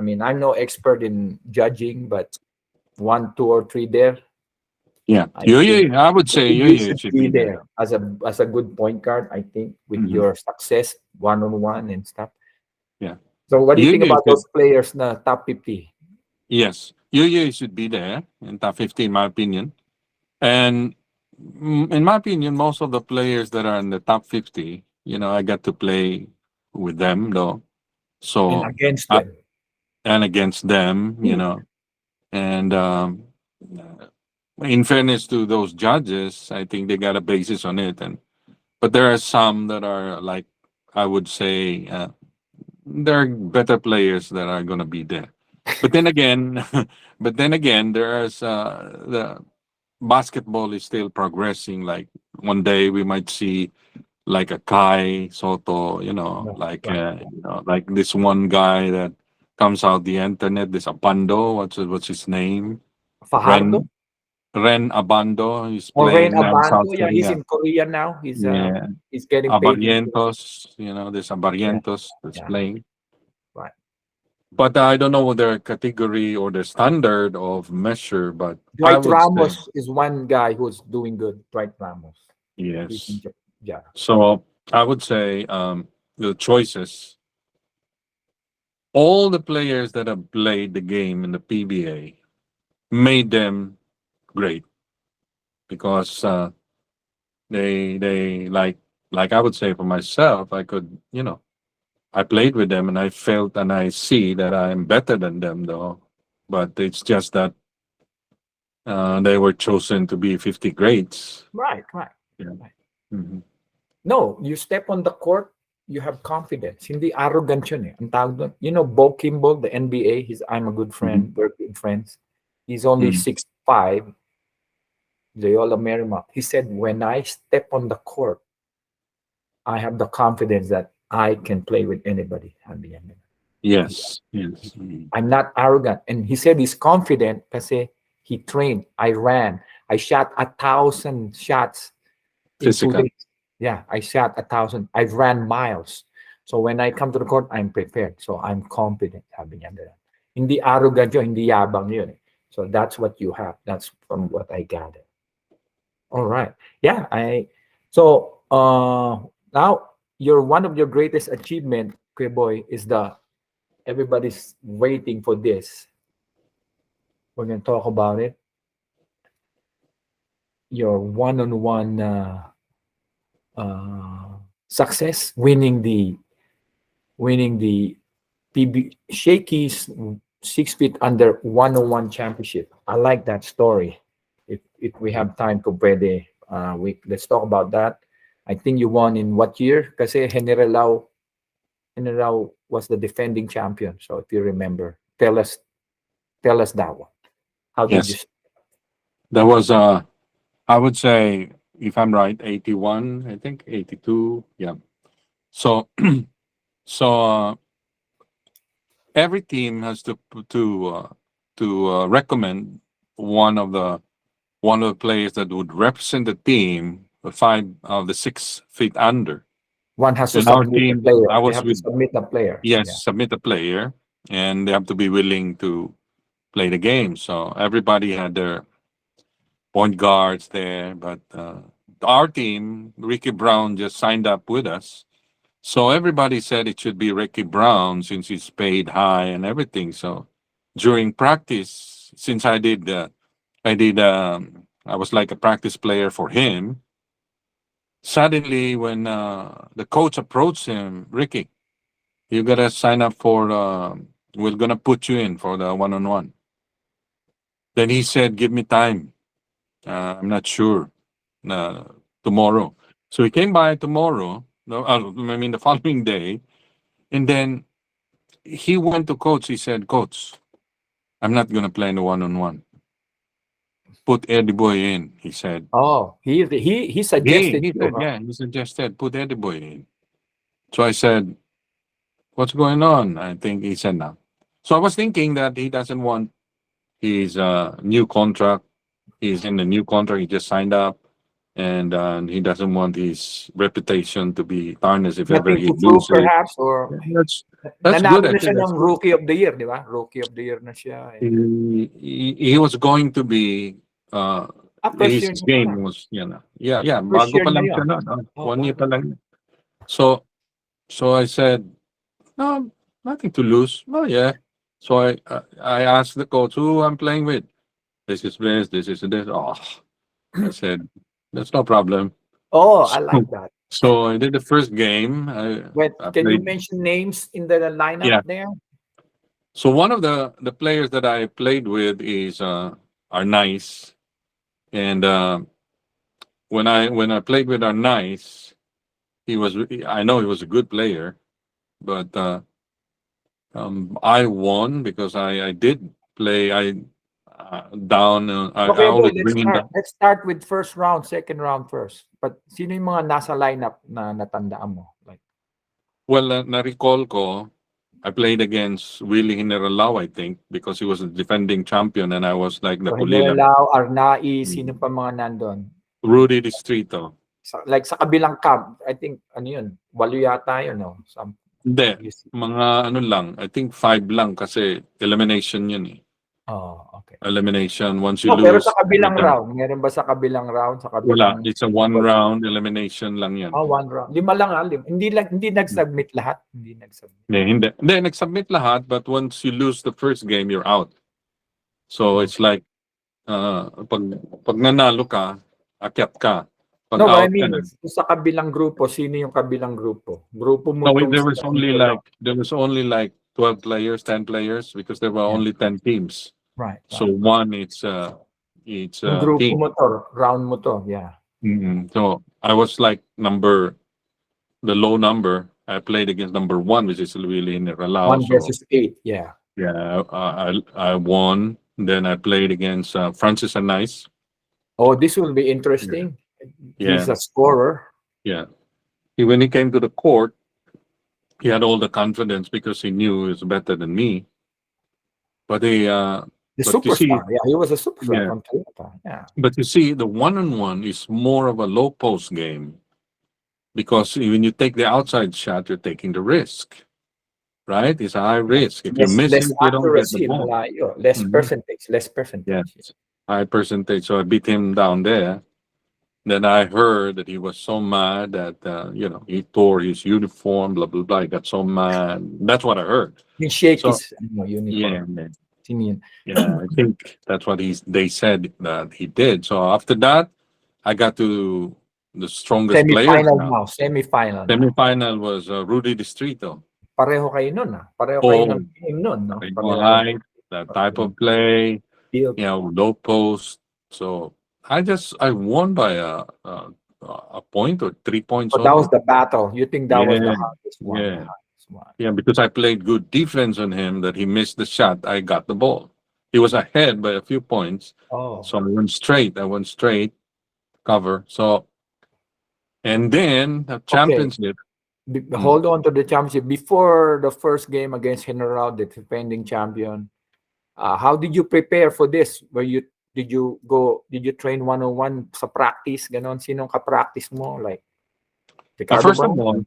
mean, I'm no expert in judging, but 1, 2, or 3 there.
Yeah, I would say Yo-Yo should be there.
As a good point guard, I think, with your success one-on-one and stuff.
Yeah.
So what do you think about those players na top 50?
Yes, Yo-Yo should be there in top 50, in my opinion. And in my opinion, most of the players that are in the top 50, I got to play with them, though. So
And against them.
And against them, and in fairness to those judges, I think they got a basis on it. But there are some that are like, I would say, there are better players that are going to be there. But then again, there's the basketball is still progressing. Like one day we might see like a Kai Soto, like this one guy that comes out the internet, this Abando, what's his name?
Fajardo?
Ren Abando. He's
Ren
playing now in South
Abando. Yeah, he's
Korea.
in Korea now. He's getting paid.
Abarientos, there's Abarientos that's playing.
Right.
But I don't know their category or their standard of measure, but
Dwight Ramos is one guy who's doing good. Dwight Ramos.
Yes.
Yeah.
So I would say the choices, all the players that have played the game in the PBA made them great because they like I would say for myself, I could, I played with them and I felt and I see that I'm better than them though. But it's just that they were chosen to be 50 grades.
Right.
Yeah.
Right.
Mm-hmm.
No, you step on the court, you have confidence. Hindi arrogant yun eh. Ang tawag doon. Bo Kimball, the NBA, I'm a good friend, we're good friends. He's only 6'5", Loyola Marymount. He said, when I step on the court, I have the confidence that I can play with anybody.
Yes.
I'm not arrogant. And he said he's confident kasi he trained. I ran. I shot 1,000 shots in 2 days. Yeah, I shot 1,000. I ran miles. So when I come to the court, I'm prepared. So I'm confident. Sabi niya doon. Hindi arrogant yun, hindi yabang yun. So that's what you have. That's from what I gathered. All right. Yeah. So now your one of your greatest achievement, Kuya Boy, is the everybody's waiting for this. We're gonna talk about it. Your one-on-one success, winning the Shakey's 6 feet under 101 championship. I like that story. If we have time, kung pwede, let's talk about that. I think you won in what year? Kasi General was the defending champion. So if you remember, tell us that one. How did you?
Yes, that was I would say, if I'm right, 81, I think 82. Yeah. So so every team has to recommend one of the players that would represent the team, the 6 feet under.
One has to
In our
submit a
team,
player.
I
They
was
have to
with,
submit a player. Yeah.
yes, submit a player, and they have to be willing to play the game. So everybody had their point guards there, but our team, Ricky Brown, just signed up with us. So everybody said it should be Ricky Brown since he's paid high and everything. So during practice, since I was like a practice player for him. Suddenly, when the coach approached him, Ricky, you gotta sign up for. We're gonna put you in for the one-on-one. Then he said, "Give me time. I'm not sure. Uh, Tomorrow." So he came by tomorrow. No, I mean the following day, and then he went to coach. He said, "Coach, I'm not gonna play in the one-on-one. Put Eddie Boy in." He said.
Oh, he suggested
He
you,
said,
huh?
yeah, he suggested put Eddie Boy in. So I said, "What's going on?" I think he said no. So I was thinking that he doesn't want his new contract. He's in the new contract. He just signed up, and he doesn't want his reputation to be tarnished if ever
Nothing
he
to prove
loses.
perhaps or
Yeah, that's good.
nanalo
I
na
said
siya
that's
ng
good.
Rookie of the Year, di ba? Rookie of the Year na siya.
He was going to be. Uh,
First
his
year niya pala.
game was, yeah,
First
bago
year
pa
niya
lang
yun.
siya na, no?
Oh,
1 year
wow.
pa lang. So I said, no, nothing to lose. Oh yeah. So I asked the coach who I'm playing with. This is this. This is this. Oh, I said that's no problem.
Oh, I like that.
So I did the first game.
Wait,
I
can you
played.
mention names in the lineup
Yeah.
there?
So one of the players that I played with is are nice, and when I played with our nice, I know he was a good player, but I won because I did play. I
Okay, boy,
always bring in the.
let's start with first round, second round first. But sino yung mga nasa lineup na natandaan mo? Like
Well, na-recall ko, I played against Willie Hineralao, I think, because he was the defending champion and I was like the
so
kulila.
Hinelao, Arnai, sino
Mm.
pa mga nandun?
Rudy Distrito.
Like sa kabilang camp, I think ano yun, 8 yata yun, no?
Hindi, mga ano lang, I think 5 lang kasi elimination yun eh.
Oh, okay.
Elimination, once you
No, pero
lose,
sa kabilang
you're done.
round, meron ba sa kabilang round, sa
Wala,
kabilang
it's a 1 round elimination lang yan.
Oh, 1 round. 5 lang ah, hindi nag-submit lahat, hindi nag-submit.
Hindi, nag-submit lahat, but once you lose the first game, you're out. So it's like, pag nanalo ka, akyat ka. Pag
No, but I
out ka
mean,
na.
sa kabilang grupo, sino yung kabilang grupo? Grupo mo
No,
tong
there
si
was only
Hinelao.
like 12 players, 10 players, because there were
Yeah.
only 10 teams.
Right.
So one, it's
Yung grupo
team.
mo to, round mo to, yeah.
So I was like the low number. I played against number 1, which is really in the
1
So
versus 8, yeah.
yeah, I won. Then I played against Francis and Nice.
Oh, this will be interesting.
Yeah.
He's a scorer.
Yeah. When he came to the court, he had all the confidence because he knew he was better than me. But
The
but you see,
superstar. Yeah, he was a superstar
yeah.
from Toyota. Yeah.
But you see, the one-on-one is more of a low post game. because when you take the outside shot, you're taking the risk, right? It's a high risk. If you miss
Less
it, you don't get the
accuracy,
ball.
malayo. Less
Mhm.
percentage, less
Yes,
percentage.
high percentage. So I beat him down there. Then I heard that he was so mad that he tore his uniform, blah blah blah. He got so mad. That's what I heard.
He shake
So
his
yeah,
uniform.
man.
Sinian.
Yeah, I think that's what they said that he did. So after that, I got to the strongest players
Semi-final
now.
now, semi-final now.
Semi-final was Rudy Distrito.
Pareho kayo nun, ah. Pareho kayo ng
Oh,
team nun, 'no?
Pareho
Pareho kayo
height, that type of play,
build.
low post. So I won by a point or 3 points
So that was
only.
the battle. You think that was the
Yeah,
hardest one, the
yeah,
hardest one.
yeah. Because I played good defense on him that he missed the shot. I got the ball. He was ahead by a few points,
Oh,
so I went straight. I went straight cover. So and then the
okay.
championship. Mm.
Hold on to the championship. Before the first game against General, the defending champion, how did you prepare for this? Did you train one-on-one sa practice? Ganon, sinong ka-practice mo? Like Ricardo
First of
Brown?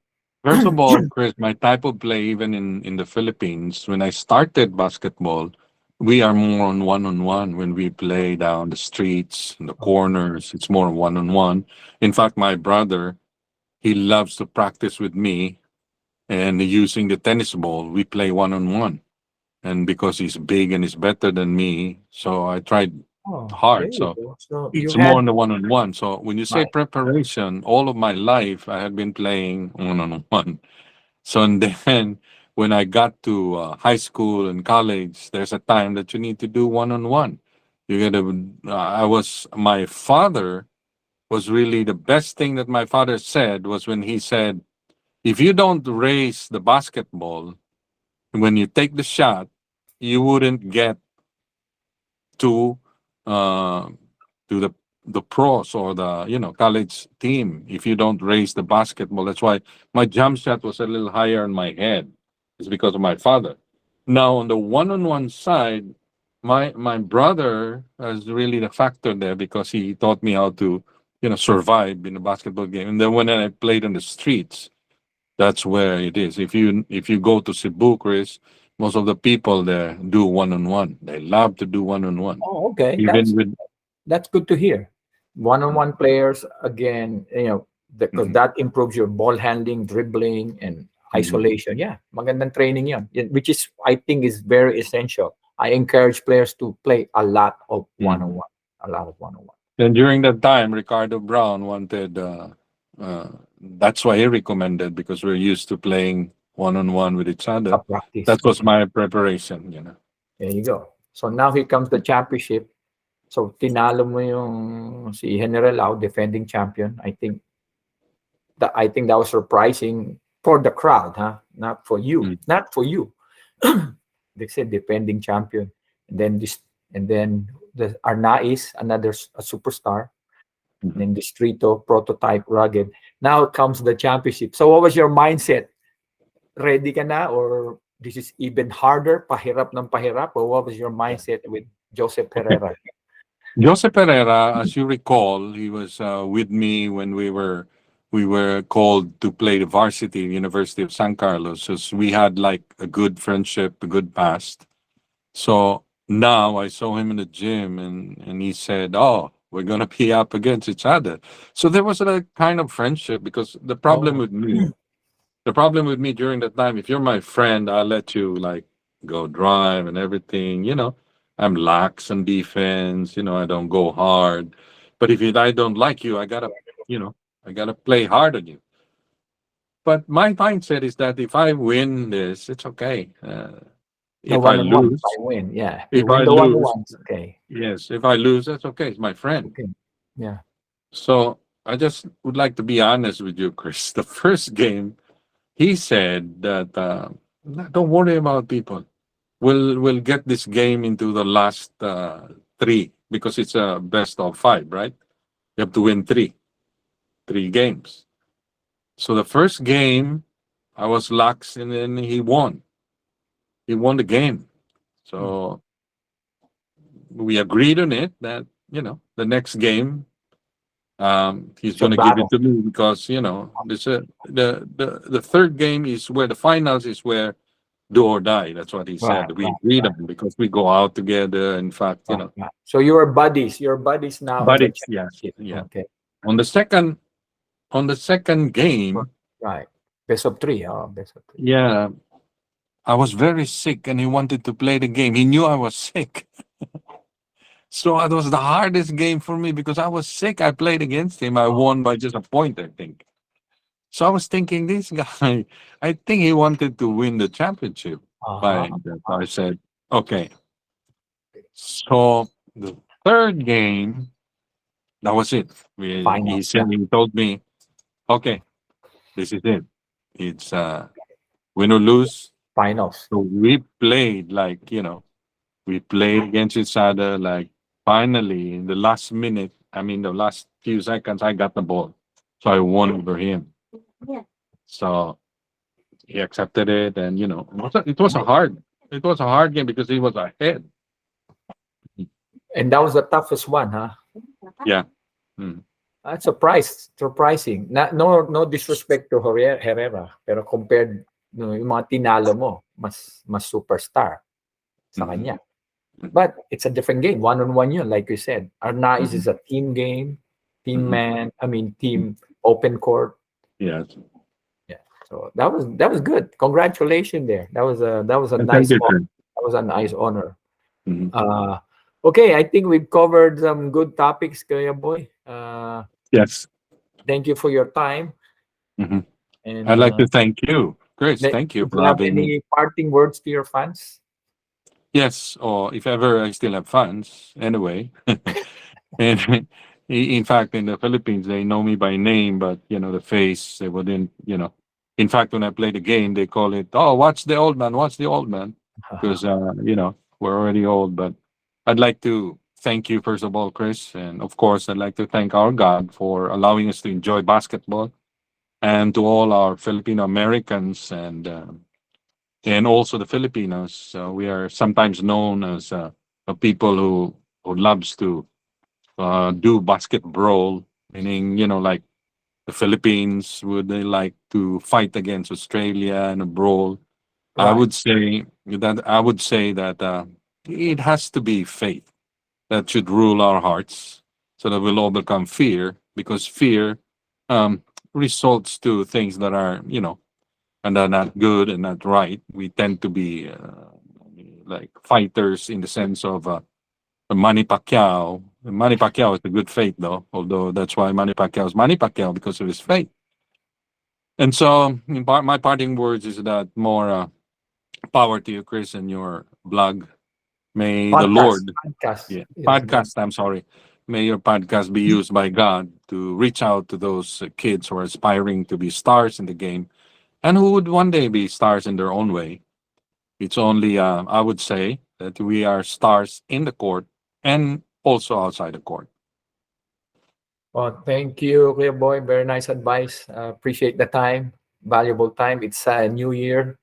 all, Chris, my type of play, even in the Philippines, when I started basketball, we are more on one. When we play down the streets, in the corners, it's more one on one. In fact, my brother, he loves to practice with me and using the tennis ball, we play one on one. And because he's big and he's better than me, so I tried
Oh, there
hard.
you
So
go. So you
it's more
had
on the one-on-one. So when you say
right.
preparation, all of my life I have been playing one-on-one. So and then when I got to high school and college, there's a time that you need to do one-on-one. You got to. My father was really the best thing that my father said was when he said, if you don't raise the basketball when you take the shot, you wouldn't get to uh, to the pros or the college team if you don't raise the basketball. That's why my jump shot was a little higher in my head. It's because of my father. Now on the one-on-one side, my brother is really the factor there because he taught me how to survive in a basketball game. And then when I played on the streets, that's where it is. If you go to Cebu, Chris, most of the people there do one-on-one. They love to do one-on-one.
Oh, okay.
Even with
That's good to hear. One-on-one players again, because
Mhm,
that improves your ball handling, dribbling, and
mhm,
isolation. Yeah, magandang training yan. Which is I think is very essential. I encourage players to play a lot of
mhm.
one-on-one, a lot of one-on-one.
And during that time, Ricardo Brown wanted. That's why he recommended because we're used to playing one-on-one with each
Sa
other.
practice.
That was my preparation.
There you go. So now here comes the championship. So tinalo mo yung si General Lau, defending champion. I think that was surprising for the crowd, huh? Not for you.
Mm,
Not for you. They said defending champion. And then the Arnaiz, a superstar. And
mhm.
then Distrito, prototype, rugged. Now comes the championship. So what was your mindset? Ready ka na or this is even harder, pahirap ng pahirap? Or what was your mindset with Joseph Herrera?
Jose Pereira, as you recall, he was with me when we were called to play the varsity University of San Carlos. So we had like a good friendship, a good past. So now I saw him in the gym and he said, "Oh, we're gonna be up against each other." So there was a kind of friendship because
Oh,
the problem with me during that time, if you're my friend, I'll let you like go drive and everything. I'm lax on defense. I don't go hard. But if I don't like you, I gotta play hard on you. But my mindset is that if I win this, it's okay.
the
If I
one-on-one, I
lose,
win. Yeah. You
if
win
I
the
lose,
one-on-ones. Okay.
yes, if I lose, that's okay. It's my friend.
Okay. Yeah.
So I just would like to be honest with you, Chris. The first game, he said that don't worry about people. We'll get this game into the last three because it's a best of five, right? You have to win three games. So the first game, I was lax, and then he won. He won the game.
Hmm.
So we agreed on it that the next game He's
So
going to give it
battle.
to me because this the third game is where the finals is where do or die. That's what he
Right,
said. We
right,
agreed
right,
on because we go out together. In fact,
right, right. So you are buddies. You're buddies now on
but
the
it's yes,
championship.
yeah.
Okay.
On the second game,
Right. Best of three. Oh, best of three.
yeah, I was very sick, and he wanted to play the game. He knew I was sick. So it was the hardest game for me because I was sick. I played against him. I won by just a point, I think. So I was thinking, this guy, I think he wanted to win the championship. But
Uh-huh.
I said, okay. So the third game, that was it. He
Finals.
said, he told me, okay, this is it. It's win or lose.
Finals.
So we played we played against each other. Like finally, in the last minute, I mean, the last few seconds, I got the ball. So I won over him. So he accepted it, and it was a hard game because he was ahead.
And that was the toughest one, huh?
Yeah. Mm.
That's surprising. No disrespect to Herrera, pero compared yung mga tinalo mo, mas superstar sa
Mhm.
kanya. But it's a different game, one-on-one yun, like you said. Arnaiz is a team game, team open court.
Yes.
Yeah. So that was good. Congratulations there. That was a
And thank
nice
you,
honor.
sir.
That was a nice honor.
Mhm.
Okay, I think we've covered some good topics, Kuya Boy.
Yes.
Thank you for your time.
Mhm.
And
I'd like to thank you, Chris.
do
Thank you
you
for
have
having me.
any parting words to your fans?
Yes, or if ever I still have funds, anyway. And in fact, in the Philippines, they know me by name, but the face they wouldn't. In fact, when I play the game, they call it, "Oh, watch the old man, watch the old man," because we're already old. But I'd like to thank you first of all, Chris, and of course, I'd like to thank our God for allowing us to enjoy basketball, and to all our Filipino Americans and also the Filipinos. We are sometimes known as a people who loves to do basketball, meaning like the Philippines would they like to fight against Australia in a brawl. I
Right.
would say that it has to be faith that should rule our hearts, so that we'll overcome fear, because fear um, results to things that are and are not good and not right. We tend to be like fighters in the sense of Manny Pacquiao. Manny Pacquiao is a good faith, though, although that's why Manny Pacquiao is Manny Pacquiao, because of his faith. And so, my parting words is that more power to you, Chris, and your blog. May the
Podcast.
Lord,
Podcast.
yeah,
Yes.
podcast, I'm sorry. May your podcast be used by God to reach out to those kids who are aspiring to be stars in the game and who would one day be stars in their own way. It's only, I would say, that we are stars in the court and also outside the court.
Well, thank you, Kuya Boy. Very nice advice. Appreciate the time. Valuable time. It's a new year.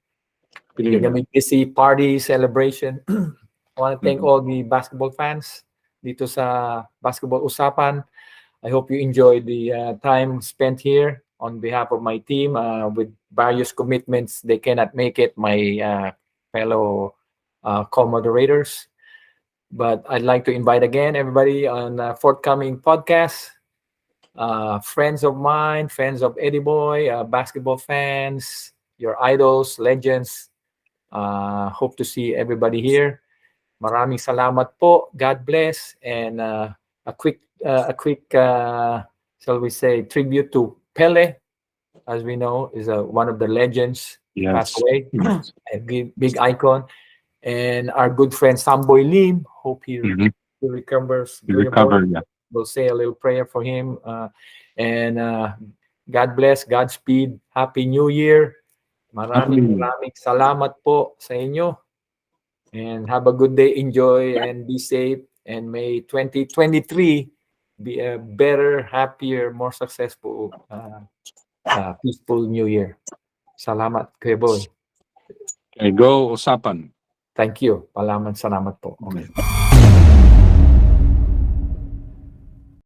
You're gonna be busy party celebration. I want to thank
Mhm.
all the basketball fans dito sa Basketball Usapan. I hope you enjoyed the time spent here. On behalf of my team, with various commitments, they cannot make it. My fellow co-moderators, but I'd like to invite again everybody on forthcoming podcasts. Friends of mine, friends of Eddie Boy, basketball fans, your idols, legends. Hope to see everybody here. Maraming salamat po. God bless. And a quick, shall we say, tribute to Pele, as we know, is one of the legends, passed
Yes.
away,
Yes.
a big icon. And our good friend Samboy Lim, hope he
Mhm.
recovers
You
very well.
recover, yeah.
We'll say a little prayer for him. And God bless, Godspeed, Happy New Year. Maraming
Happy.
maraming salamat po sa inyo. And have a good day. Enjoy and be safe. And may 2023 be a better, happier, more successful, peaceful new year. Salamat, Kuya Boy.
Okay, go Usapan.
Thank you. Salamat po. Okay.